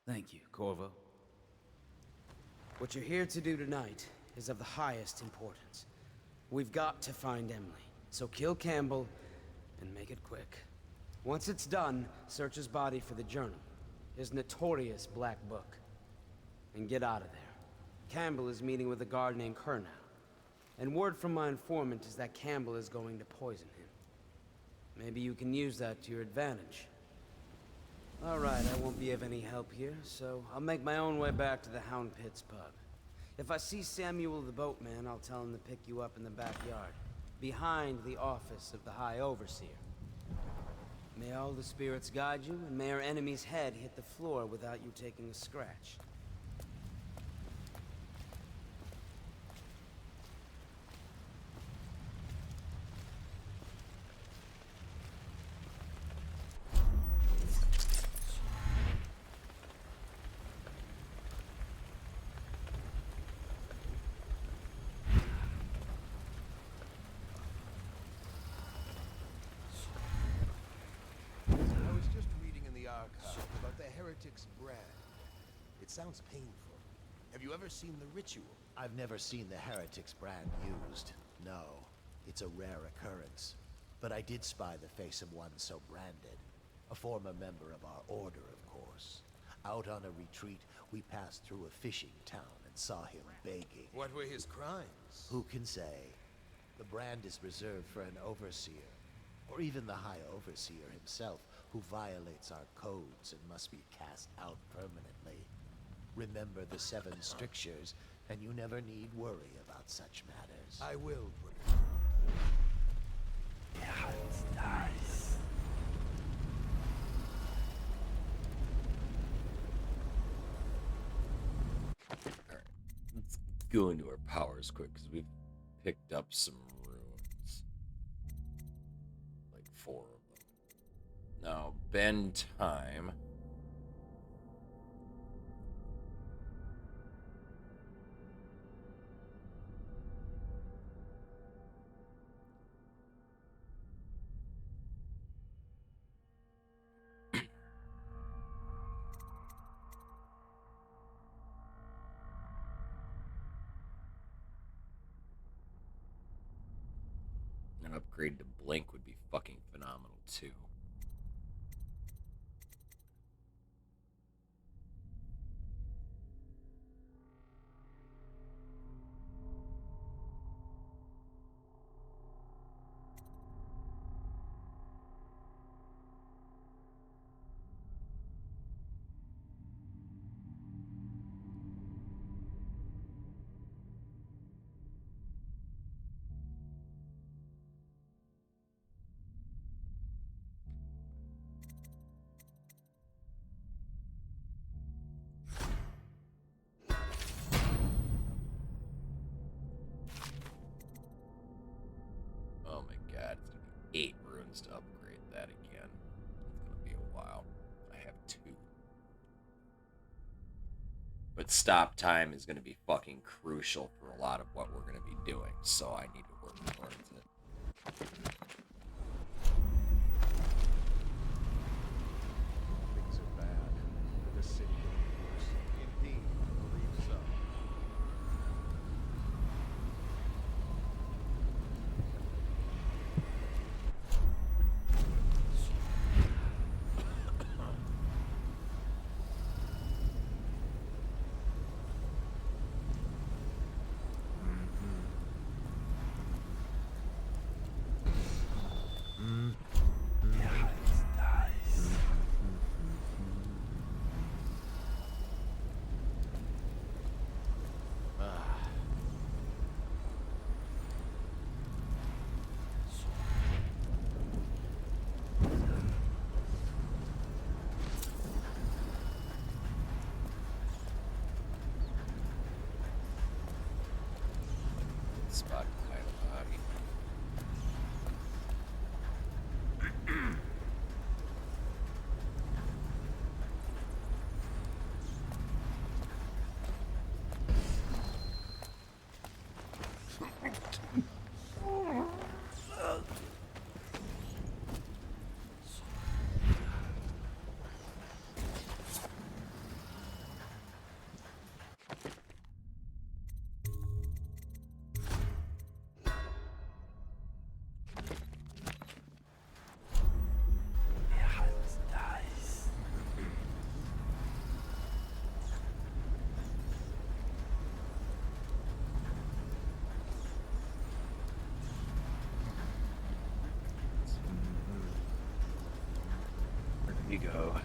Thank you, Corvo. What you're here to do tonight is of the highest importance. We've got to find Emily, so kill Campbell and make it quick. Once it's done, search his body for the journal, his notorious black book, and get out of there. Campbell is meeting with a guard named Kernow, and word from my informant is that Campbell is going to poison him. Maybe you can use that to your advantage. All right, I won't be of any help here, so I'll make my own way back to the Hound Pits pub. If I see Samuel the boatman, I'll tell him to pick you up in the backyard, behind the office of the High Overseer. May all the spirits guide you, and may our enemy's head hit the floor without you taking a scratch. I was just reading in the archives about the heretic's brand. It sounds painful. Have you ever seen the ritual? I've never seen the heretic's brand used. No, it's a rare occurrence. But I did spy the face of one so branded. A former member of our order, of course. Out on a retreat, we passed through a fishing town and saw him begging. What were his crimes? Who can say? The brand is reserved for an overseer, or even the High Overseer himself, who violates our codes and must be cast out permanently. Remember the 7 strictures, and you never need worry about such matters. I will, Yeah, it's nice. Alright, let's go into our powers quick, because we've picked up some runes. Like 4 of them. Now, bend time. An upgrade to blink would be fucking phenomenal too. Oh my god, it's gonna be 8 runes to upgrade that again. It's gonna be a while. I have 2. But stop time is gonna be fucking crucial for a lot of what we're gonna be doing, so I need to work towards it. Things are bad. With the city getting worse. Indeed, I believe so. Spot behind the body. Where did he go?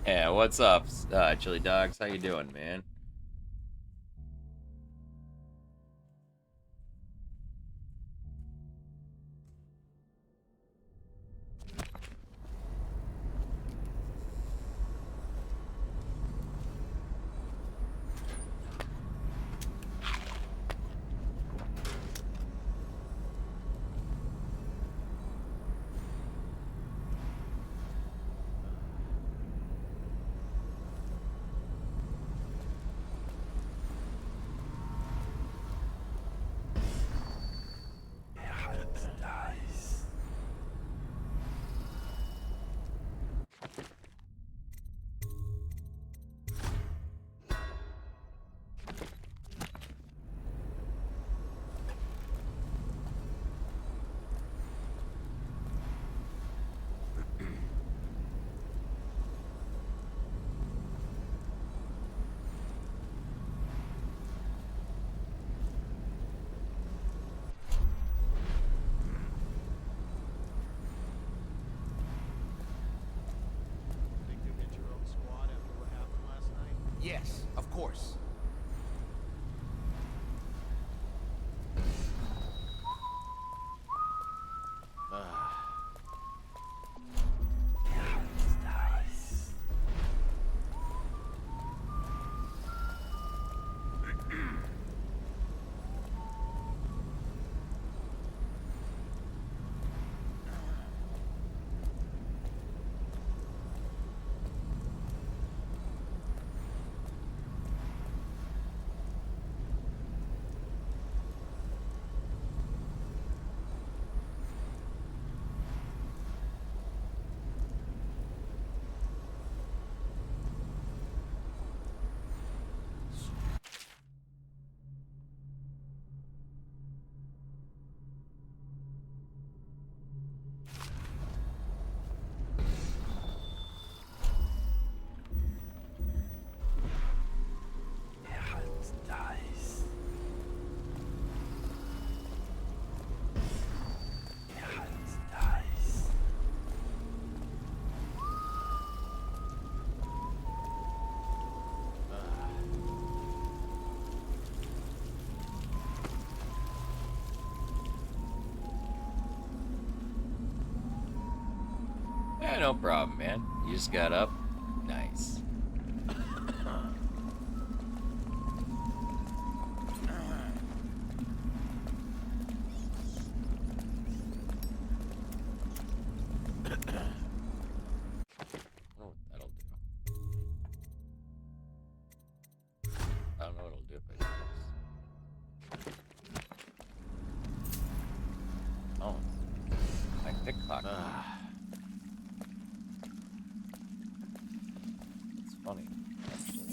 Yeah, what's up, Chili Dogs? How you doing, man? Yes, of course. Yeah, no problem, man. You just got up. Nice. Oh, that'll do. I don't know what it'll do if I do this. Oh, my pickpocket. It's funny, actually.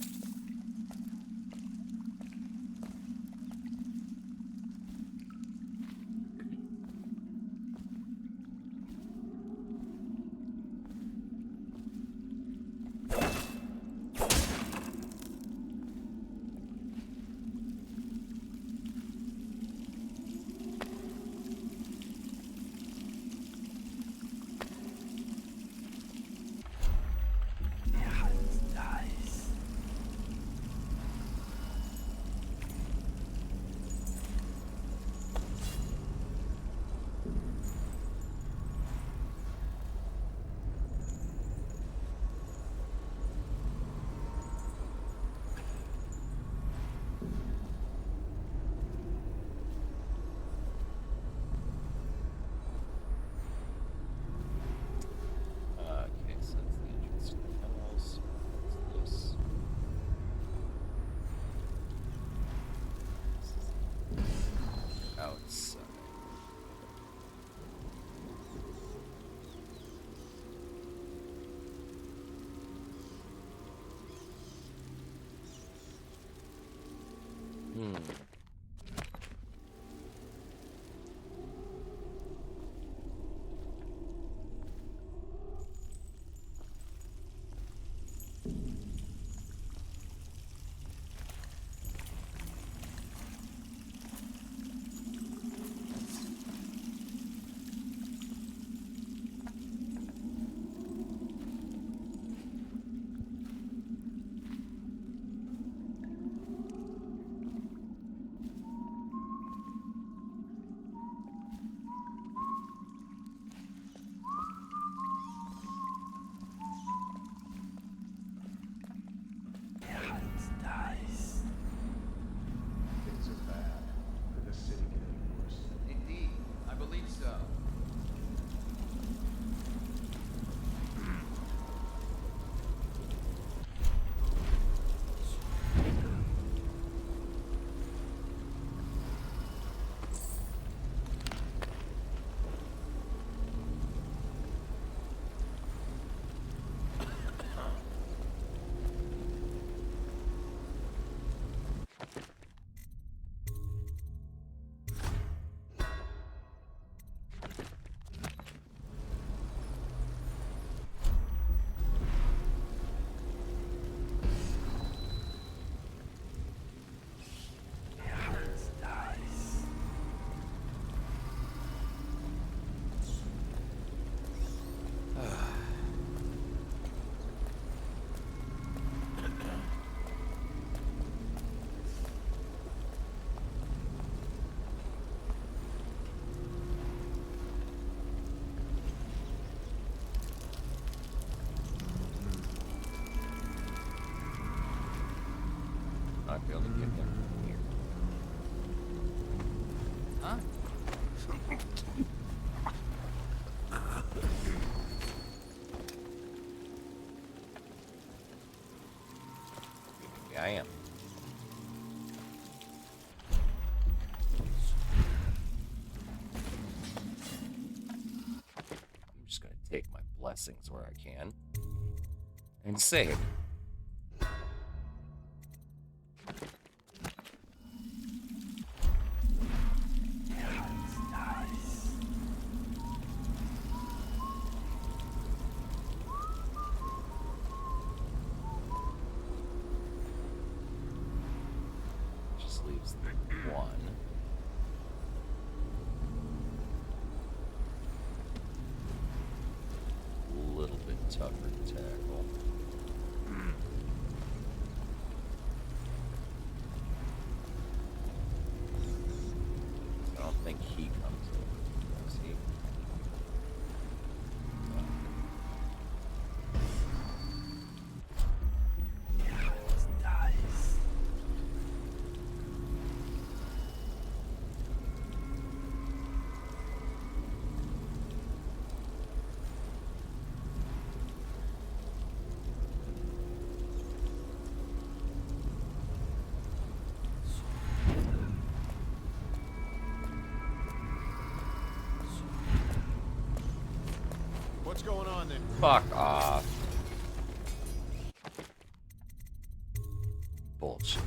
able to get there from here. Huh? Yeah, I am. I'm just gonna take my blessings where I can and save. Just leaves the one. A little bit tougher to tackle. I don't think he comes over. Does he? What's going on then? Fuck off. Bullshit.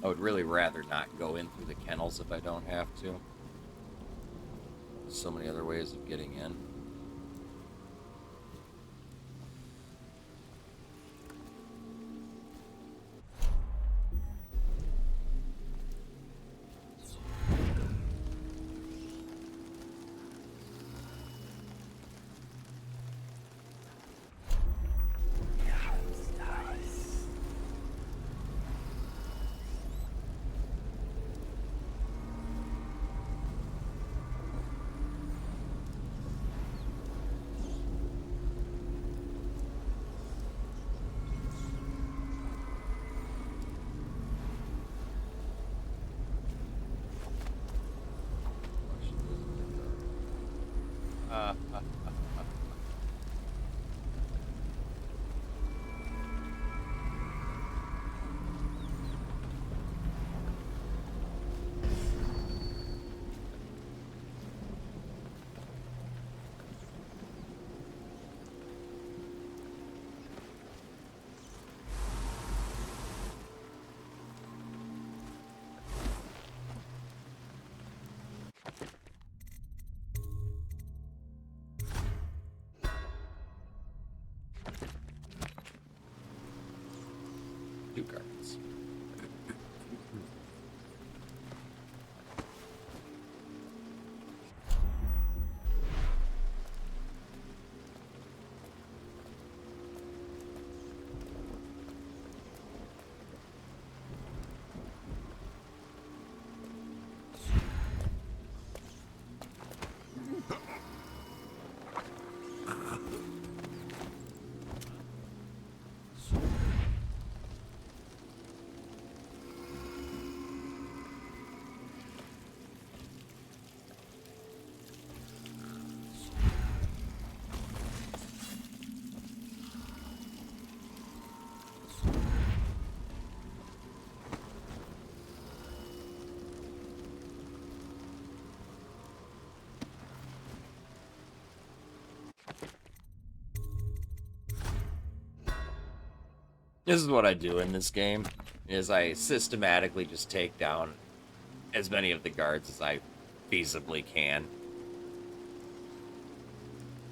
I would really rather not go in through the kennels if I don't have to. There's so many other ways of getting in. Two cards. This is what I do in this game, is I systematically just take down as many of the guards as I feasibly can.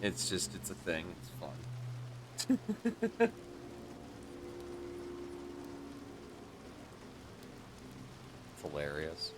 It's a thing. It's fun. It's hilarious.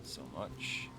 So much.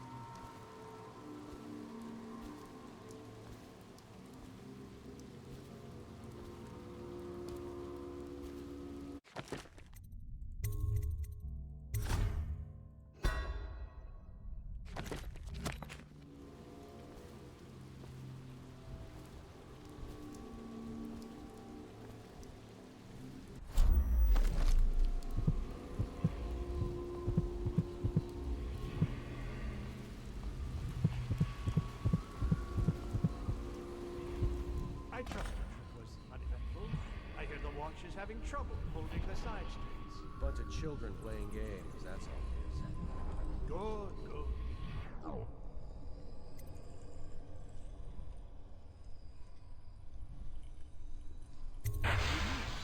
I trust the trip was uneventful. I hear the watch is having trouble holding the side streets. Bunch of children playing games, that's all it is. Good, good.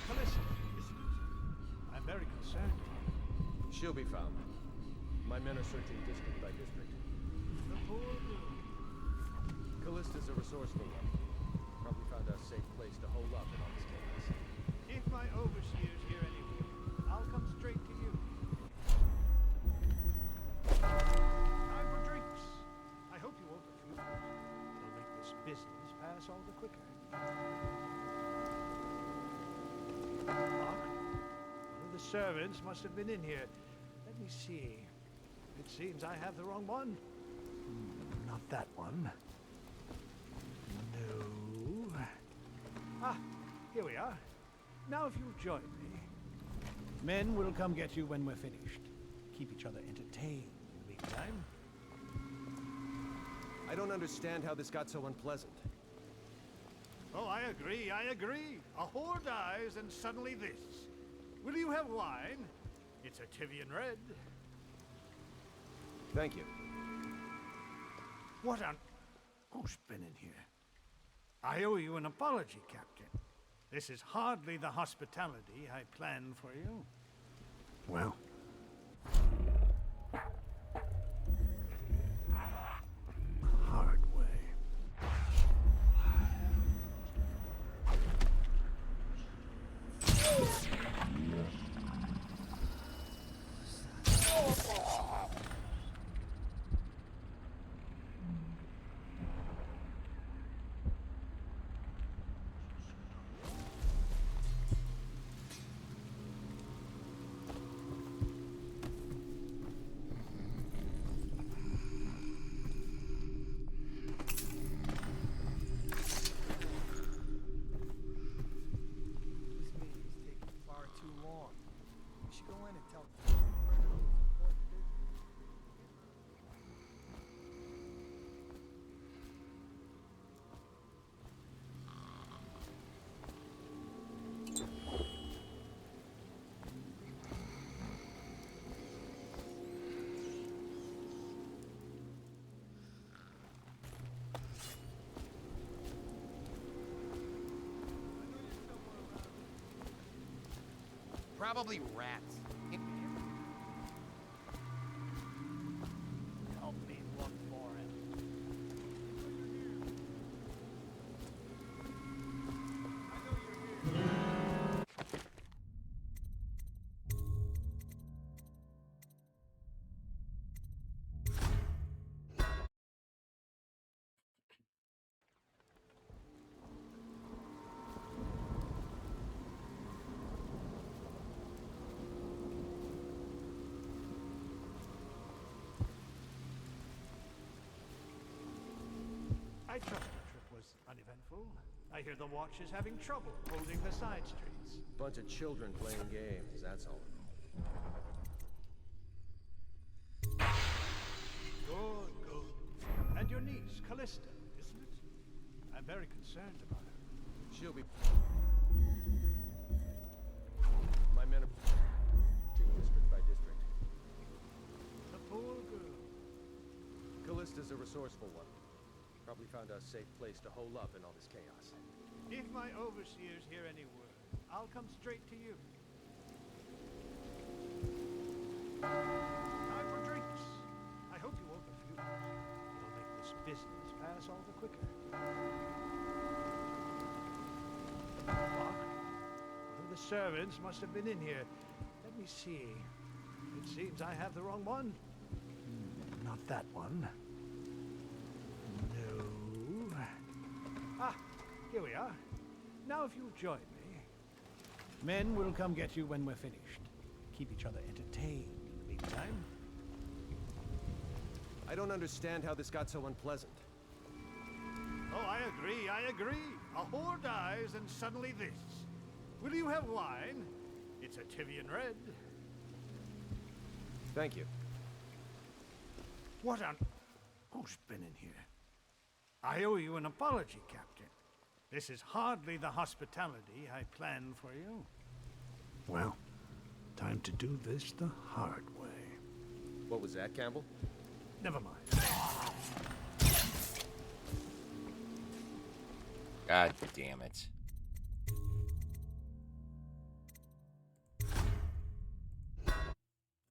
Callista, isn't it? I'm very concerned. She'll be found. My men are searching district by district. The poor girl. Callista's a resourceful one. Probably found a safe place to hole up in all this chaos. If my overseer's here anyway, I'll come straight to you. Time for drinks. I hope you won't refuse. It'll make this business pass all the quicker. Mark, one of the servants must have been in here. Let me see. It seems I have the wrong one. Not that one. No. Ah, here we are. Now if you'll join me. Men will come get you when we're finished. Keep each other entertained in the meantime. I don't understand how this got so unpleasant. Oh, I agree, I agree. A whore dies and suddenly this. Will you have wine? It's a Tivian red. Thank you. What on... Who's been in here? I owe you an apology, Captain. This is hardly the hospitality I planned for you. Well... hard way. Probably rats. Help me look for him. I trust the trip was uneventful. I hear the watch is having trouble holding the side streets. Bunch of children playing games, that's all. Good, good. And your niece, Callista, isn't it? I'm very concerned about her. She'll be... My men are... district by district. The poor girl. Callista's a resourceful one. Probably found a safe place to hole up in all this chaos. If my overseers hear any word, I'll come straight to you. Time for drinks. I hope you won't refuse. It'll make this business pass all the quicker. Locked? One of the servants must have been in here. Let me see. It seems I have the wrong one. Not that one. No. Ah, here we are. Now if you'll join me. Men will come get you when we're finished. Keep each other entertained in the meantime. I don't understand how this got so unpleasant. Oh, I agree, I agree. A whore dies and suddenly this. Will you have wine? It's a Tivian red. Thank you. What on... Who's been in here? I owe you an apology, Captain. This is hardly the hospitality I planned for you. Well, time to do this the hard way. What was that, Campbell? Never mind. God damn it.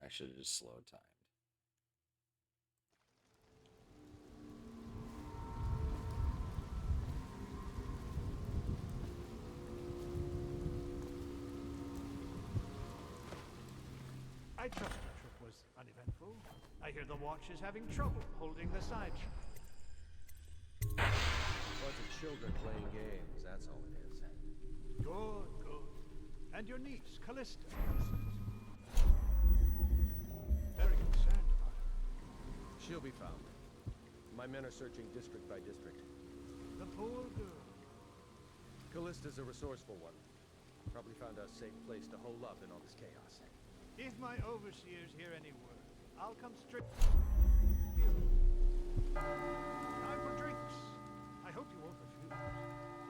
I should have just slow timed. I trust the trip was uneventful. I hear the watch is having trouble holding the side. Bunch of children playing games, that's all it is. Good, good. And your niece, Callista, isn't it? Very concerned about her. She'll be found. My men are searching district by district. The poor girl. Callista's a resourceful one. Probably found a safe place to hole up in all this chaos. If my overseers hear any word, I'll come straight. Time for drinks. I hope you won't refuse.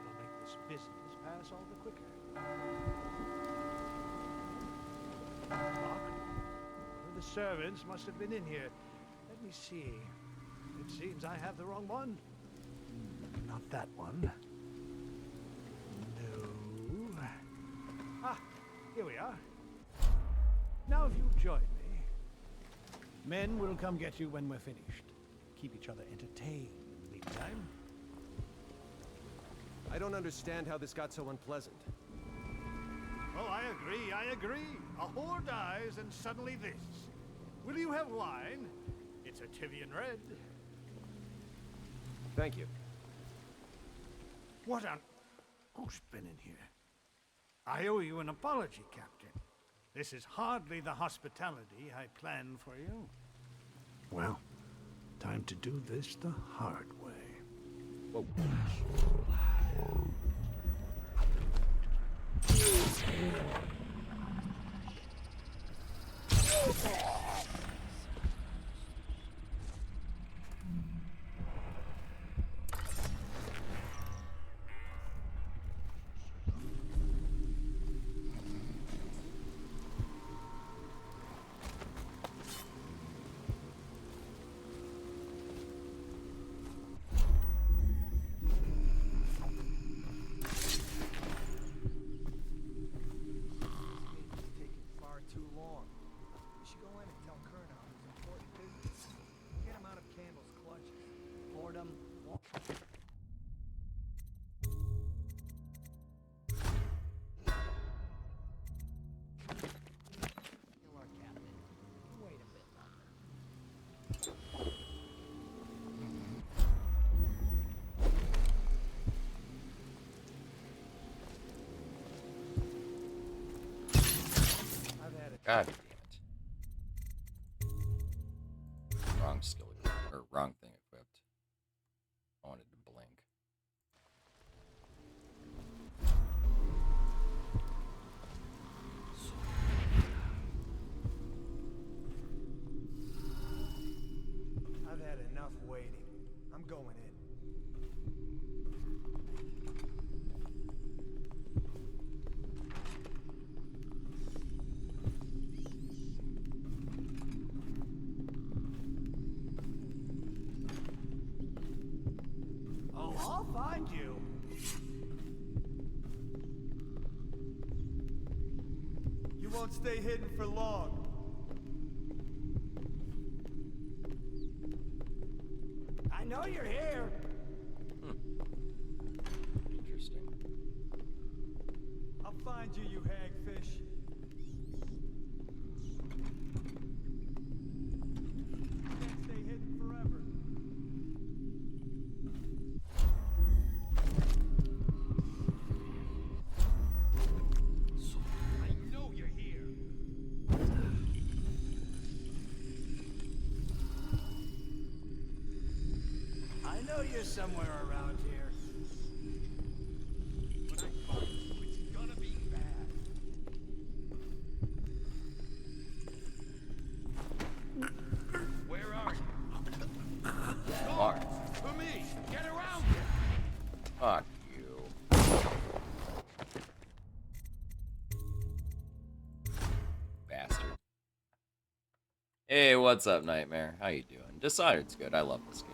It'll make this business pass all the quicker. Locked. One of the servants must have been in here. Let me see. It seems I have the wrong one. Not that one. No. Ah, here we are. Now if you'll join me. Men will come get you when we're finished. Keep each other entertained in the meantime. I don't understand how this got so unpleasant. Oh, I agree. A whore dies and suddenly this. Will you have wine? It's a Tivian red. Thank you. What on... Who's been in here? I owe you an apology, Captain. This is hardly the hospitality I planned for you. Well, time to do this the hard way. Whoa. Too long. We should go in and tell Colonel his important business. Get him out of Campbell's clutches. Boredom. Kill our captain. Wait a bit God damn it. Wrong skill equipped, or wrong thing equipped. I wanted to blink. I've had enough waiting. I'm going in. Oh, I'll find you. You won't stay hidden for long. I know you're here. Interesting. I'll find you, you hagfish. You can't stay hidden forever. I know you're here. I know you're somewhere around here. When I find you, it's gonna be bad. Where are you? Mark. For me! Get around here! Fuck you. Bastard. Hey, what's up, Nightmare? How you doing? Dishonored's good. I love this game.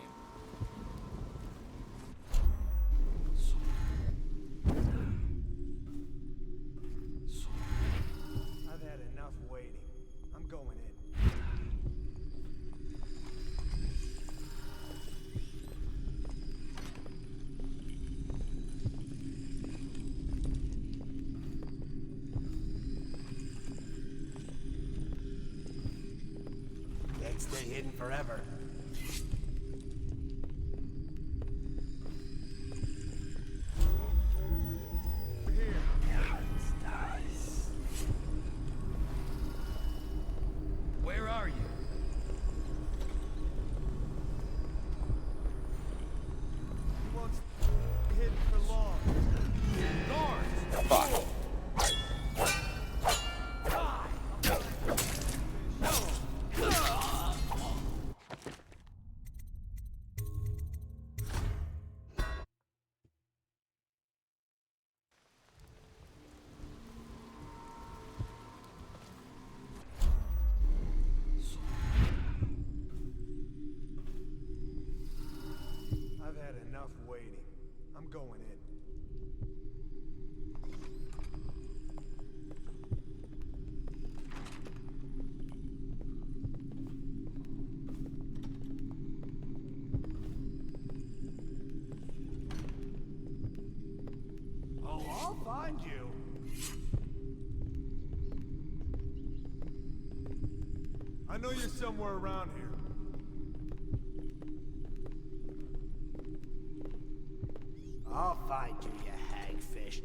I've had enough waiting. I'm going in. Can't stay hidden forever. Where are you? You won't stay hidden for long. I've had enough waiting. I'm going in. Oh, I'll find you. I know you're somewhere around here. I'll find you, you hagfish.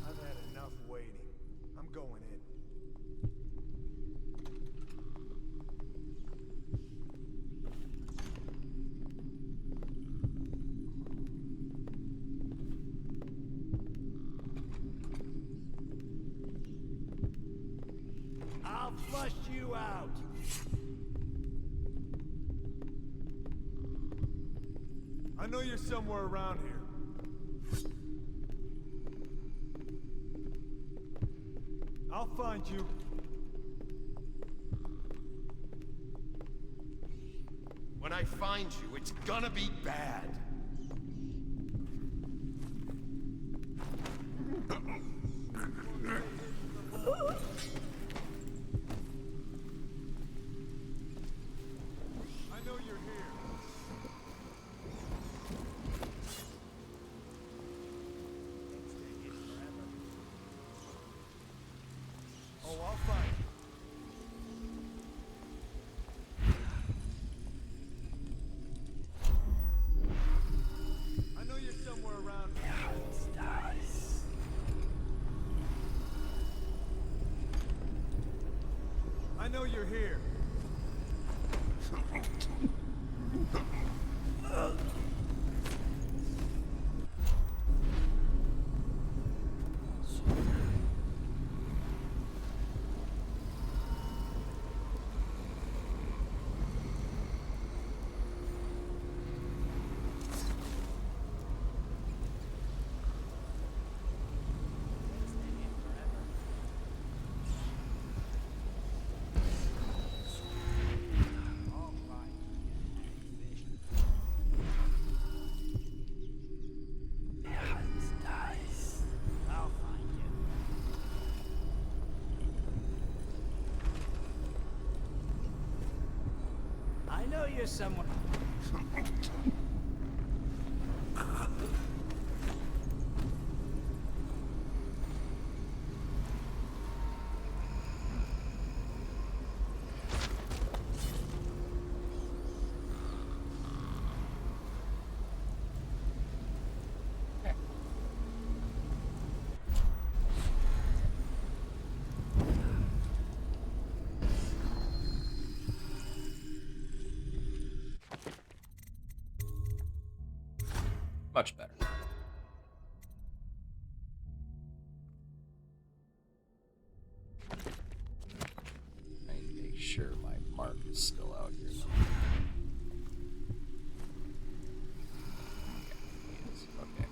I've had enough waiting. I'm going in. I'll flush you out. I know you're somewhere around here. I'll find you. When I find you, it's gonna be bad. I know you're here. Oh, I'll find you. I know you're somewhere around here. I know you're here. I'll find you. I know you're somewhere. Much better. I need to make sure my mark is still out here. Okay.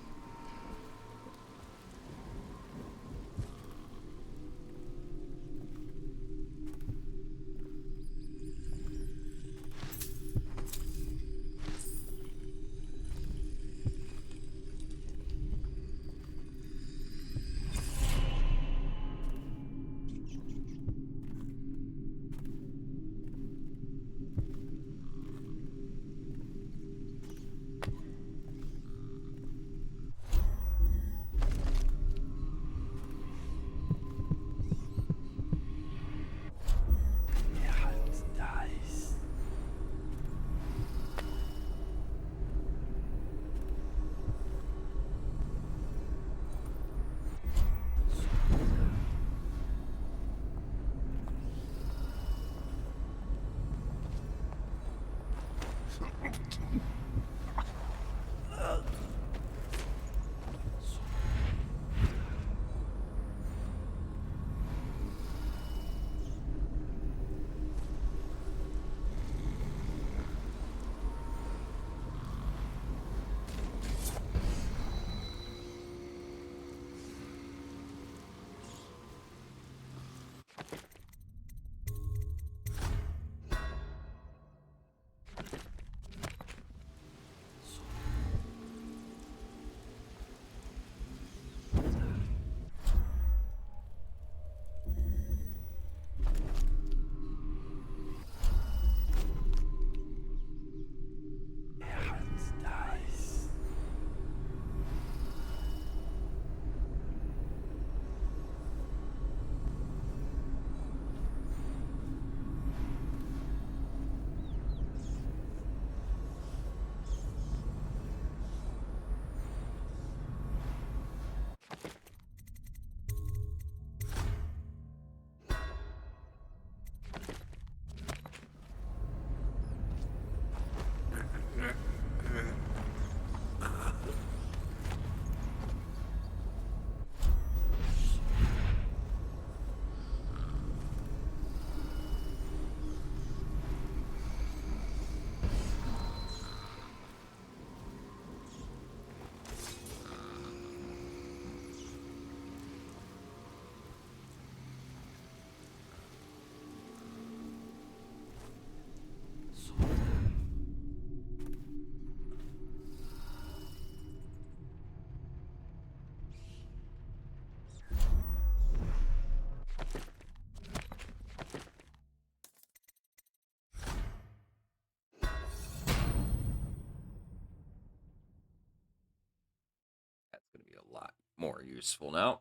That's going to be a lot more useful now.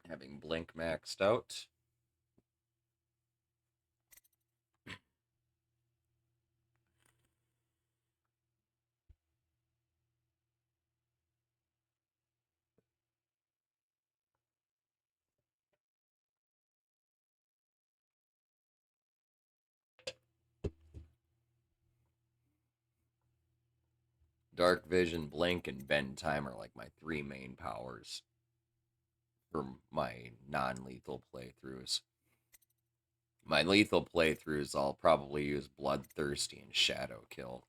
Having blink maxed out. Dark Vision, Blink, and Bend Time are like my 3 main powers for my non-lethal playthroughs. My lethal playthroughs, I'll probably use Bloodthirsty and Shadow Kill.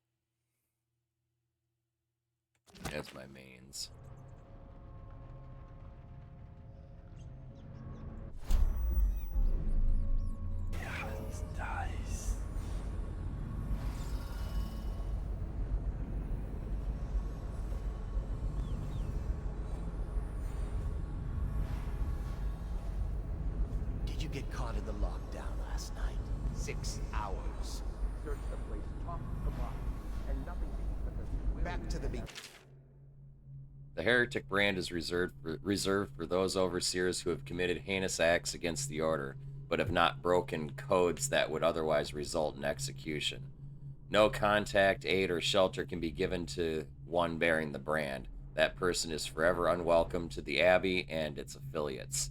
That's my mains. Dice. Did you get caught in the lockdown last night? 6 hours. Search the place top to bottom, and nothing to eat but the Back to the beginning. The Heretic brand is reserved for those overseers who have committed heinous acts against the Order, but have not broken codes that would otherwise result in execution. No contact, aid, or shelter can be given to one bearing the brand. That person is forever unwelcome to the Abbey and its affiliates.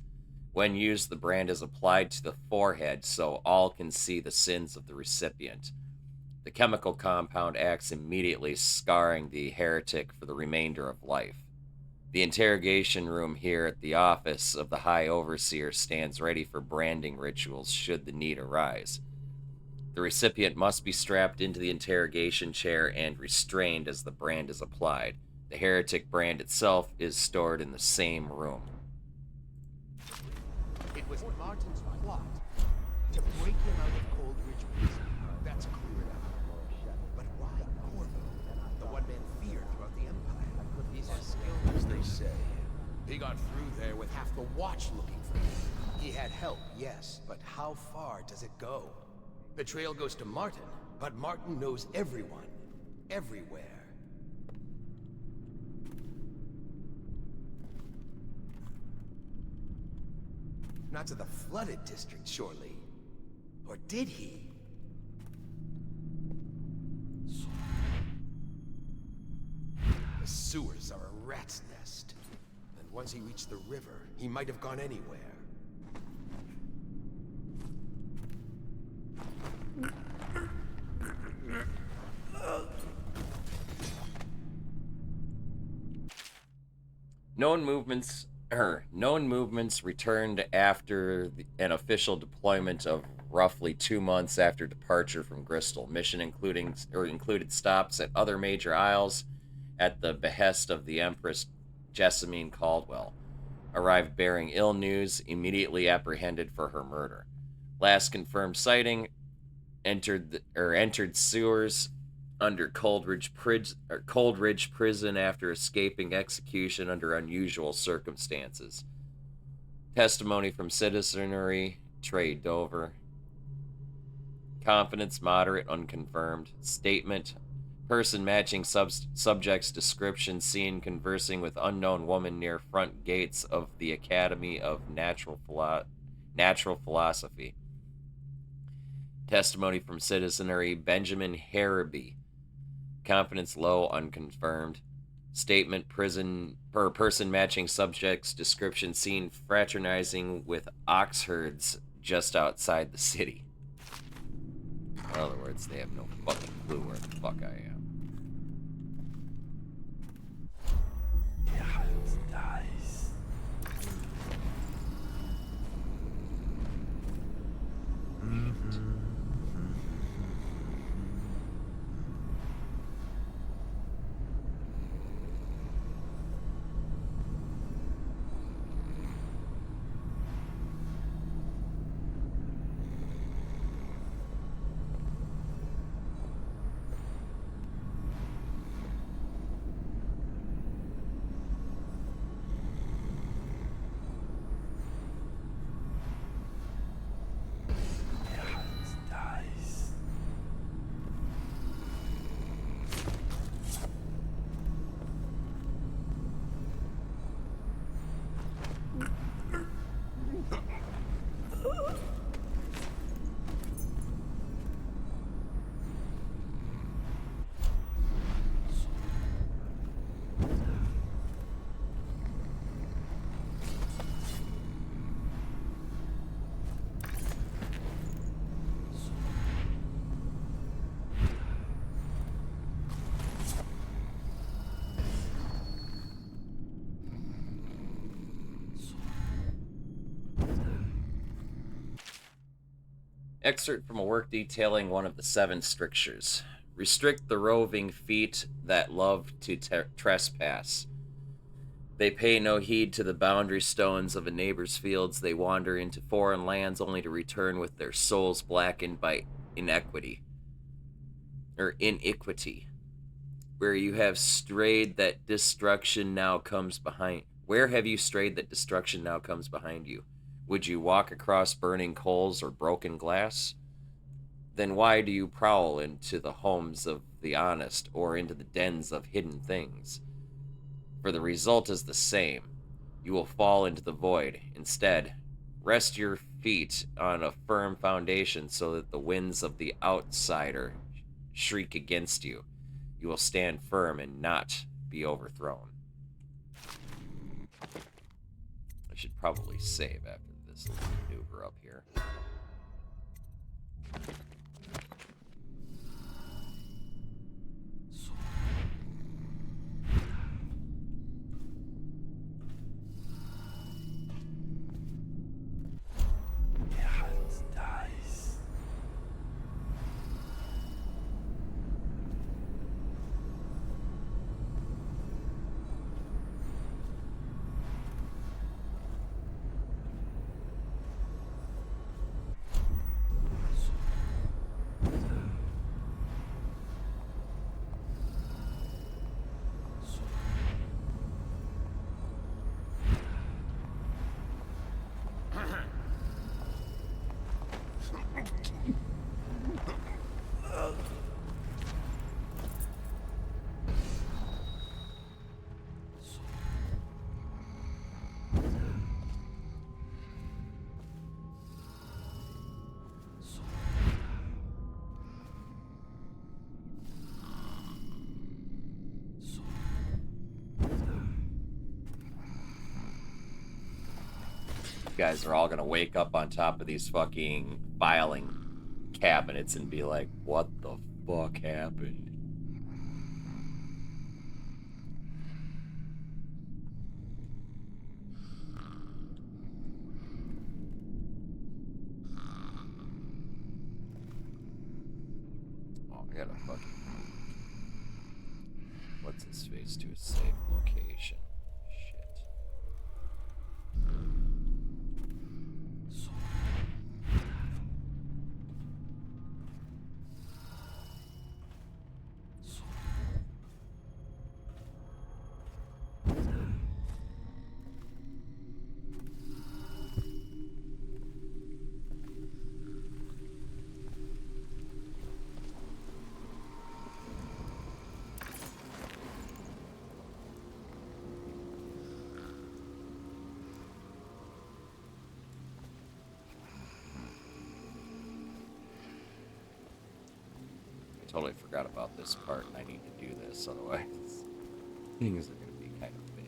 When used, the brand is applied to the forehead so all can see the sins of the recipient. The chemical compound acts immediately, scarring the heretic for the remainder of life. The interrogation room here at the office of the High Overseer stands ready for branding rituals should the need arise. The recipient must be strapped into the interrogation chair and restrained as the brand is applied. The heretic brand itself is stored in the same room. It was Martin's plot to break him out of Coldridge Prison. That's clear enough. But why Corvo? The one man feared throughout the Empire. He's as skilled as they say. He got through there with half the watch looking for him. He had help, yes, but how far does it go? The trail goes to Martin, but Martin knows everyone. Everywhere. Not to the flooded district, surely. Or did he? The sewers are a rat's nest. And once he reached the river, he might have gone anywhere. Known movements returned after an official deployment of roughly 2 months after departure from Bristol. Mission included stops at other major isles at the behest of the Empress Jessamine Caldwell. Arrived bearing ill news, immediately apprehended for her murder. Last confirmed sighting entered sewers under Coldridge Prison after escaping execution under unusual circumstances. Testimony from citizenry, Trey Dover. Confidence moderate, unconfirmed. Statement, person matching subject's description seen conversing with unknown woman near front gates of the Academy of Natural Philosophy. Testimony from citizenry, Benjamin Harrowby. Confidence low, unconfirmed. Statement, person matching subject's description seen fraternizing with ox herds just outside the city. In other words, they have no fucking clue where the fuck I am. Dice. Excerpt from a work detailing one of the 7 strictures. Restrict the roving feet that love to trespass. They pay no heed to the boundary stones of a neighbor's fields. They wander into foreign lands only to return with their souls blackened by iniquity. Where you have strayed, that destruction now comes behind. Where have you strayed that destruction now comes behind you? Would you walk across burning coals or broken glass? Then why do you prowl into the homes of the honest or into the dens of hidden things? For the result is the same. You will fall into the void. Instead, rest your feet on a firm foundation so that the winds of the outsider shriek against you. You will stand firm and not be overthrown. I should probably save after this little maneuver up here. Guys are all gonna wake up on top of these fucking filing cabinets and be like, what the fuck happened? Oh, I gotta fucking... What's his face to a safe location? Shit. Totally forgot about this part, and I need to do this, otherwise things are going to be kind of bad.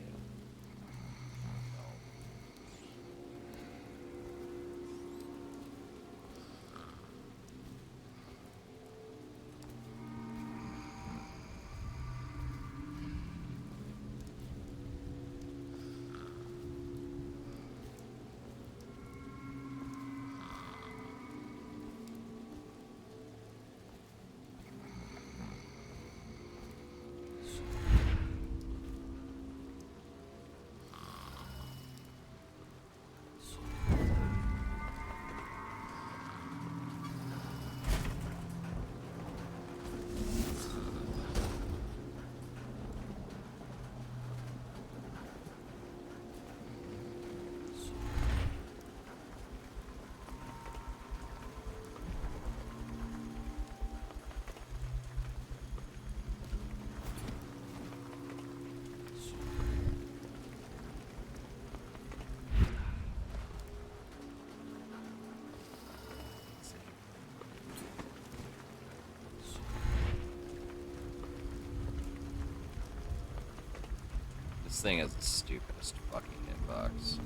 This thing has the stupidest fucking hitbox.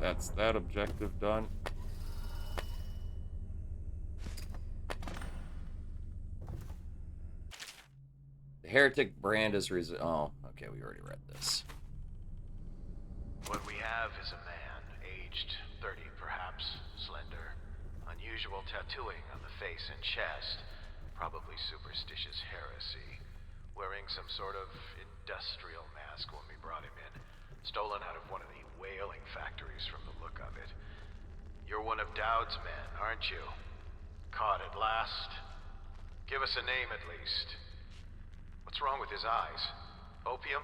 that's that objective done. The heretic brand is oh, okay, we already read this. What we have is a man, aged 30 perhaps, slender, unusual tattooing on the face and chest, probably superstitious heresy, wearing some sort of industrial mask when we brought him in, stolen out of one of the whaling factories from the look of it. You're one of Dowd's men, aren't you? Caught at last? Give us a name at least. What's wrong with his eyes? Opium?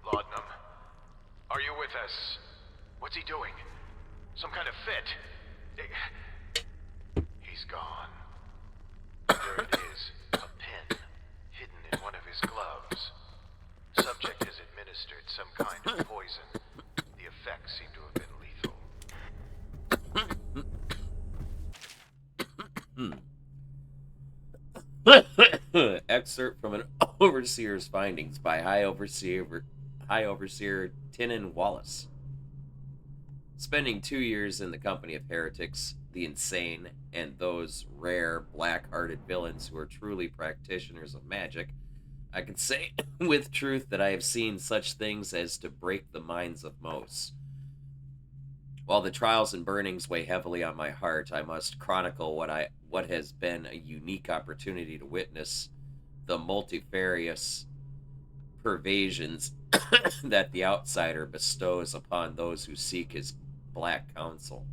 Laudanum? Are you with us? What's he doing? Some kind of fit? He's gone. There it is, a pin, hidden in one of his gloves. Subject has administered some kind of poison. The effects seem to have been lethal. Excerpt from an overseer's findings by High Overseer Tynan Wallace. Spending 2 years in the company of heretics, the insane, and those rare, black-hearted villains who are truly practitioners of magic, I can say with truth that I have seen such things as to break the minds of most. While the trials and burnings weigh heavily on my heart, I must chronicle what has been a unique opportunity to witness the multifarious pervasions that the outsider bestows upon those who seek his black counsel.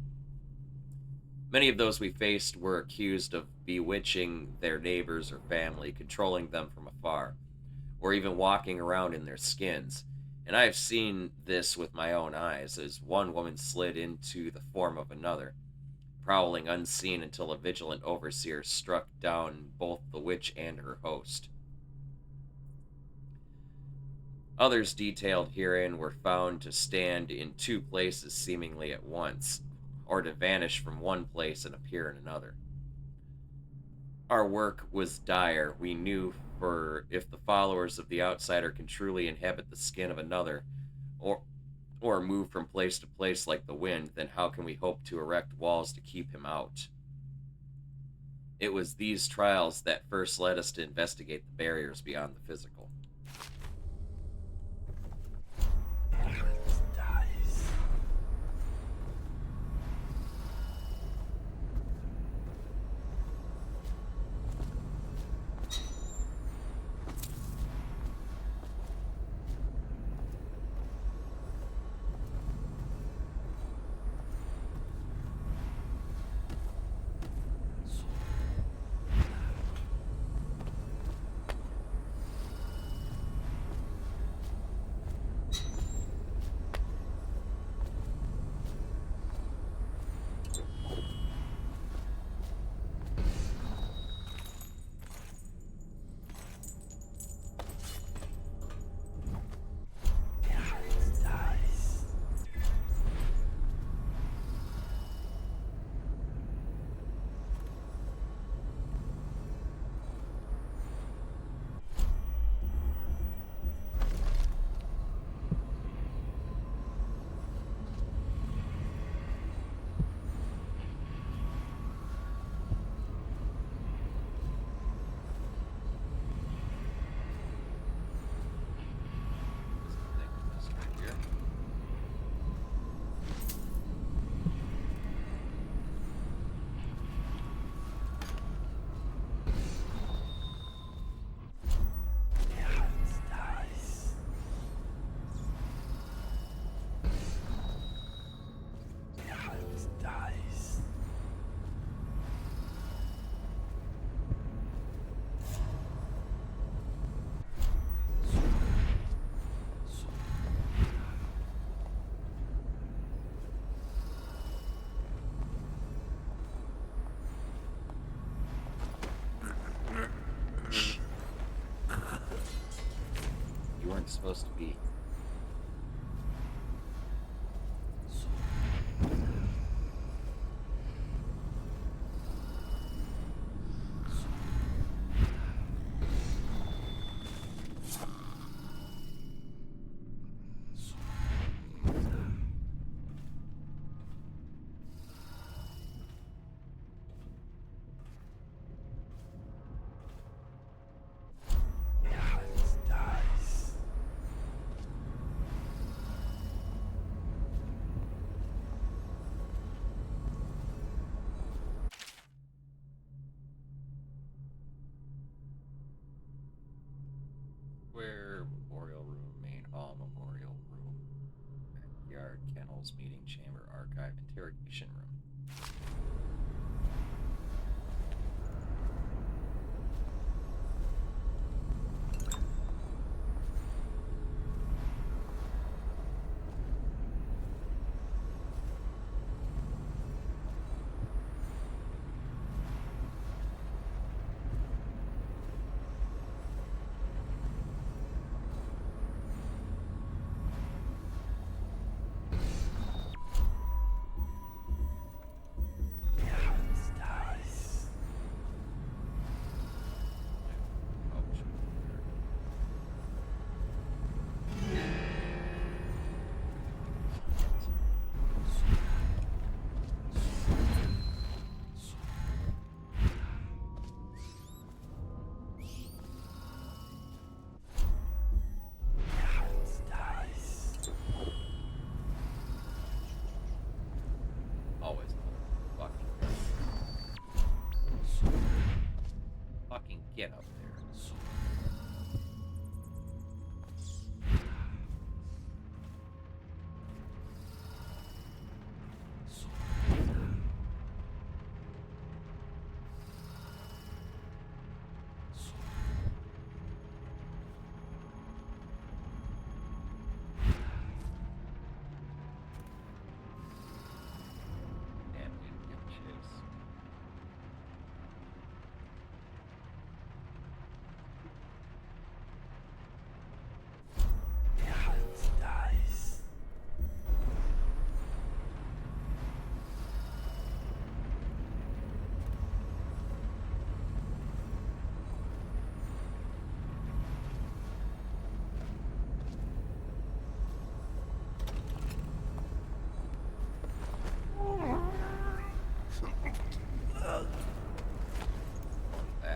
Many of those we faced were accused of bewitching their neighbors or family, controlling them from afar, or even walking around in their skins. And I have seen this with my own eyes, as one woman slid into the form of another, prowling unseen until a vigilant overseer struck down both the witch and her host. Others detailed herein were found to stand in two places seemingly at once, or to vanish from one place and appear in another. Our work was dire. We knew for if the followers of the outsider can truly inhabit the skin of another, or move from place to place like the wind, then how can we hope to erect walls to keep him out? It was these trials that first led us to investigate the barriers beyond the physical. You weren't supposed to be. General's Meeting Chamber, Archive, Interrogation Room. Always fucking get up there. Damn, dude, get chase. That.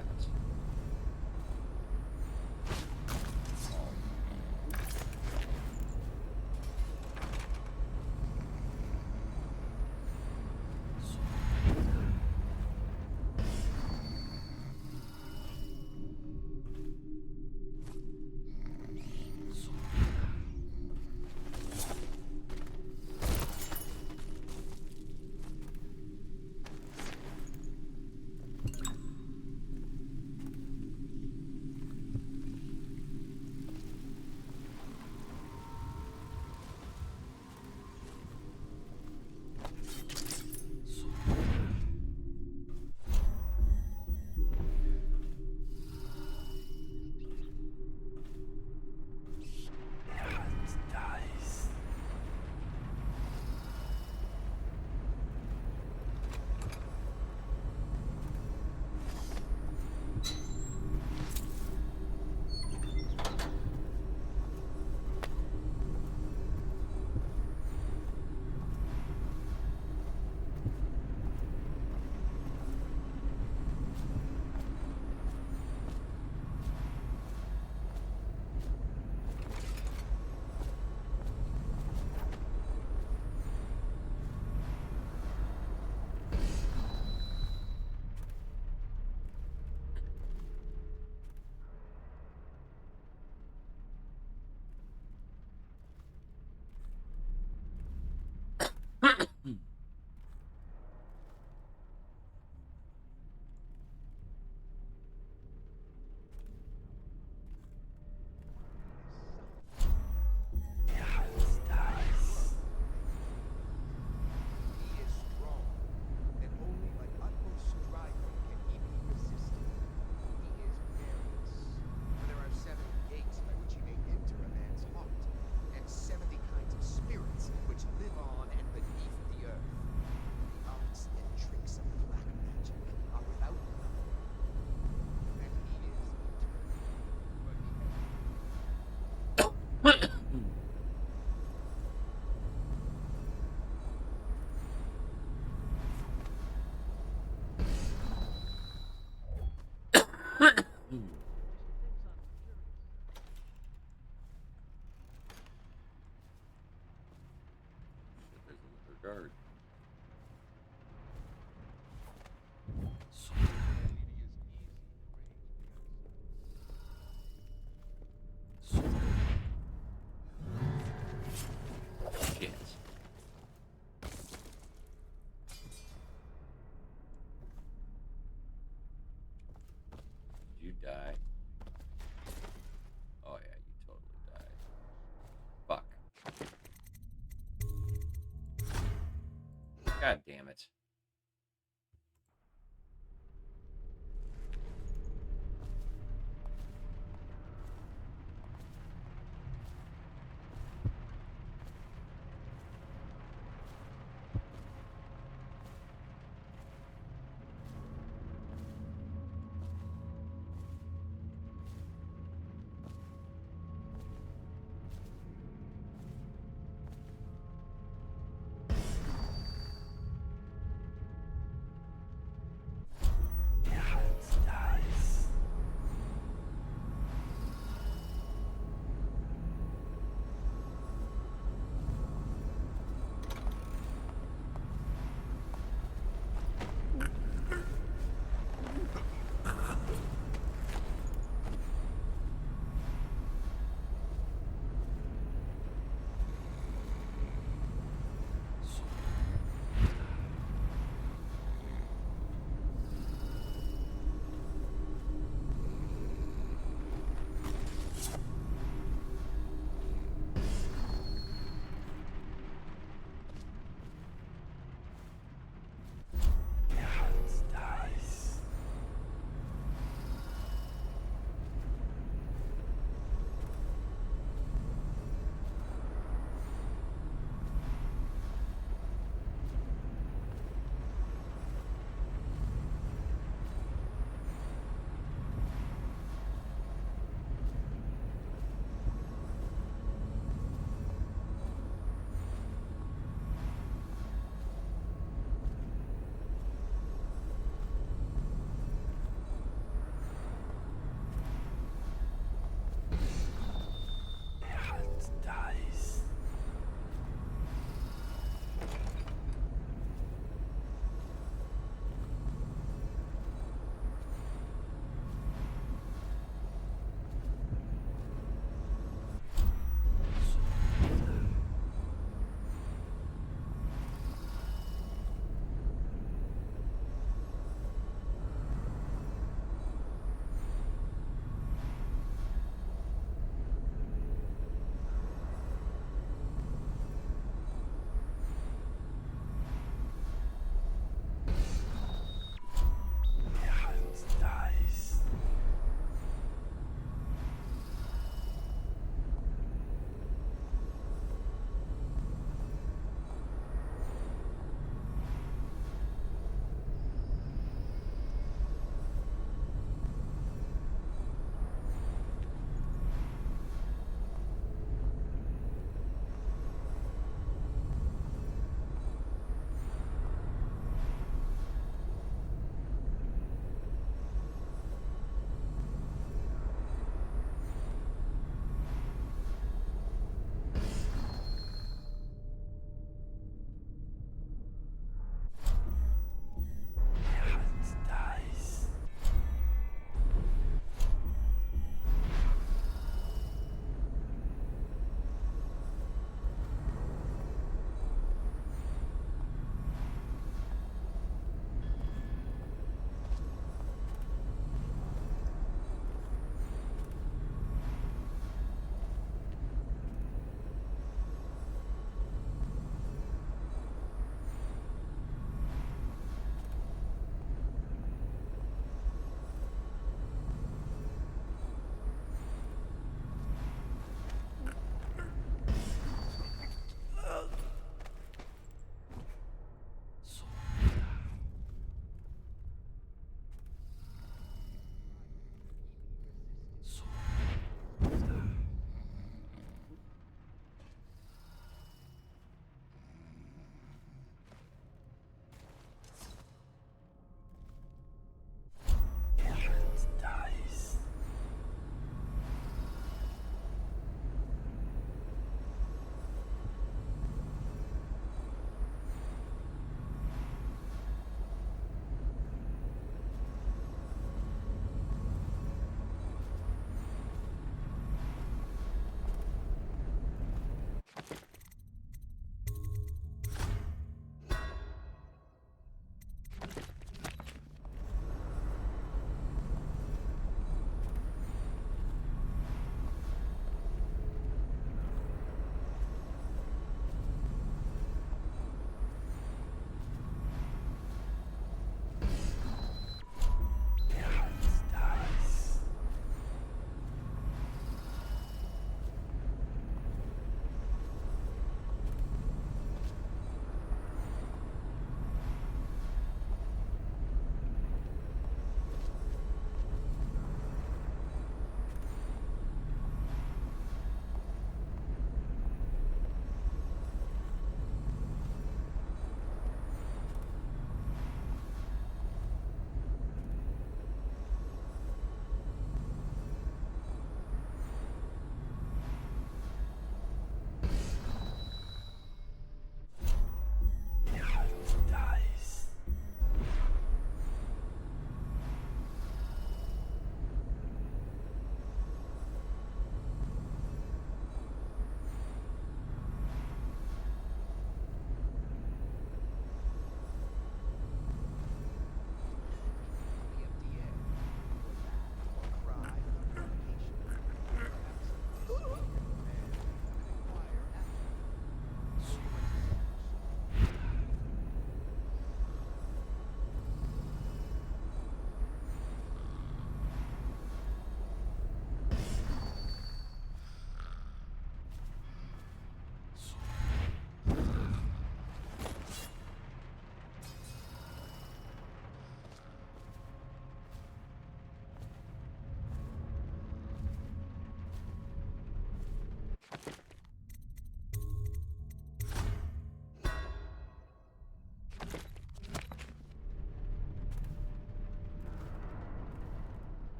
He is strong, and only by utmost striving can he be resisted. He is perilous, for there are 7 gates by which he may enter a man's heart, and 70 kinds of spirits which live on and beneath the earth. God damn it.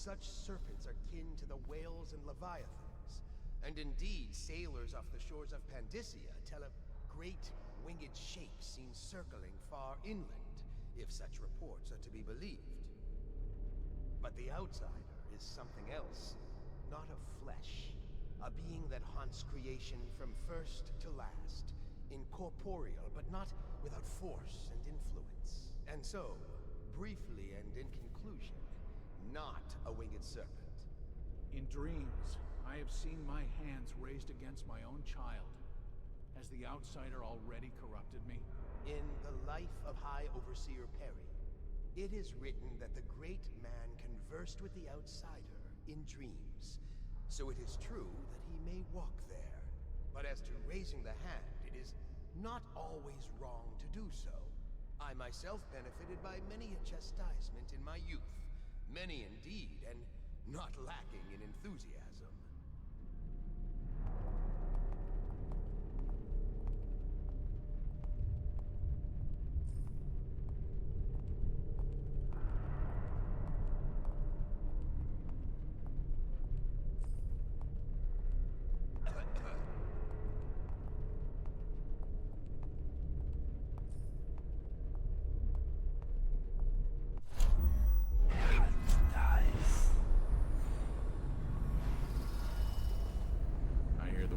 such serpents are kin to the whales and leviathans. And indeed, sailors off the shores of Pandysia tell of great winged shapes seen circling far inland, if such reports are to be believed. But the outsider is something else, not of flesh. A being that haunts creation from first to last, incorporeal, but not without force and influence. And so, briefly and in conclusion, not a winged serpent. In dreams, I have seen my hands raised against my own child. Has the outsider already corrupted me? In the life of High Overseer Perry, it is written that the great man conversed with the outsider in dreams. So it is true that he may walk there. But as to raising the hand, it is not always wrong to do so. I myself benefited by many a chastisement in my youth. Many indeed, and not lacking in enthusiasm. I hear the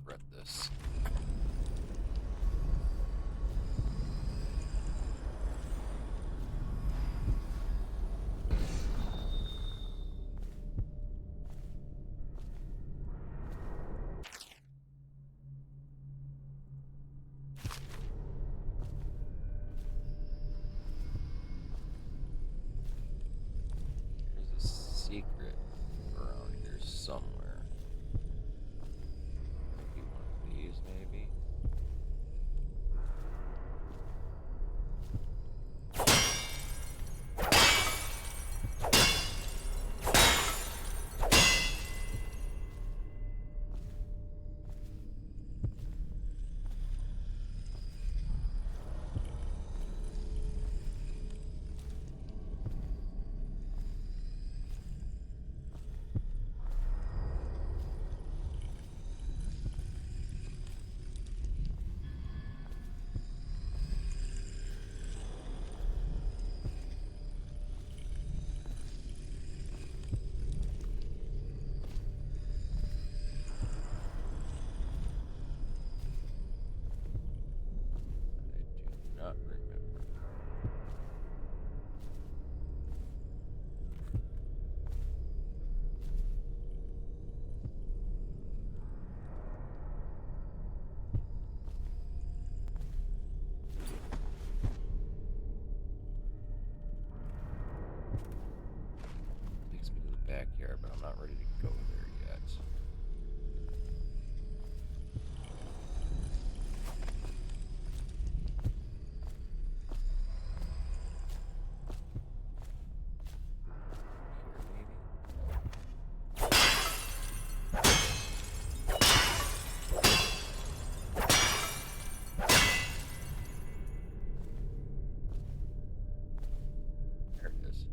read this. There's a secret around here somewhere. Maybe one of these, maybe? Not remember. Takes me to the backyard, but I'm not ready to go there yet. There it is.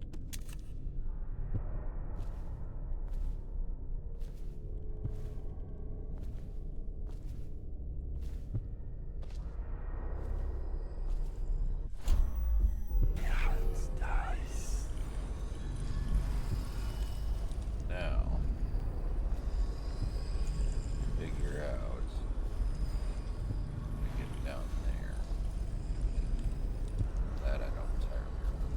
Now, figure out how to get down there. That I don't entirely remember.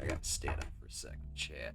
I gotta stand up for a second, chat.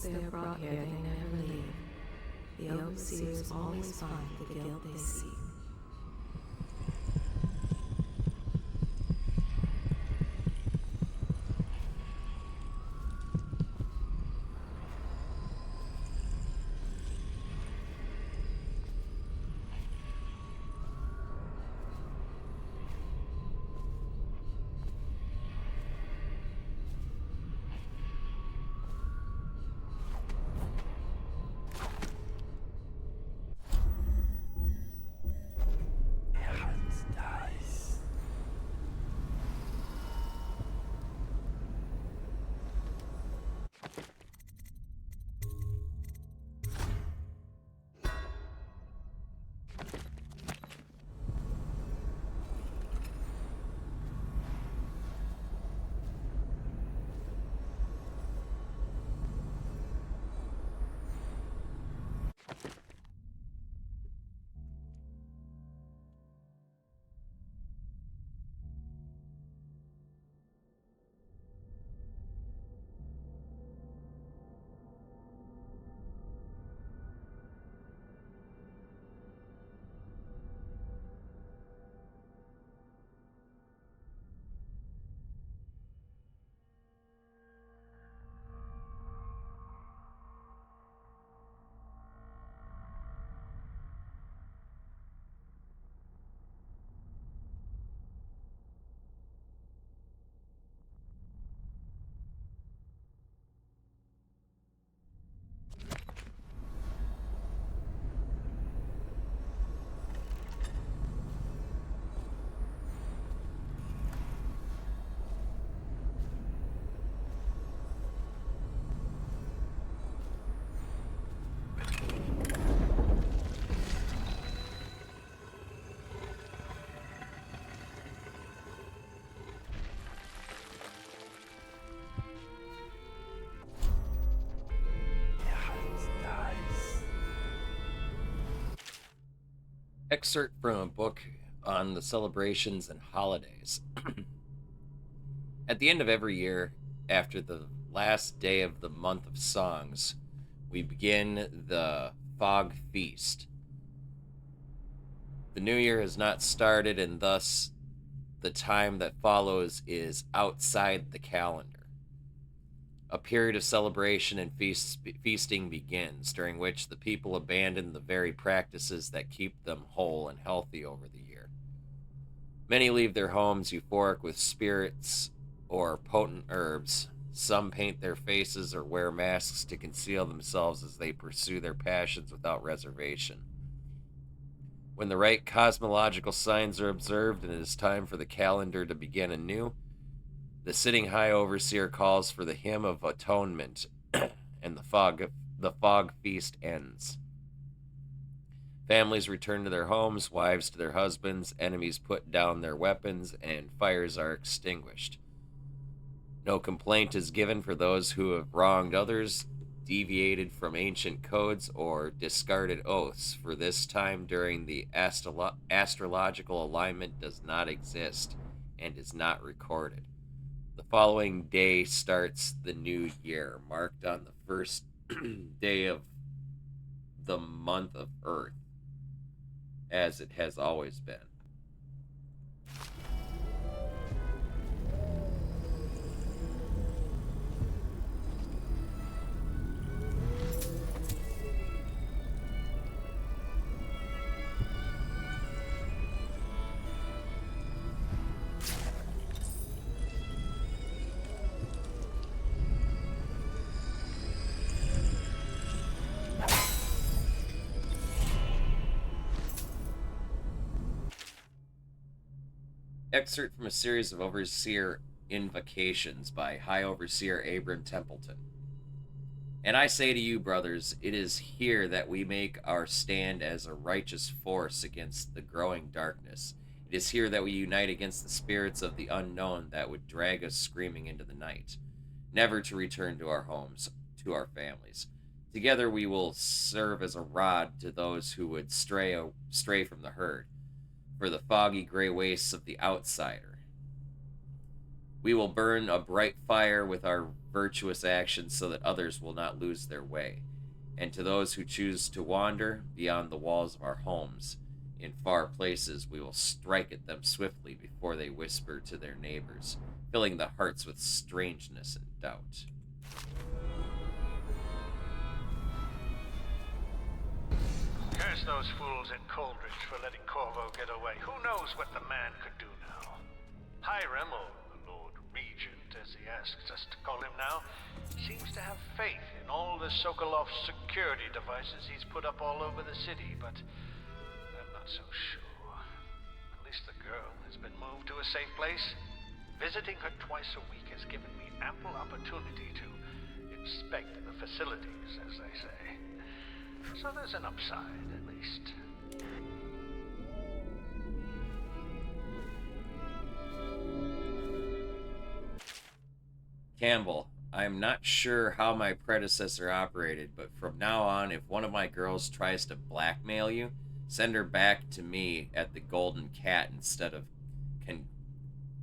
they are brought here, they never leave. The overseers always find the guilt they seek. Excerpt from a book on the celebrations and holidays. At the end of every year, after the last day of the month of songs, we begin the Fog Feast. The new year has not started, and thus the time that follows is outside the calendar. A period of celebration and feasting begins, during which the people abandon the very practices that keep them whole and healthy over the year. Many leave their homes euphoric with spirits or potent herbs. Some paint their faces or wear masks to conceal themselves as they pursue their passions without reservation. When the right cosmological signs are observed and it is time for the calendar to begin anew, the sitting high overseer calls for the hymn of atonement, and the fog feast ends. Families return to their homes, wives to their husbands, enemies put down their weapons, and fires are extinguished. No complaint is given for those who have wronged others, deviated from ancient codes, or discarded oaths, for this time during the astrological alignment does not exist and is not recorded. The following day starts the new year, marked on the first day of the month of Earth, as it has always been. Excerpt from a series of Overseer invocations by High Overseer Abram Templeton. And I say to you, brothers, it is here that we make our stand as a righteous force against the growing darkness. It is here that we unite against the spirits of the unknown that would drag us screaming into the night, never to return to our homes, to our families. Together we will serve as a rod to those who would stray from the herd, for the foggy gray wastes of the outsider. We will burn a bright fire with our virtuous actions so that others will not lose their way. And to those who choose to wander beyond the walls of our homes, in far places, we will strike at them swiftly before they whisper to their neighbors, filling the hearts with strangeness and doubt. Curse those fools in Coldridge for letting Corvo get away. Who knows what the man could do now? Hiram, or the Lord Regent, as he asks us to call him now, seems to have faith in all the Sokolov security devices he's put up all over the city, but I'm not so sure. At least the girl has been moved to a safe place. Visiting her twice a week has given me ample opportunity to inspect the facilities, as they say. So there's an upside, at least. Campbell, I'm not sure how my predecessor operated, but from now on, if one of my girls tries to blackmail you, send her back to me at the Golden Cat instead of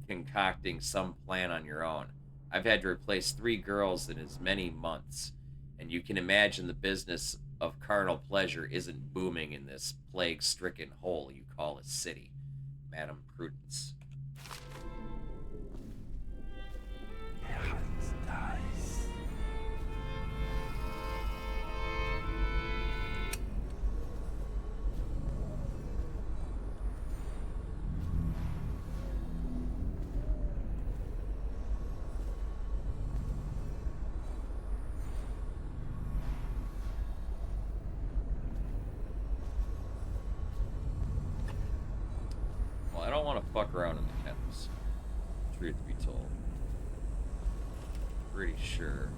concocting some plan on your own. I've had to replace 3 girls in as many months, and you can imagine the business of carnal pleasure isn't booming in this plague-stricken hole you call a city. Madam Prudence. I don't want to fuck around in the kennels. Truth be told. Pretty sure.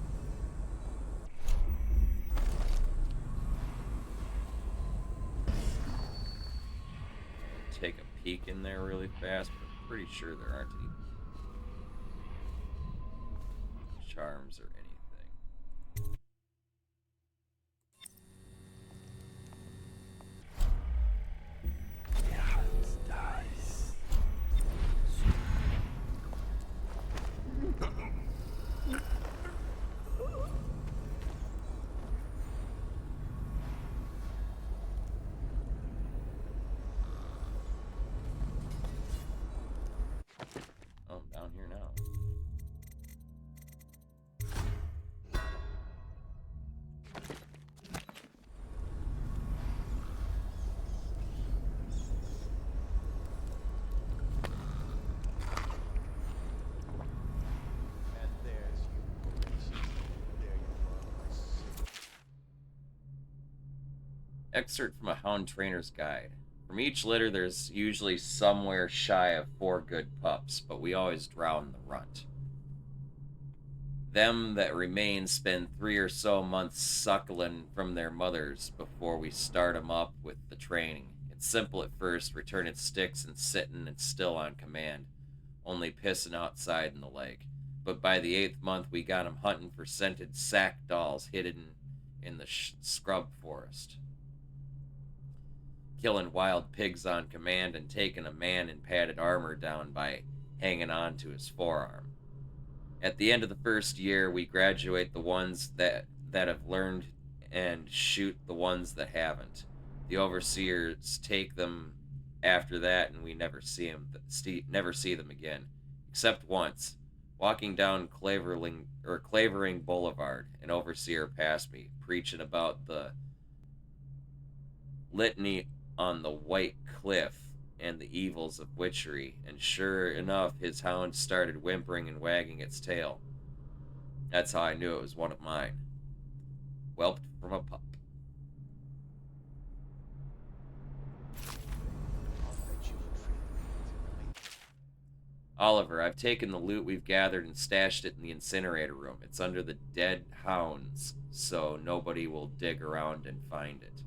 Take a peek in there really fast, but I'm pretty sure there aren't any charms or anything. Oh, I'm down here now. And there's you, Horatio. There you are, my son. Excerpt from a hound trainer's guide. From each litter, there's usually somewhere shy of 4 good pups, but we always drown the runt. Them that remain spend 3 or so months suckling from their mothers before we start 'em up with the training. It's simple at first, returning sticks and sitting and still on command, only pissing outside in the lake. But by the 8th month, we got 'em hunting for scented sack dolls hidden in the scrub forest, killing wild pigs on command, and taking a man in padded armor down by hanging on to his forearm. At the end of the first year, we graduate the ones that have learned and shoot the ones that haven't. The overseers take them after that, and we never see them again, except once. Walking down Clavering Boulevard, an overseer passed me, preaching about the litany on the White Cliff and the evils of witchery, and sure enough, his hound started whimpering and wagging its tail. That's how I knew it was one of mine. Whelped from a pup. Oliver, I've taken the loot we've gathered and stashed it in the incinerator room. It's under the dead hounds, so nobody will dig around and find it.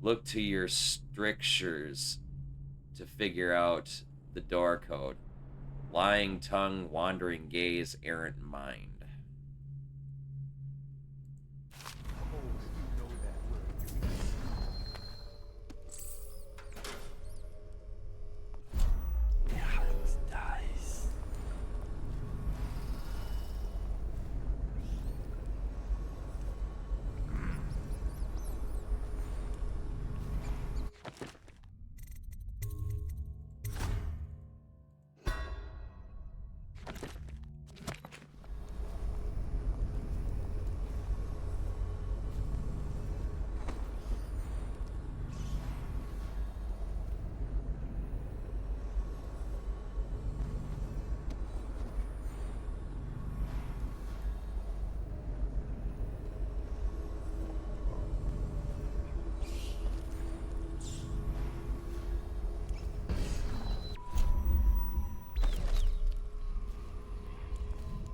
Look to your strictures to figure out the door code. Lying tongue, wandering gaze, errant mind.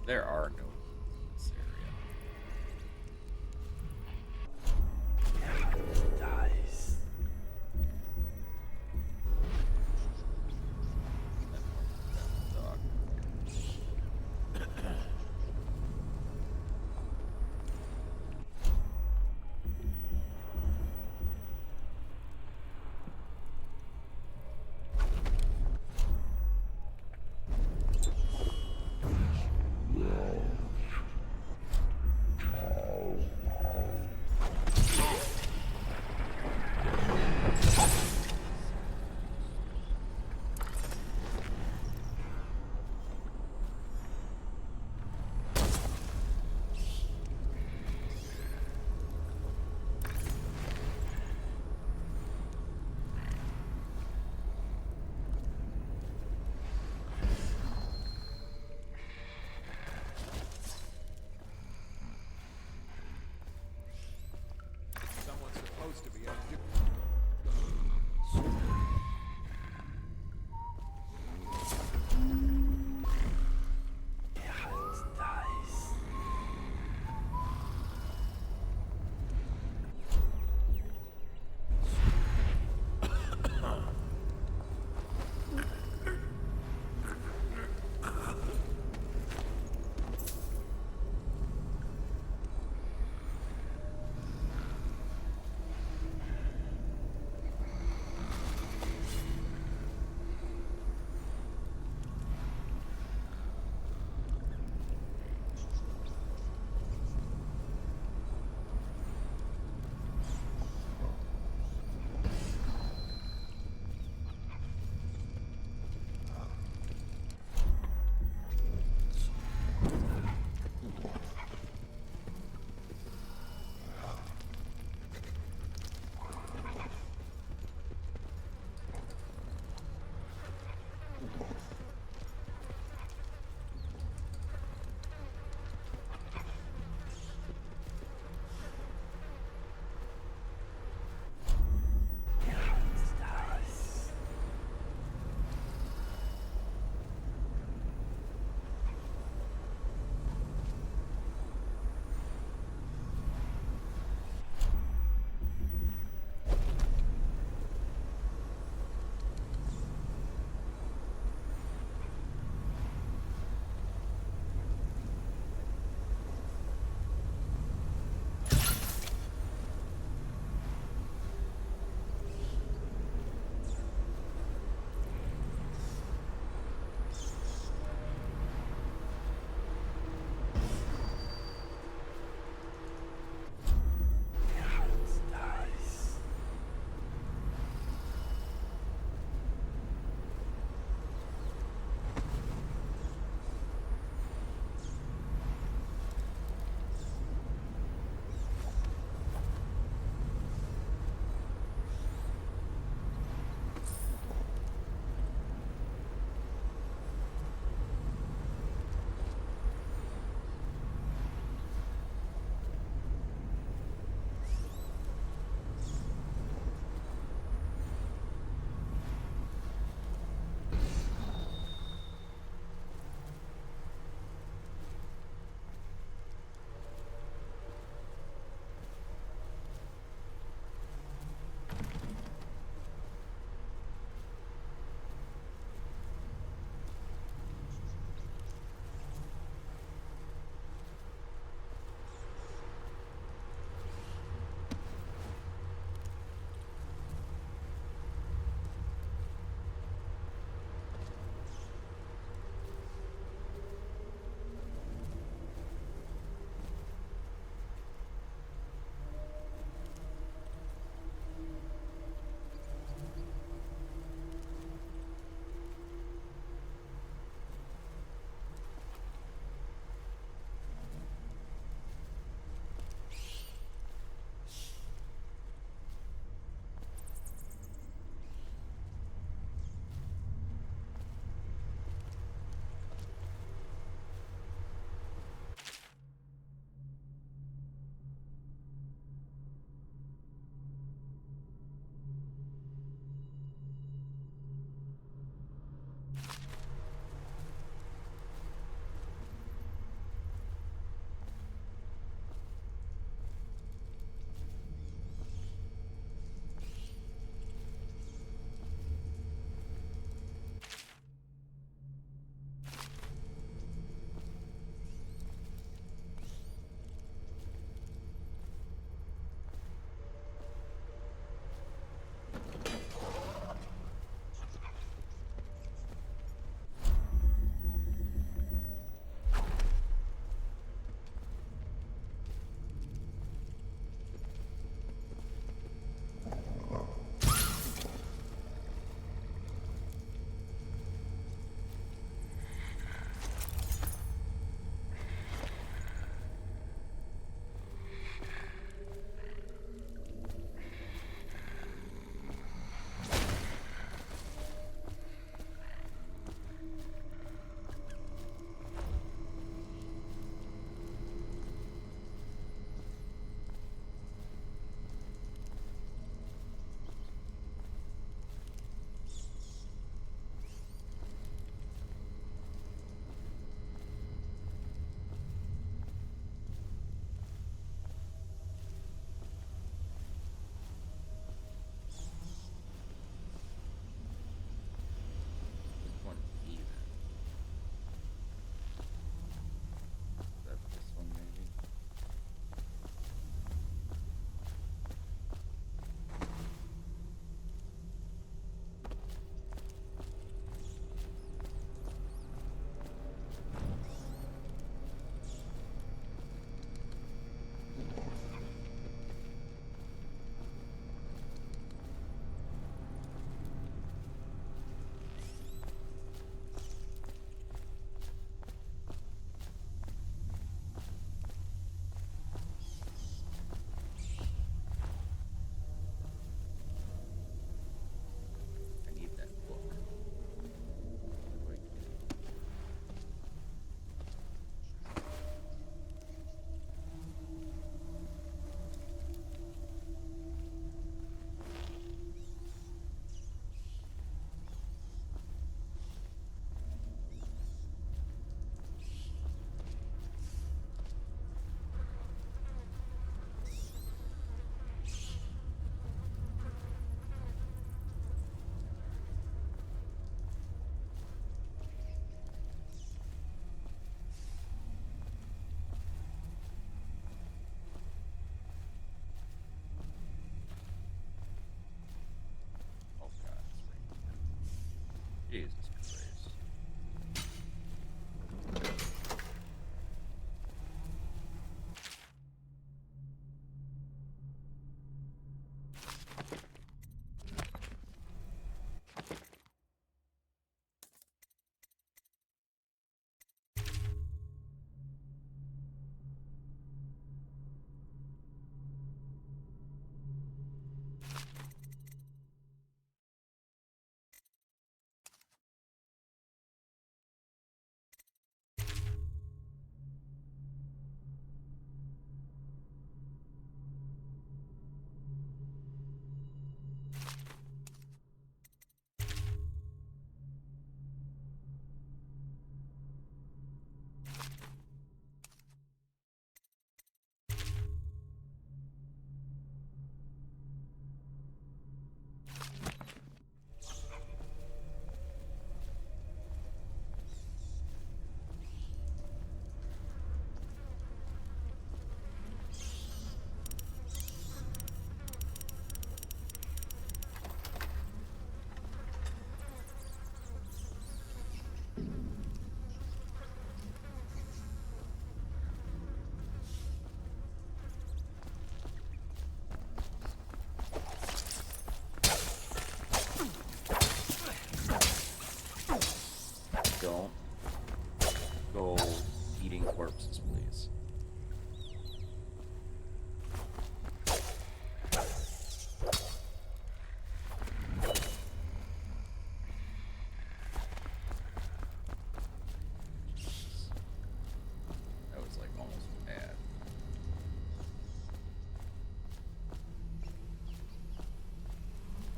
There are no in this area. Dies. Dog.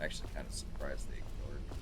Actually, kind of surprised they ignored me.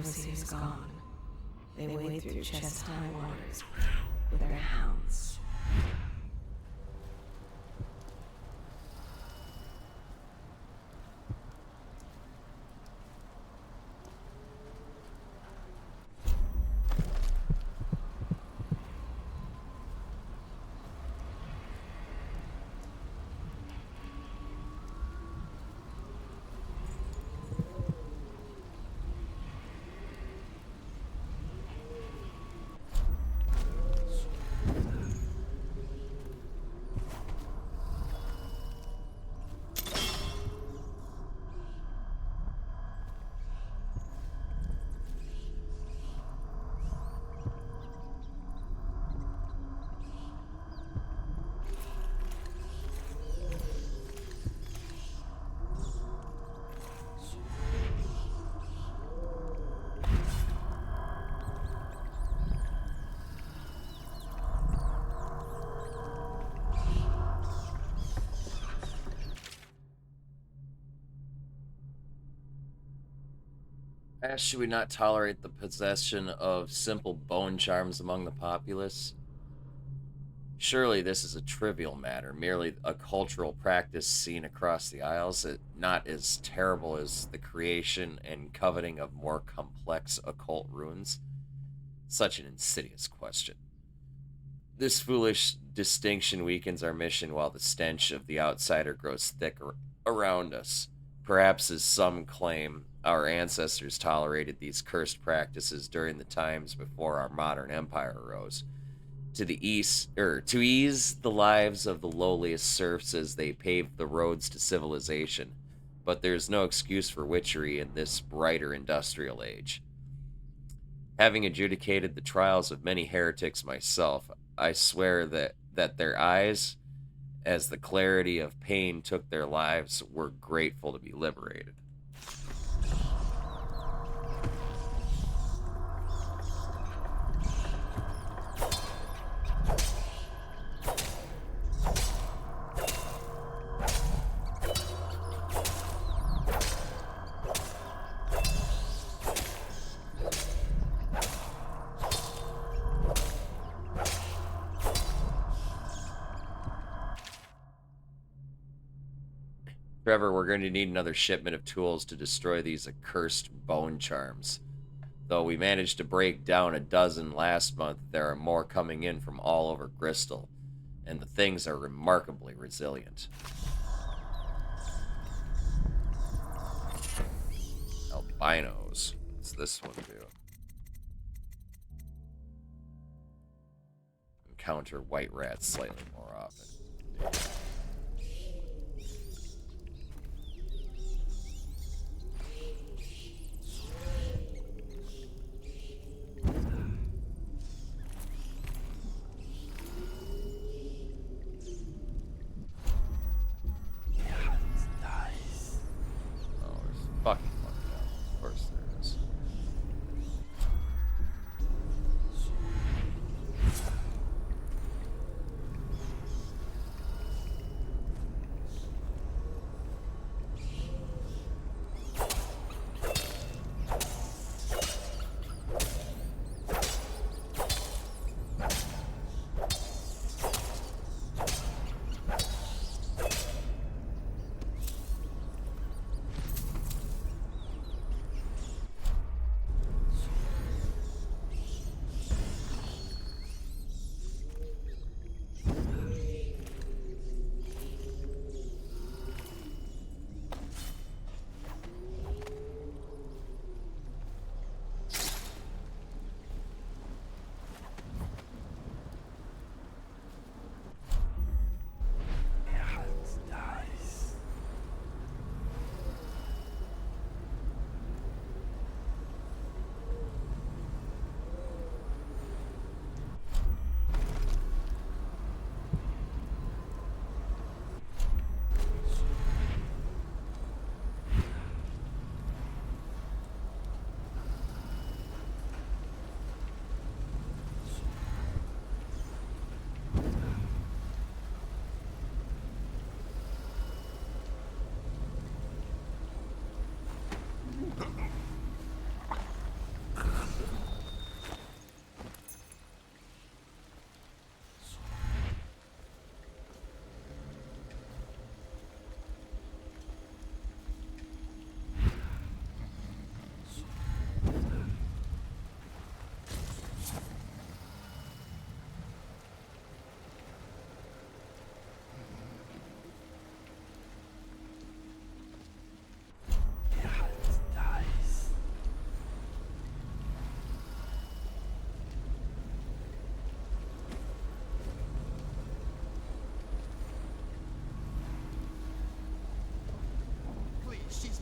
overseer's gone. They wade through chest-high waters with their hounds. Should we not tolerate the possession of simple bone charms among the populace? Surely this is a trivial matter, merely a cultural practice seen across the Isles, not as terrible as the creation and coveting of more complex occult runes. Such an insidious question. This foolish distinction weakens our mission while the stench of the outsider grows thick around us. Perhaps, as some claim, our ancestors tolerated these cursed practices during the times before our modern empire arose. To ease the lives of the lowliest serfs as they paved the roads to civilization. But there's no excuse for witchery in this brighter industrial age. Having adjudicated the trials of many heretics myself, I swear that their eyes, as the clarity of pain took their lives, were grateful to be liberated. Trevor, we're going to need another shipment of tools to destroy these accursed bone charms. Though we managed to break down a dozen last month, there are more coming in from all over Bristol, and the things are remarkably resilient. Albinos. What's this one do? Encounter white rats slightly more often. Fucking one down. Of course there is.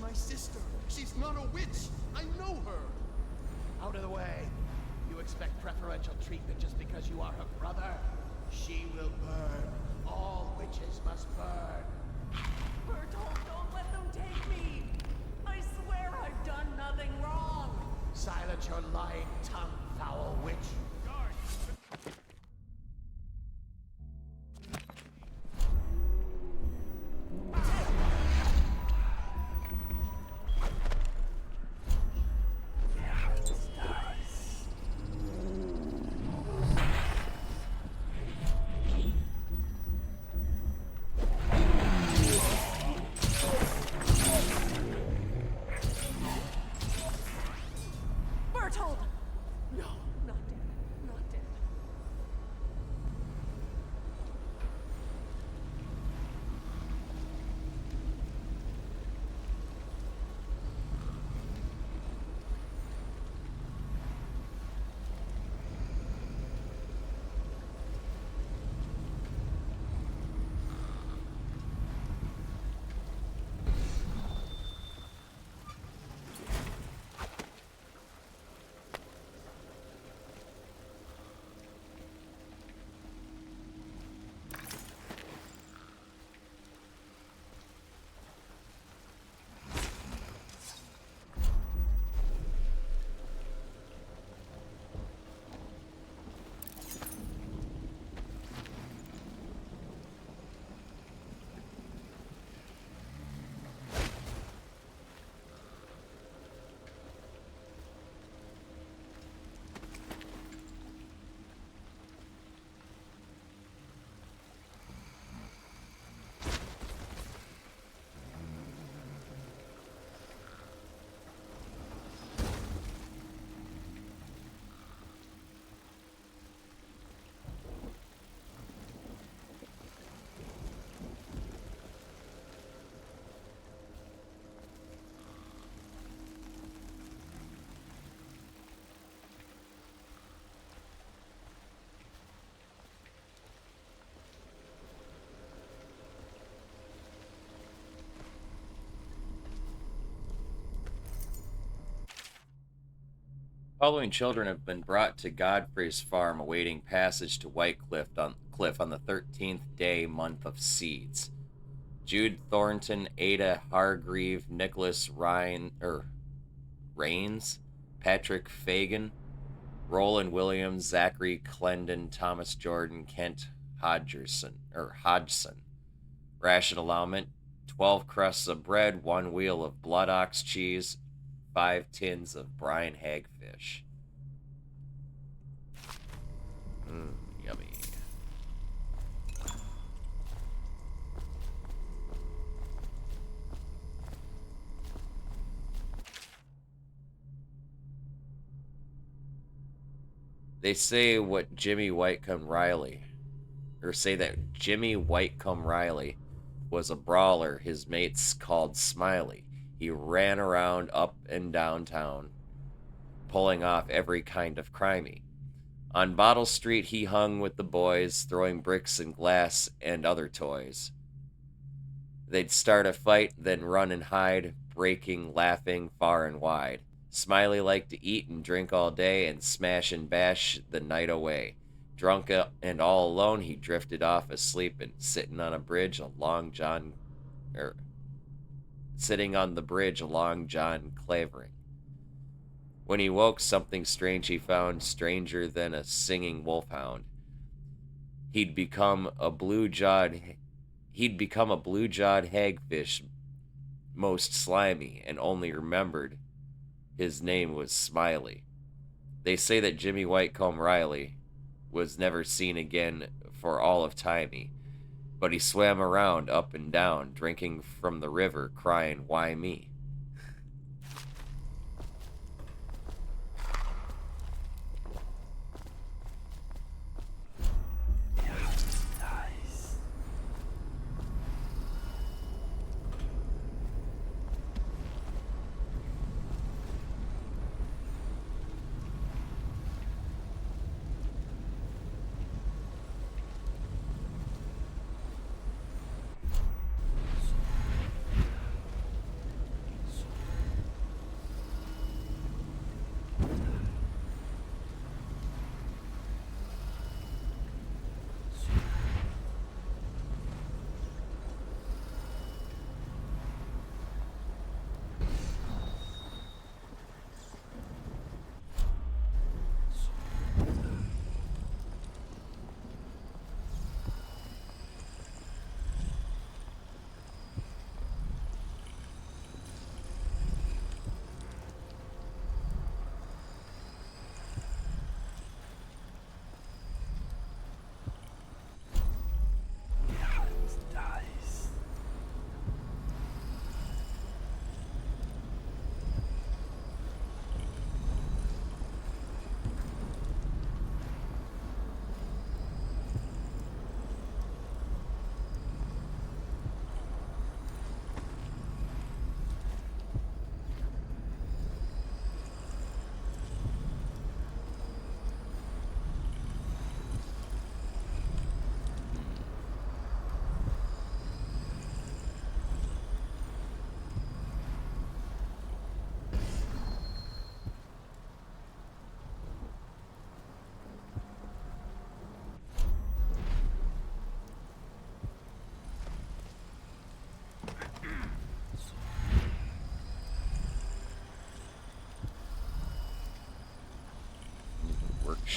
my sister. She's not a witch. I know her. Out of the way. You expect preferential treatment just because you are her brother? She will burn. All witches must burn. Bertolt, don't let them take me! I swear I've done nothing wrong! Silence your lying tongue, foul witch. Bertolt! No, not dead. Not dead. Following children have been brought to Godfrey's farm awaiting passage to White Cliff on the 13th day month of Seeds. Jude Thornton, Ada Hargreave, Nicholas Rains, Patrick Fagan, Roland Williams, Zachary Clendon, Thomas Jordan, Kent Hodgson. Ration allowance: 12 crusts of bread, 1 wheel of blood ox cheese, 5 tins of brine hagfish. Yummy. They say that Jimmy Whitecomb Riley was a brawler his mates called Smiley. He ran around up and downtown, pulling off every kind of crimey. On Bottle Street, he hung with the boys, throwing bricks and glass and other toys. They'd start a fight, then run and hide, breaking, laughing far and wide. Smiley liked to eat and drink all day and smash and bash the night away. Drunk and all alone, he drifted off asleep and sitting on the bridge along John Clavering. When he woke, something strange he found, stranger than a singing wolfhound. He'd become a blue-jawed hagfish, most slimy, and only remembered his name was Smiley. They say that Jimmy Whitecomb Riley was never seen again for all of timey, but he swam around up and down, drinking from the river, crying, "Why me?"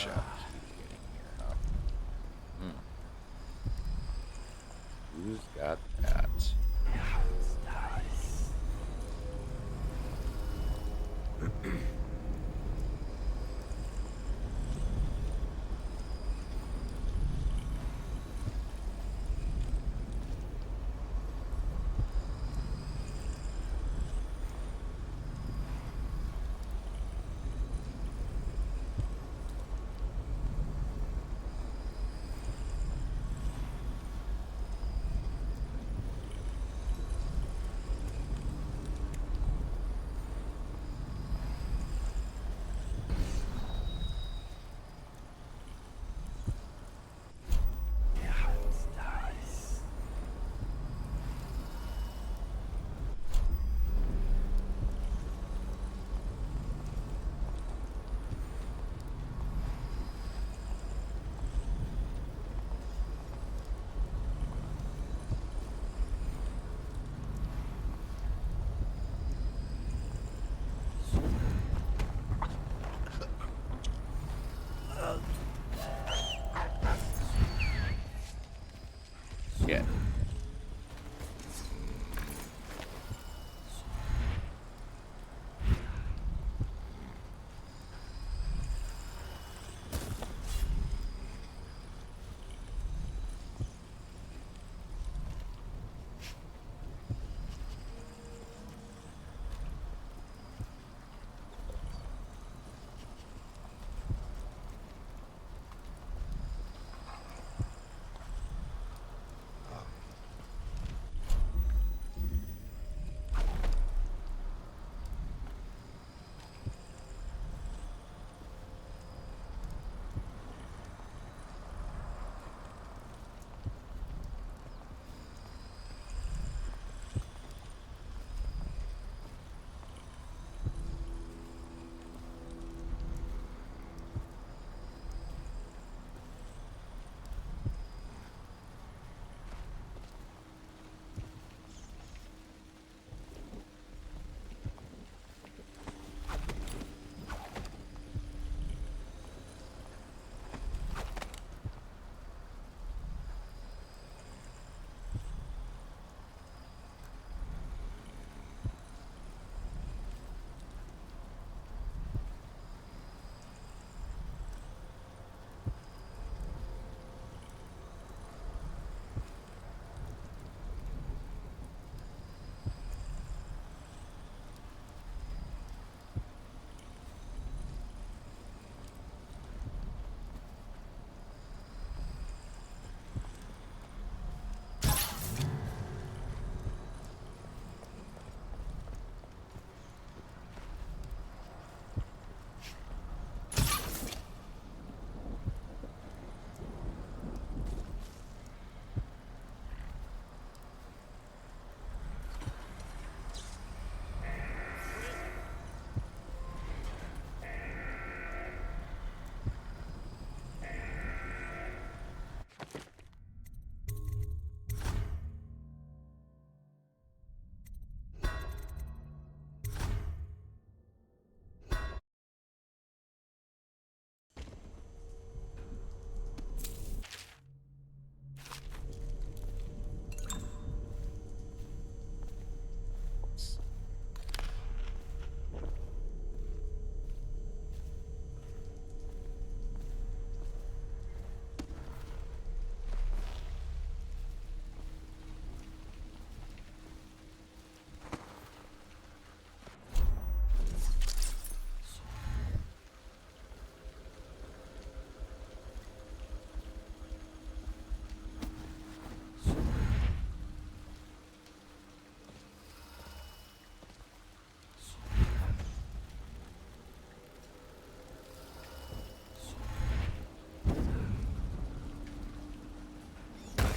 shot key to get in here, huh? Who's got that? Yeah.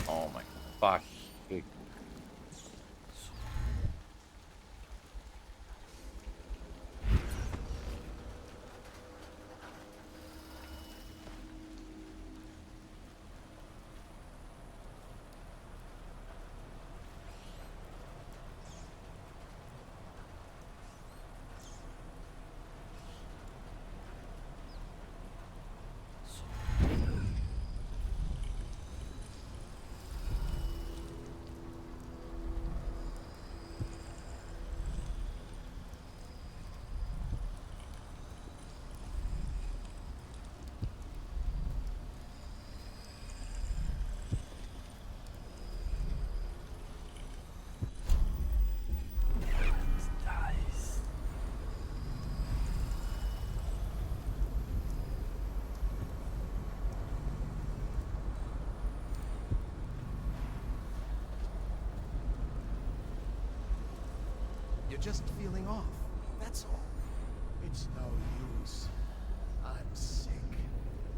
Oh my fuck. You're just feeling off. That's all. It's no use. I'm sick.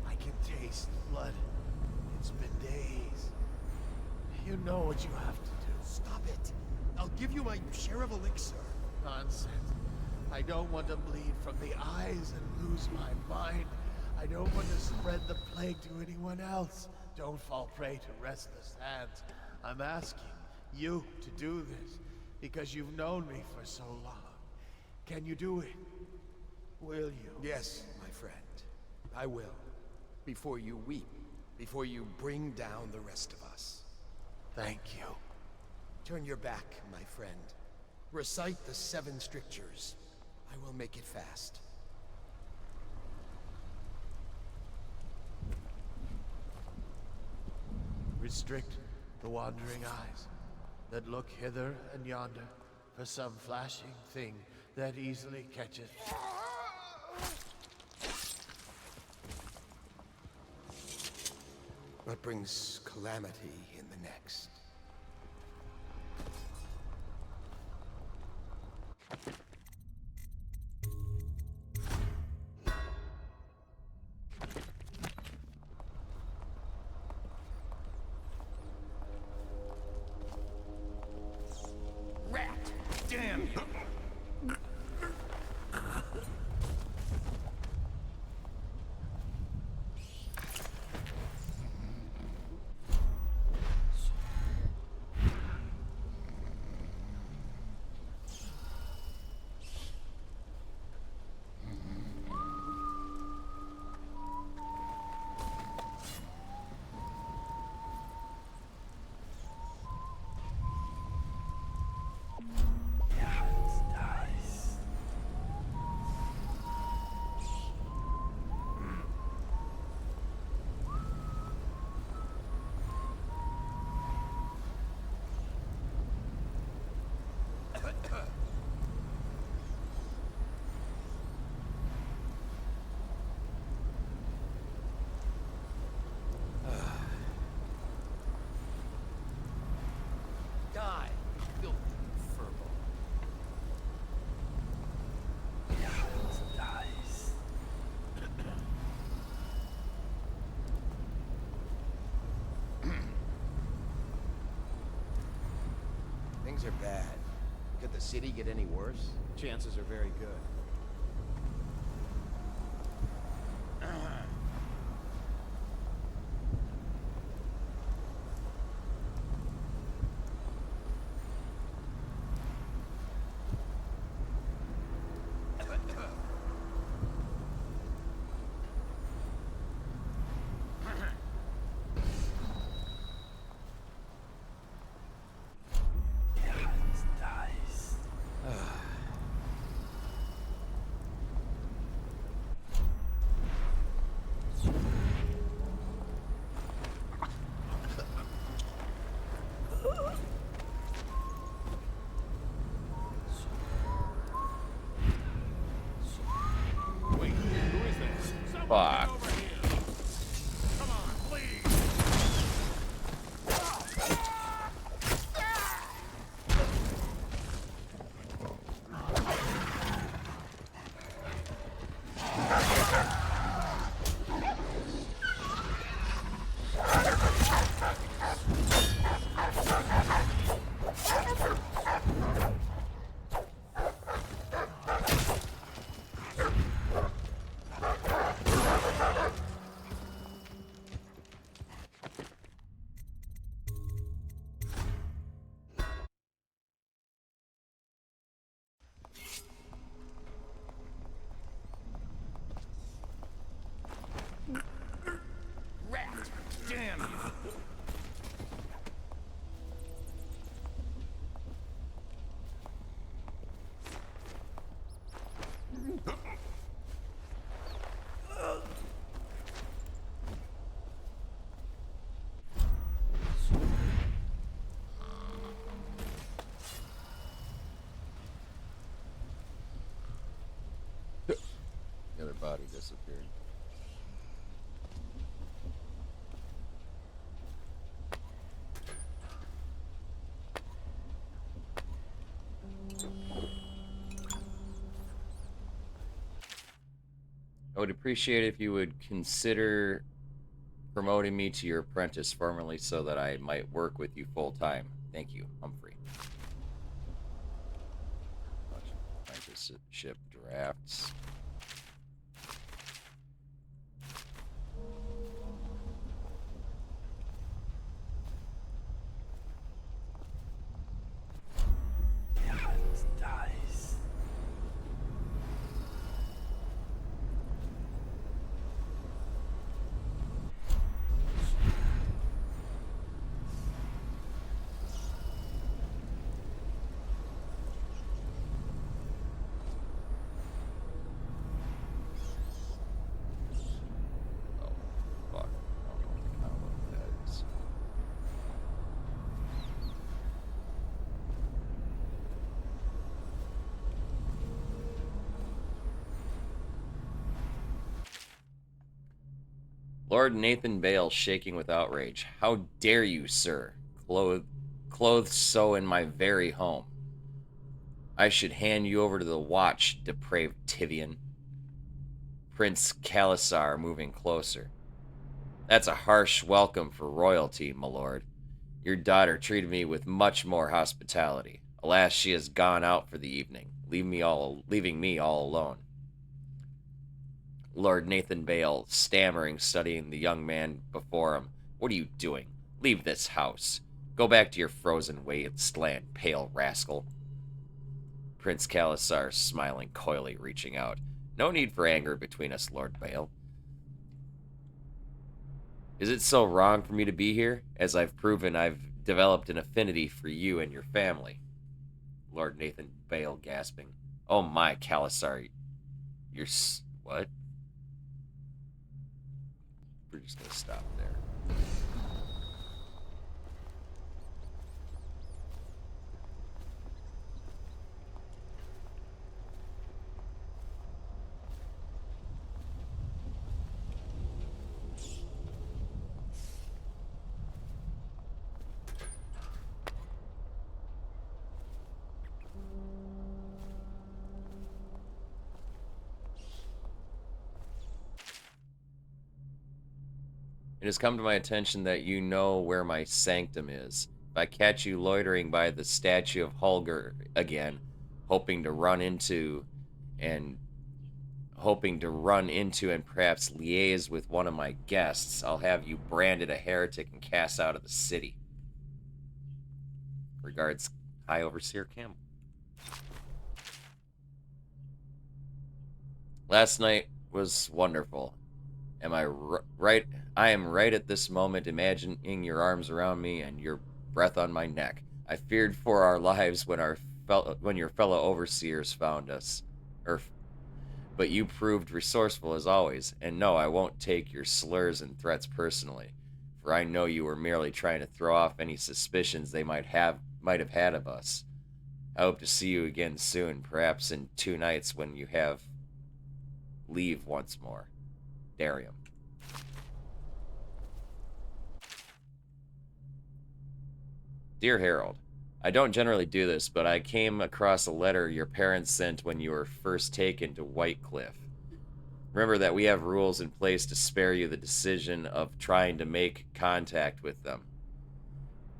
I can taste blood. It's been days. You know what you have to do. Stop it. I'll give you my share of elixir. Nonsense. I don't want to bleed from the eyes and lose my mind. I don't want to spread the plague to anyone else. Don't fall prey to restless hands. I'm asking you to do this because you've known me for so long. Can you do it? Will you? Yes, my friend. I will. Before you weep. Before you bring down the rest of us. Thank you. Turn your back, my friend. Recite the 7 strictures. I will make it fast. Restrict the wandering eyes that look hither and yonder for some flashing thing that easily catches. What brings calamity in the next? Rat! Damn you! Die, you filthy furball. Dice. Things are bad. Could the city get any worse? Chances are very good. Dice. Wait, who is this? Someone Fuck. get over here! Come on, please! Rat! Damn you! The other body disappeared. I would appreciate if you would consider promoting me to your apprentice formally so that I might work with you full time. Thank you, Humphrey. Apprenticeship drafts. Dice. Fuck. I don't know what the combo of that is. Lord Nathan Bale shaking with outrage. How dare you, sir? Clothes so in my very home. I should hand you over to the watch, depraved Tivian. Prince Calasar moving closer. That's a harsh welcome for royalty, my lord. Your daughter treated me with much more hospitality. Alas, she has gone out for the evening, leaving me all alone. Lord Nathan Bale, stammering, studying the young man before him. What are you doing? Leave this house. Go back to your frozen wasteland, pale rascal. Prince Calasar, smiling coyly, reaching out. No need for anger between us, Lord Bale. Is it so wrong for me to be here? As I've proven, I've developed an affinity for you and your family. Lord Nathan Bale, gasping. Oh my, Calasar. You're what? We're just gonna stop there. It has come to my attention that you know where my sanctum is. If I catch you loitering by the statue of Holger again, hoping to run into and perhaps liaise with one of my guests, I'll have you branded a heretic and cast out of the city. Regards, High Overseer Campbell. Last night was wonderful. Am I right? I am right at this moment imagining your arms around me and your breath on my neck. I feared for our lives when your fellow overseers found us. But you proved resourceful as always. And no, I won't take your slurs and threats personally, for I know you were merely trying to throw off any suspicions they might have had of us. I hope to see you again soon, perhaps in 2 nights when you have leave once more. Darium. Dear Harold, I don't generally do this, but I came across a letter your parents sent when you were first taken to Whitecliff. Remember that we have rules in place to spare you the decision of trying to make contact with them.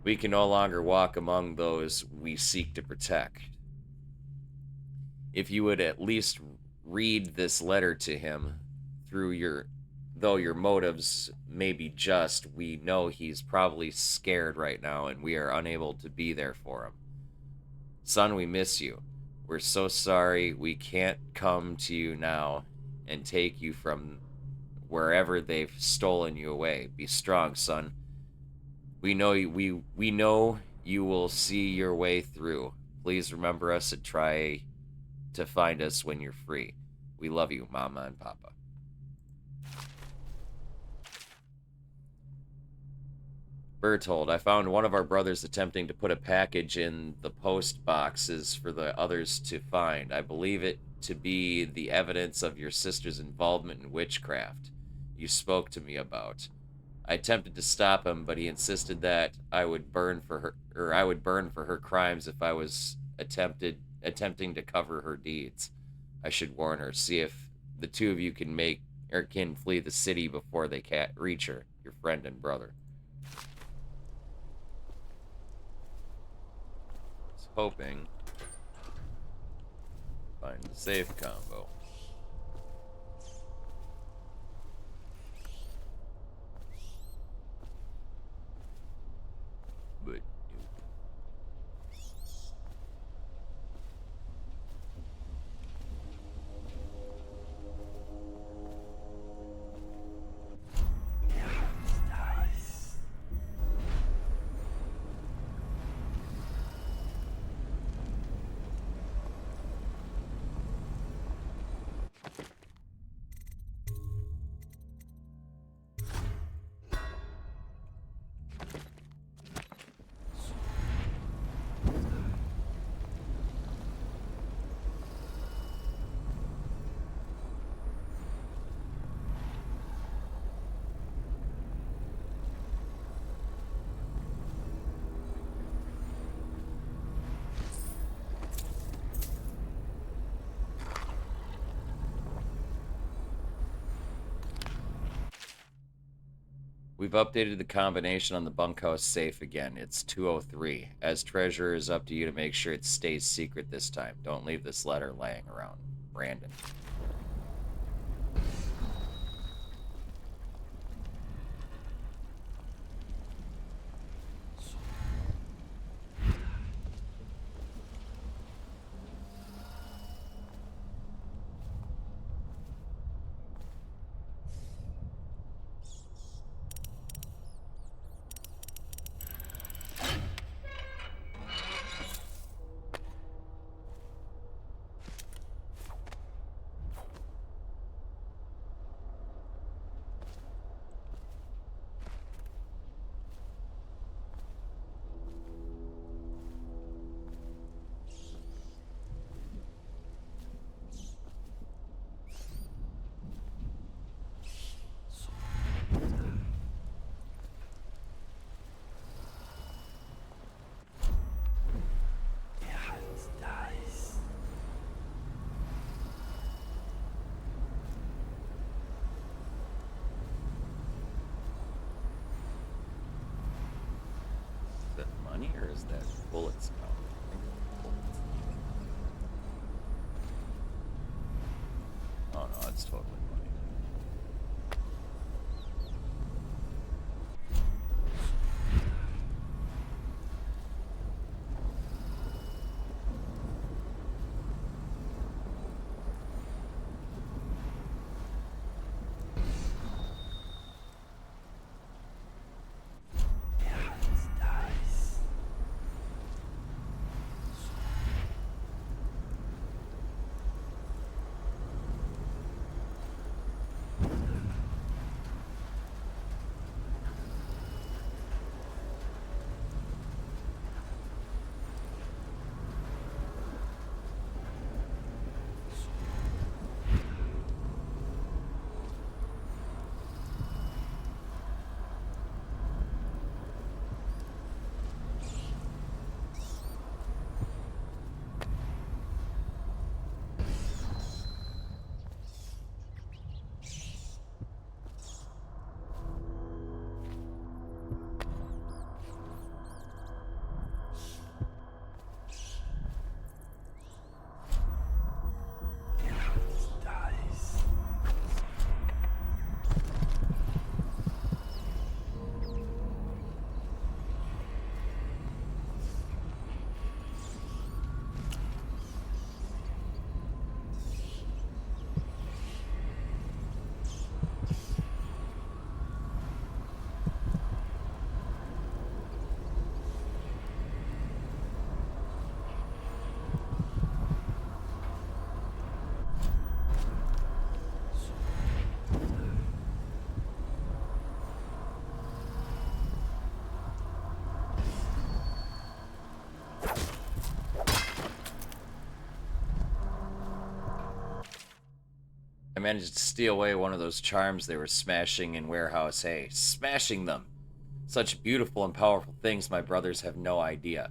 We can no longer walk among those we seek to protect. If you would at least read this letter to him, though your motives may be just, we know he's probably scared right now and we are unable to be there for him. Son, we miss you. We're so sorry we can't come to you now and take you from wherever they've stolen you away. Be strong, son. We know you will see your way through. Please remember us and try to find us when you're free. We love you, Mama and Papa. Bertold, I found one of our brothers attempting to put a package in the post boxes for the others to find. I believe it to be the evidence of your sister's involvement in witchcraft you spoke to me about. I attempted to stop him, but he insisted that I would burn for her crimes if I was attempting to cover her deeds. I should warn her. See if the two of you can make Eric can flee the city before they can't reach her, your friend and brother. I was hoping find the safe combo. But we've updated the combination on the bunkhouse safe again. It's 203. As treasurer, is up to you to make sure it stays secret this time. Don't leave this letter laying around. Brandon. Is that money or is that bullets now? I think it's bullets. Oh no, it's totally money. I managed to steal away one of those charms they were smashing in Warehouse A. Smashing them! Such beautiful and powerful things, my brothers have no idea.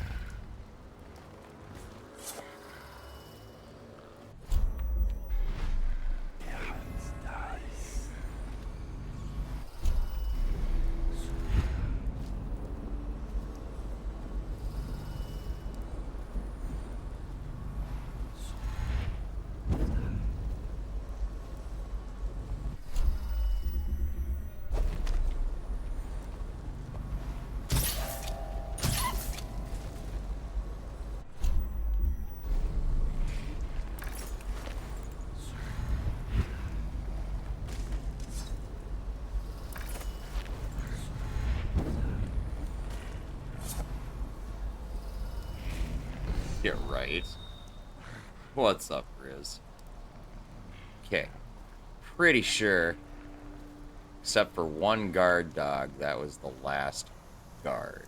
Yeah, right. What's up, Riz? Okay. Pretty sure, except for one guard dog, that was the last guard.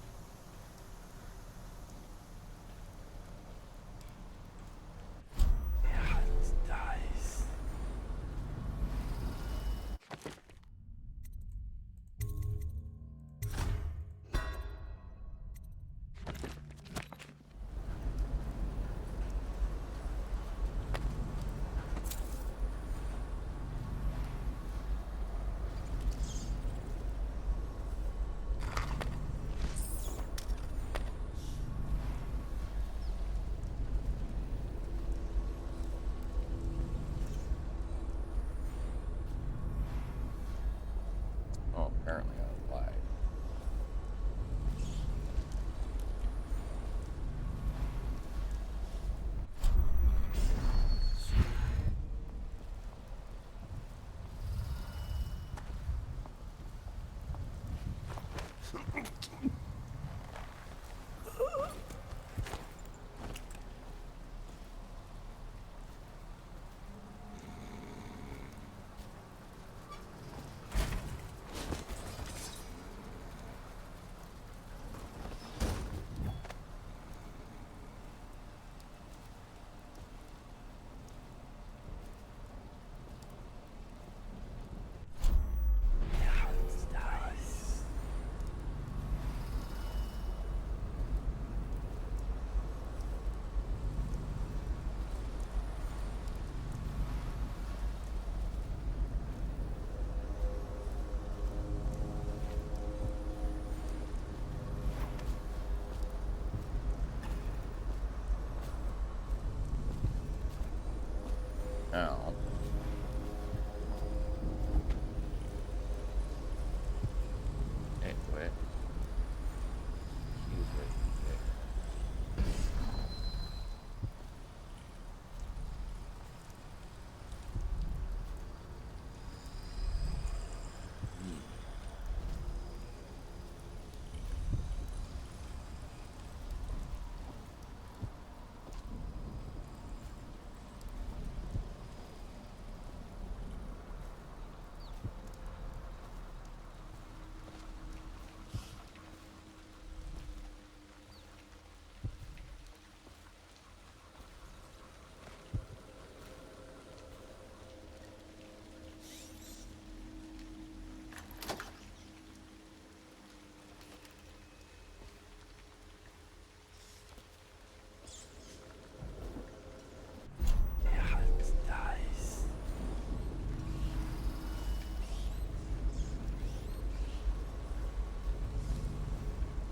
Oh, apparently I lied. Oh. Hey, wait. He's right there.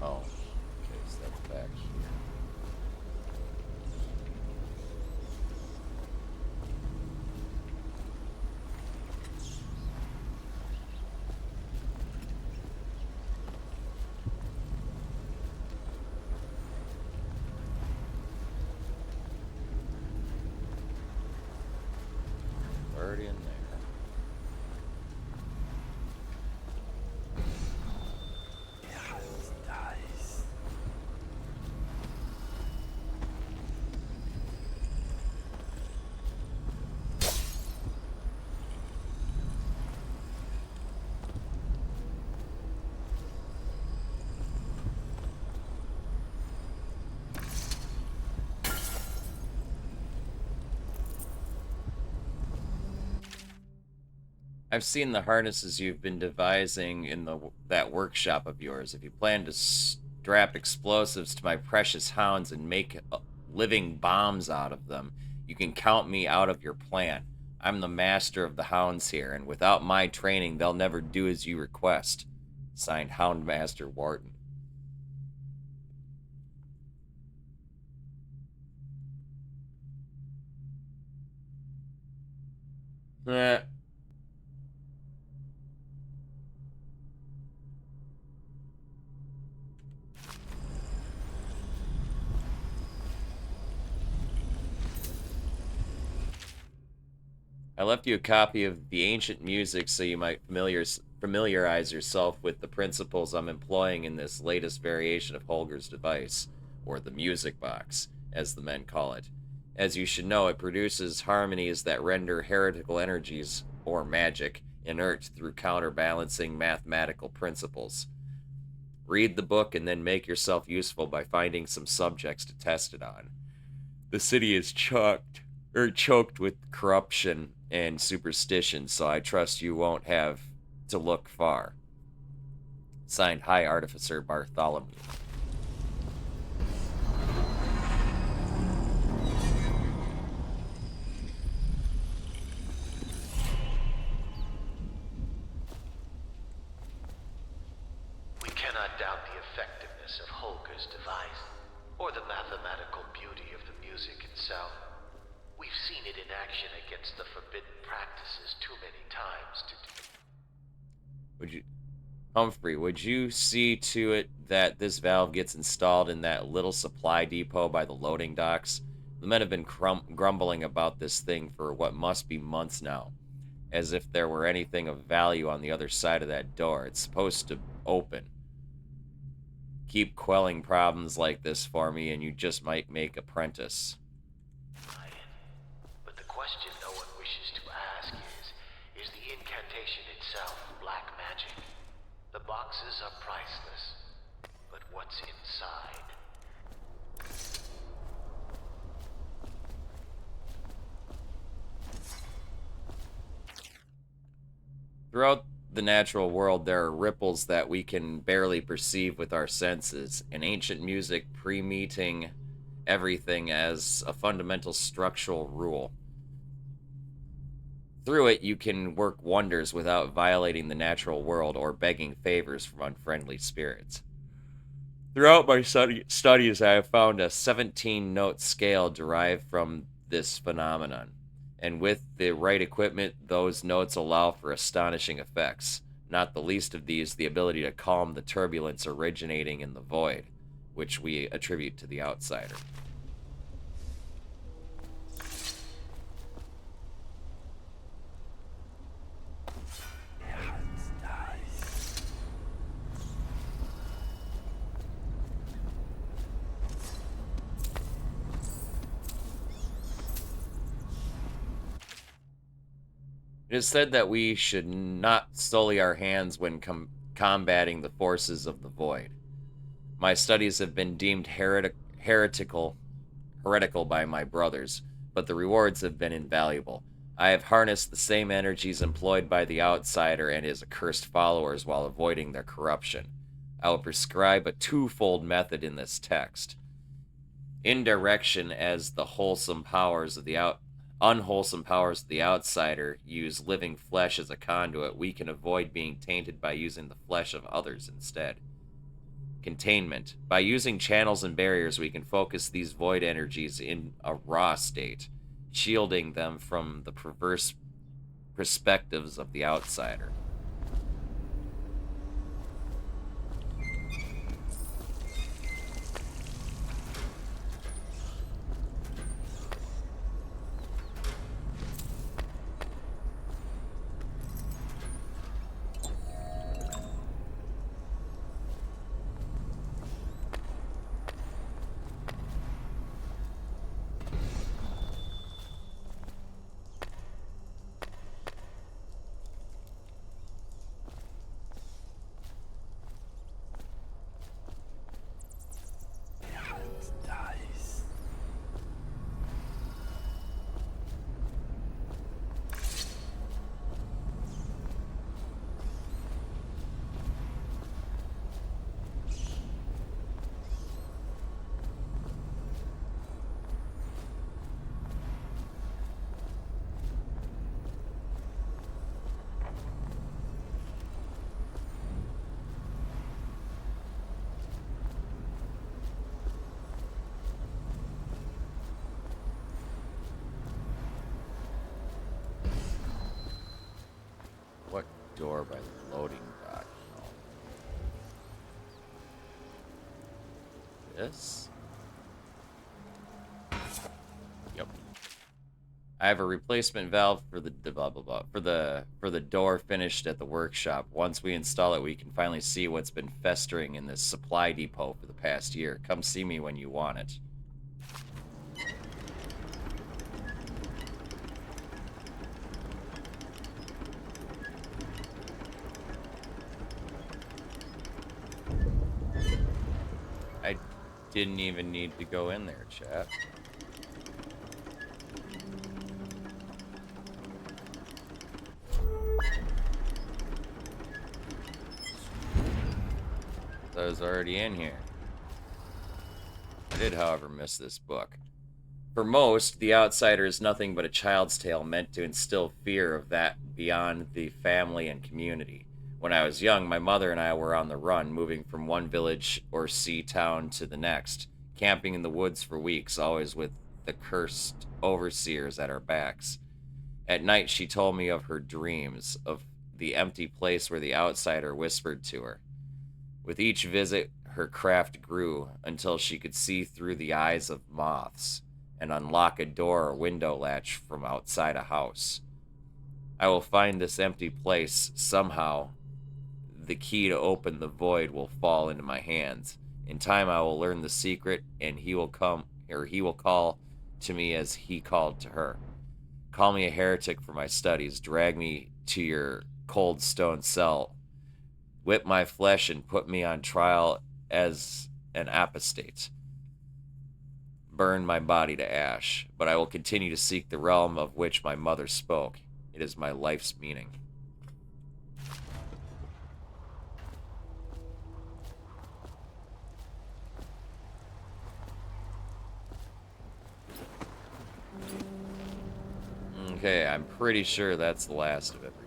Oh, okay, so that's back here. Already in there. I've seen the harnesses you've been devising in that workshop of yours. If you plan to strap explosives to my precious hounds and make living bombs out of them, you can count me out of your plan. I'm the master of the hounds here, and without my training, they'll never do as you request. Signed, Houndmaster Wharton. Eh. I left you a copy of the ancient music so you might familiarize yourself with the principles I'm employing in this latest variation of Holger's device, or the music box. as the men call it. As you should know, it produces harmonies that render heretical energies, or magic, inert through counterbalancing mathematical principles. Read the book and then make yourself useful by finding some subjects to test it on. The city is choked with corruption and superstition, so I trust you won't have to look far. Signed, High Artificer Bartholomew. We cannot doubt the effectiveness of Holger's device, or the mathematical beauty of the music itself. We've seen it in action against the forbidden practices too many times to... Humphrey, would you see to it that this valve gets installed in that little supply depot by the loading docks? The men have been grumbling about this thing for what must be months now, as if there were anything of value on the other side of that door. It's supposed to open. Keep quelling problems like this for me, and you just might make apprentice. But the question no one wishes to ask is the incantation itself black magic? The boxes are priceless, but what's inside? Throughout the natural world, there are ripples that we can barely perceive with our senses, and ancient music pre-meeting everything as a fundamental structural rule. Through it, you can work wonders without violating the natural world or begging favors from unfriendly spirits. Throughout my studies, I have found a 17-note scale derived from this phenomenon, and with the right equipment, those notes allow for astonishing effects, not the least of these the ability to calm the turbulence originating in the void, which we attribute to the outsider. It is said that we should not sully our hands when combating the forces of the void. My studies have been deemed heretical by my brothers, but the rewards have been invaluable. I have harnessed the same energies employed by the outsider and his accursed followers while avoiding their corruption. I will prescribe a twofold method in this text. Indirection, as the unwholesome powers of the outsider use living flesh as a conduit, we can avoid being tainted by using the flesh of others instead. Containment. By using channels and barriers, we can focus these void energies in a raw state, shielding them from the perverse perspectives of the outsider. What door by the loading dock? This? Yep. I have a replacement valve for the blah blah blah for the door finished at the workshop. Once we install it, we can finally see what's been festering in this supply depot for the past year. Come see me when you want it. Didn't even need to go in there, chat. I was already in here. I did, however, miss this book. For most, The Outsider is nothing but a child's tale meant to instill fear of that beyond the family and community. When I was young, my mother and I were on the run, moving from one village or sea town to the next, camping in the woods for weeks, always with the cursed overseers at our backs. At night, she told me of her dreams, of the empty place where the outsider whispered to her. With each visit, her craft grew until she could see through the eyes of moths and unlock a door or window latch from outside a house. I will find this empty place somehow. The key to open the void will fall into my hands. In time, I will learn the secret, and he will call to me as he called to her. Call me a heretic for my studies. Drag me to your cold stone cell. Whip my flesh and put me on trial as an apostate. Burn my body to ash, but I will continue to seek the realm of which my mother spoke. It is my life's meaning. Okay, I'm pretty sure that's the last of everything.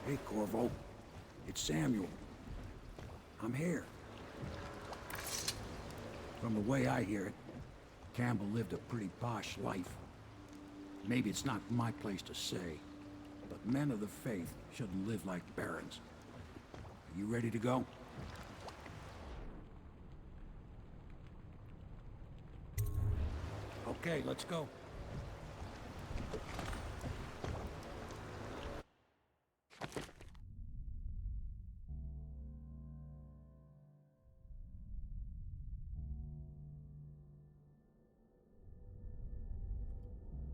Hey, Corvo. It's Samuel. I'm here. From the way I hear it, Campbell lived a pretty posh life. Maybe it's not my place to say, but men of the faith shouldn't live like barons. Are you ready to go? Okay, let's go.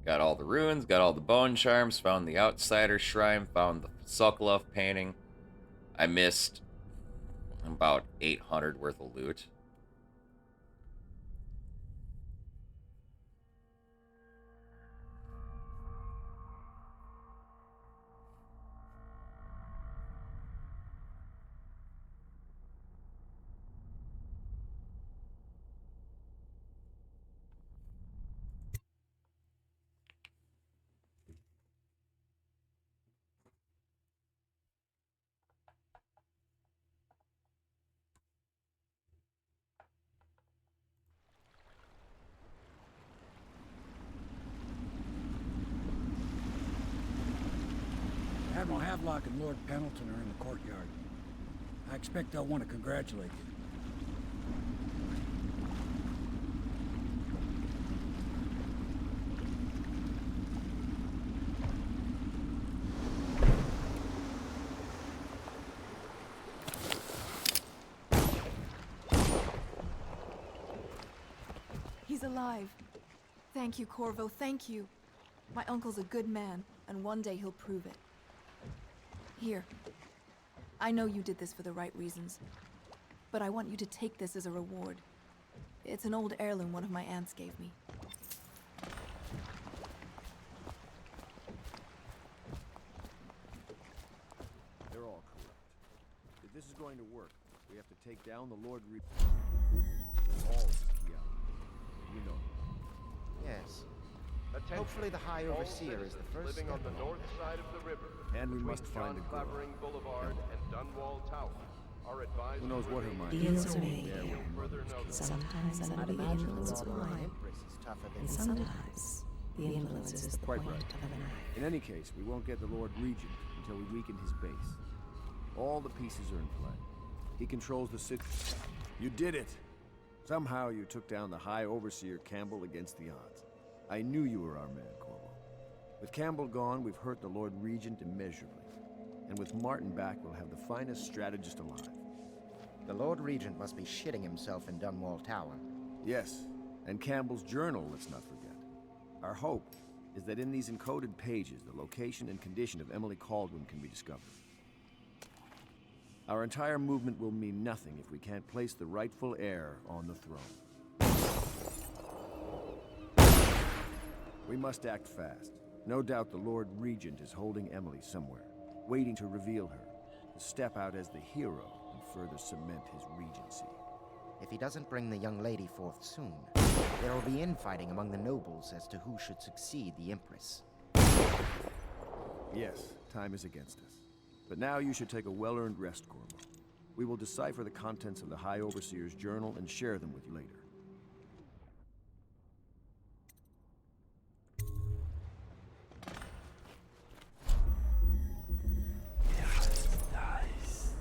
Got all the ruins, got all the bone charms, found the outsider shrine, found the Sokolov painting. I missed about 800 worth of loot. Admiral Havelock and Lord Pendleton are in the courtyard. I expect they'll want to congratulate you. He's alive. Thank you, Corvo, thank you. My uncle's a good man, and one day he'll prove it. Here. I know you did this for the right reasons, but I want you to take this as a reward. It's an old heirloom one of my aunts gave me. going to work. We have to take down the Lord all of Kiala. You know. Yes. Hopefully the High Overseer is the first living step on the along north side of the river. And we between must find John a girl. Clavering Boulevard and Dunwall Tower. Are advised Who knows to what her remain mind Deals is. are made. There with her further mother's notice. kid. Sometimes I'd under the imagine influence of the wine, Empress is tougher than and sometimes the influence is the Quite point right. of a knife. In any case, we won't get the Lord Regent until we weaken his base. All the pieces are in play. He controls the city. You did it! Somehow you took down the High Overseer Campbell against the odds. I knew you were our man, Corvo. With Campbell gone, we've hurt the Lord Regent immeasurably. And with Martin back, we'll have the finest strategist alive. The Lord Regent must be shitting himself in Dunwall Tower. Yes, and Campbell's journal, let's not forget. Our hope is that in these encoded pages, the location and condition of Emily Kaldwin can be discovered. Our entire movement will mean nothing if we can't place the rightful heir on the throne. We must act fast. No doubt the Lord Regent is holding Emily somewhere, waiting to reveal her, to step out as the hero and further cement his regency. If he doesn't bring the young lady forth soon, there will be infighting among the nobles as to who should succeed the Empress. Yes, time is against us. But now you should take a well-earned rest, Corvo. We will decipher the contents of the High Overseer's journal and share them with you later. Nice.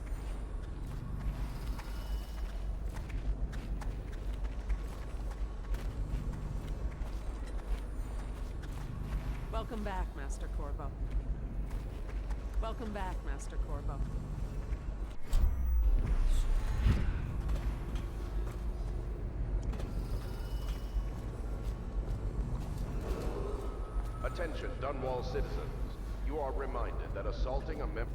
Welcome back, Master Corvo. Welcome back, Master Corvo. Attention, Dunwall citizens. You are reminded that assaulting a member...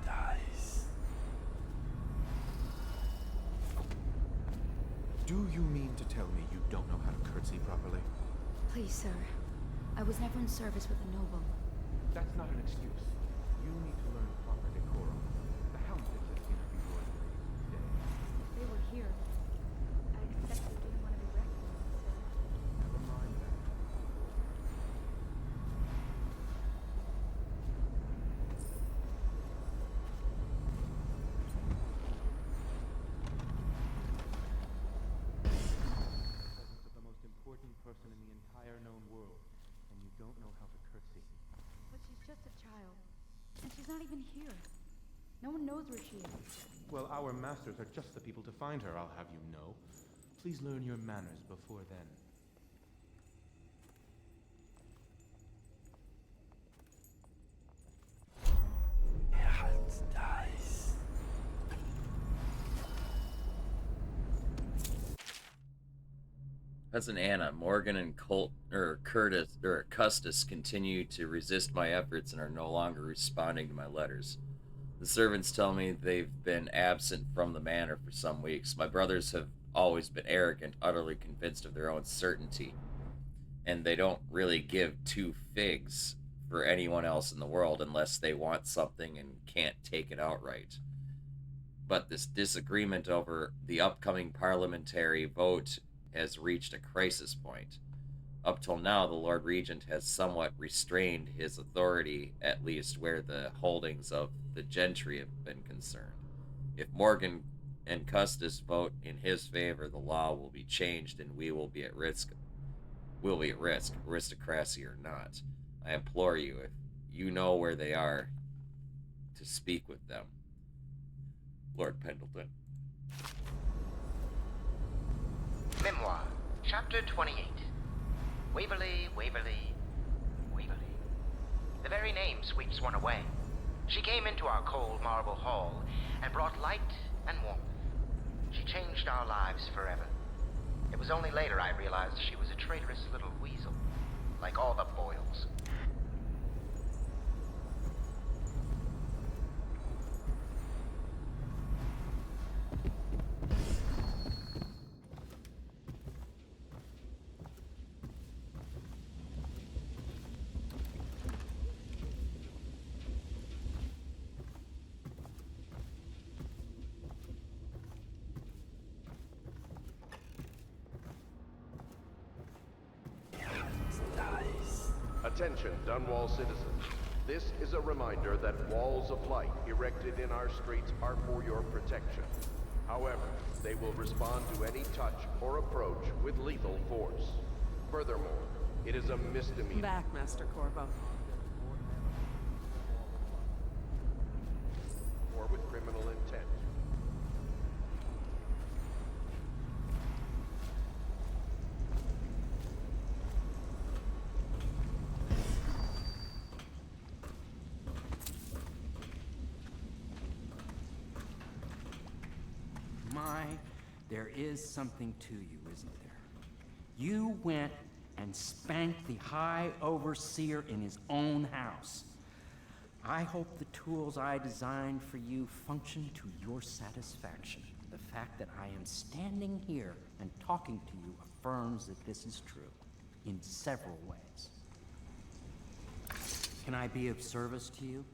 Nice. Do you mean to tell me you don't know how to curtsy properly? Please, sir. I was never in service with a noble. That's not an excuse. You need to learn proper decorum. The Houndsteds have seen a few royal ladies today. They were here. I expect they didn't want to be recognized, sir. Never mind that. Presence of the most important person in the entire known world, and you don't know how to curtsy. But she's just a child. And she's not even here. No one knows where she is. Well, our masters are just the people to find her, I'll have you know. Please learn your manners before then. Nice. Cousin Anna, Morgan and Custis continue to resist my efforts and are no longer responding to my letters. The servants tell me they've been absent from the manor for some weeks. My brothers have always been arrogant, utterly convinced of their own certainty, and they don't really give two figs for anyone else in the world unless they want something and can't take it outright. But this disagreement over the upcoming parliamentary vote has reached a crisis point. Up till now, the Lord Regent has somewhat restrained his authority, at least where the holdings of the gentry have been concerned. If Morgan and Custis vote in his favor, the law will be changed and we will be at risk. We'll be at risk, aristocracy or not. I implore you, if you know where they are, to speak with them. Lord Pendleton. Memoir, Chapter 28. Waverly, Waverly, Waverly. The very name sweeps one away. She came into our cold marble hall and brought light and warmth. She changed our lives forever. It was only later I realized she was a traitorous little weasel, like all the Boyles. Attention, Dunwall citizens. This is a reminder that walls of light erected in our streets are for your protection. However, they will respond to any touch or approach with lethal force. Furthermore, it is a misdemeanor. Back, Master Corvo. Or with criminal intent. There is something to you, isn't there? You went and spanked the High Overseer in his own house. I hope the tools I designed for you function to your satisfaction. The fact that I am standing here and talking to you affirms that this is true, in several ways. Can I be of service to you?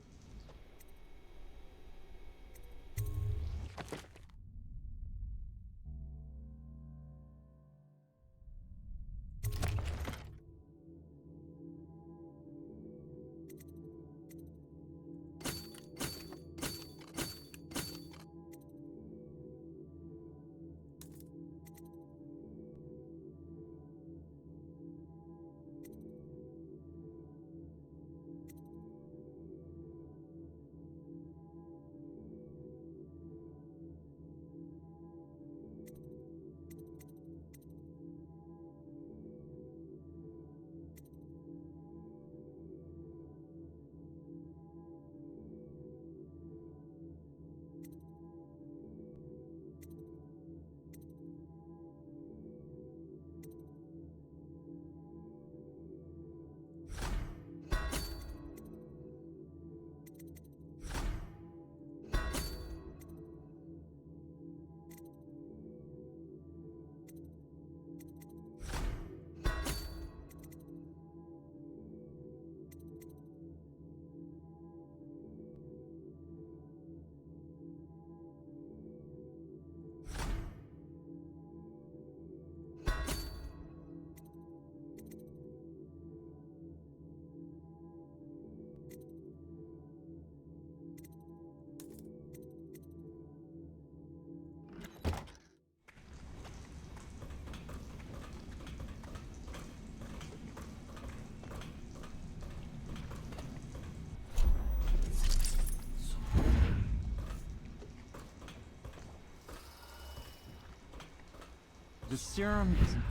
The serum isn't...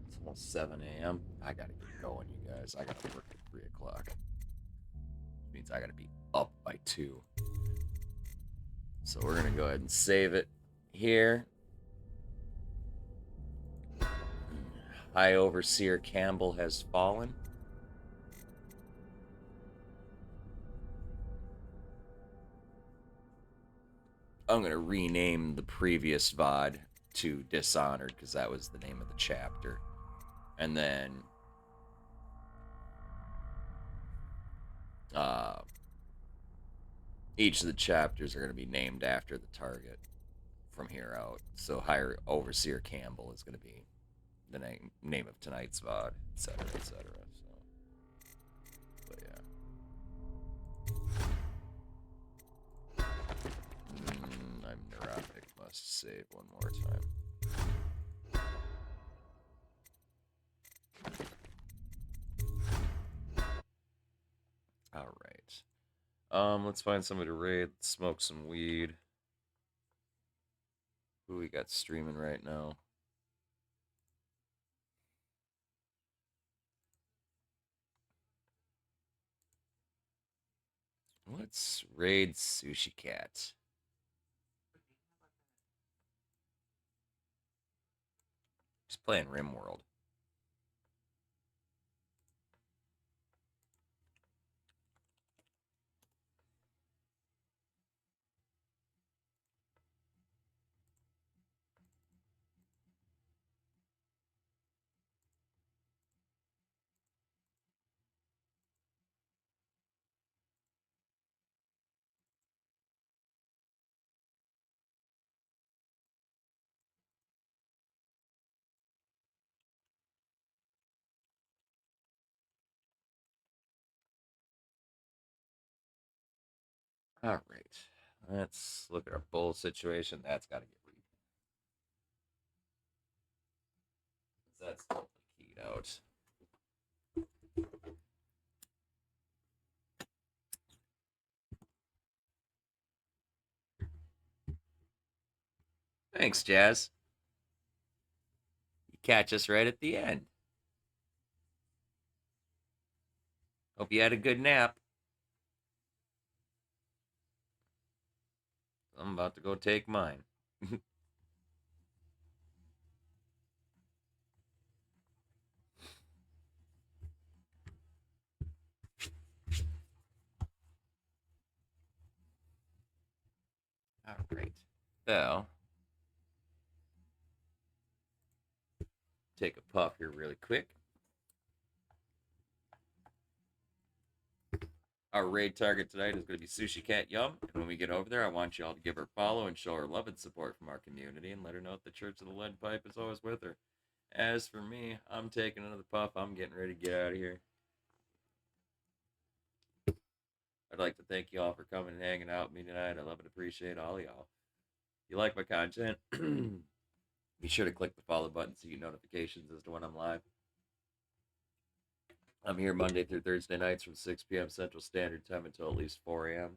It's almost 7 a.m. I gotta get going, you guys. I gotta work at 3 o'clock. Which means I gotta be up by 2. So we're gonna go ahead and save it here. High Overseer Campbell has fallen. I'm going to rename the previous VOD to Dishonored because that was the name of the chapter. And then each of the chapters are going to be named after the target from here out. So High Overseer Campbell is going to be the name of tonight's VOD, etc., etc. So, but yeah. I'm neurotic. Must save one more time. All right. Let's find somebody to raid. Let's smoke some weed. Who we got streaming right now? Let's raid Sushi Cat. He's playing RimWorld. All right. Let's look at our bull situation. That's got to get read. That's keyed out. Thanks, Jazz. You catch us right at the end. Hope you had a good nap. I'm about to go take mine. All right. So, take a puff here really quick. Our raid target tonight is going to be Sushi Cat Yum. And when we get over there, I want you all to give her a follow and show her love and support from our community and let her know that the Church of the Lead Pipe is always with her. As for me, I'm taking another puff. I'm getting ready to get out of here. I'd like to thank you all for coming and hanging out with me tonight. I love and appreciate all of y'all. If you like my content, be sure to click the follow button so you get notifications as to when I'm live. I'm here Monday through Thursday nights from 6 p.m. Central Standard Time until at least 4 a.m.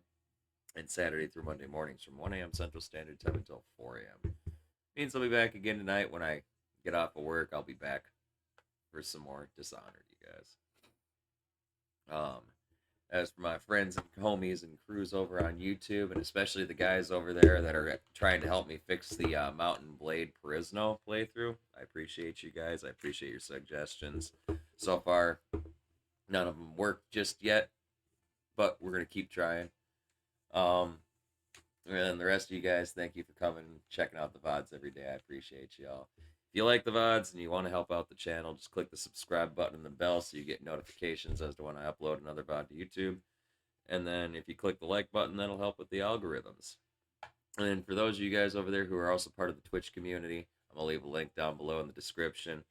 And Saturday through Monday mornings from 1 a.m. Central Standard Time until 4 a.m. Means I'll be back again tonight when I get off of work. I'll be back for some more Dishonored, you guys. As for my friends and homies and crews over on YouTube, and especially the guys over there that are trying to help me fix the Mountain Blade Perisno playthrough, I appreciate you guys. I appreciate your suggestions. So far, none of them worked just yet, but we're going to keep trying. And the rest of you guys, thank you for coming and checking out the VODs every day. I appreciate y'all. If you like the VODs and you want to help out the channel, just click the subscribe button and the bell so you get notifications as to when I upload another VOD to YouTube. And then if you click the like button, that'll help with the algorithms. And then for those of you guys over there who are also part of the Twitch community, I'm going to leave a link down below in the description.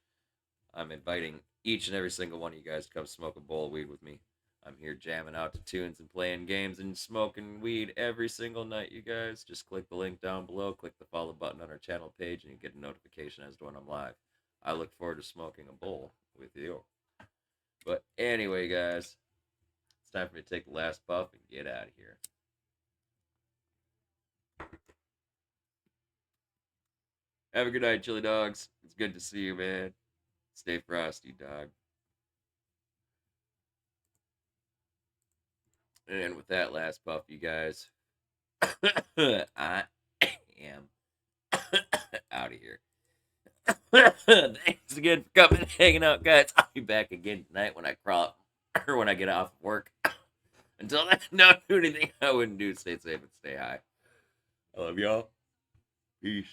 I'm inviting each and every single one of you guys to come smoke a bowl of weed with me. I'm here jamming out to tunes and playing games and smoking weed every single night, you guys. Just click the link down below, click the follow button on our channel page, and you get a notification as to when I'm live. I look forward to smoking a bowl with you. But anyway, guys, it's time for me to take the last puff and get out of here. Have a good night, chili dogs. It's good to see you, man. Stay frosty, dog. And with that last puff, you guys, I am out of here. Thanks again for coming and hanging out, guys. I'll be back again tonight when I crawl or when I get off work. Until then, don't do anything I wouldn't do. Stay safe and stay high. I love y'all. Peace.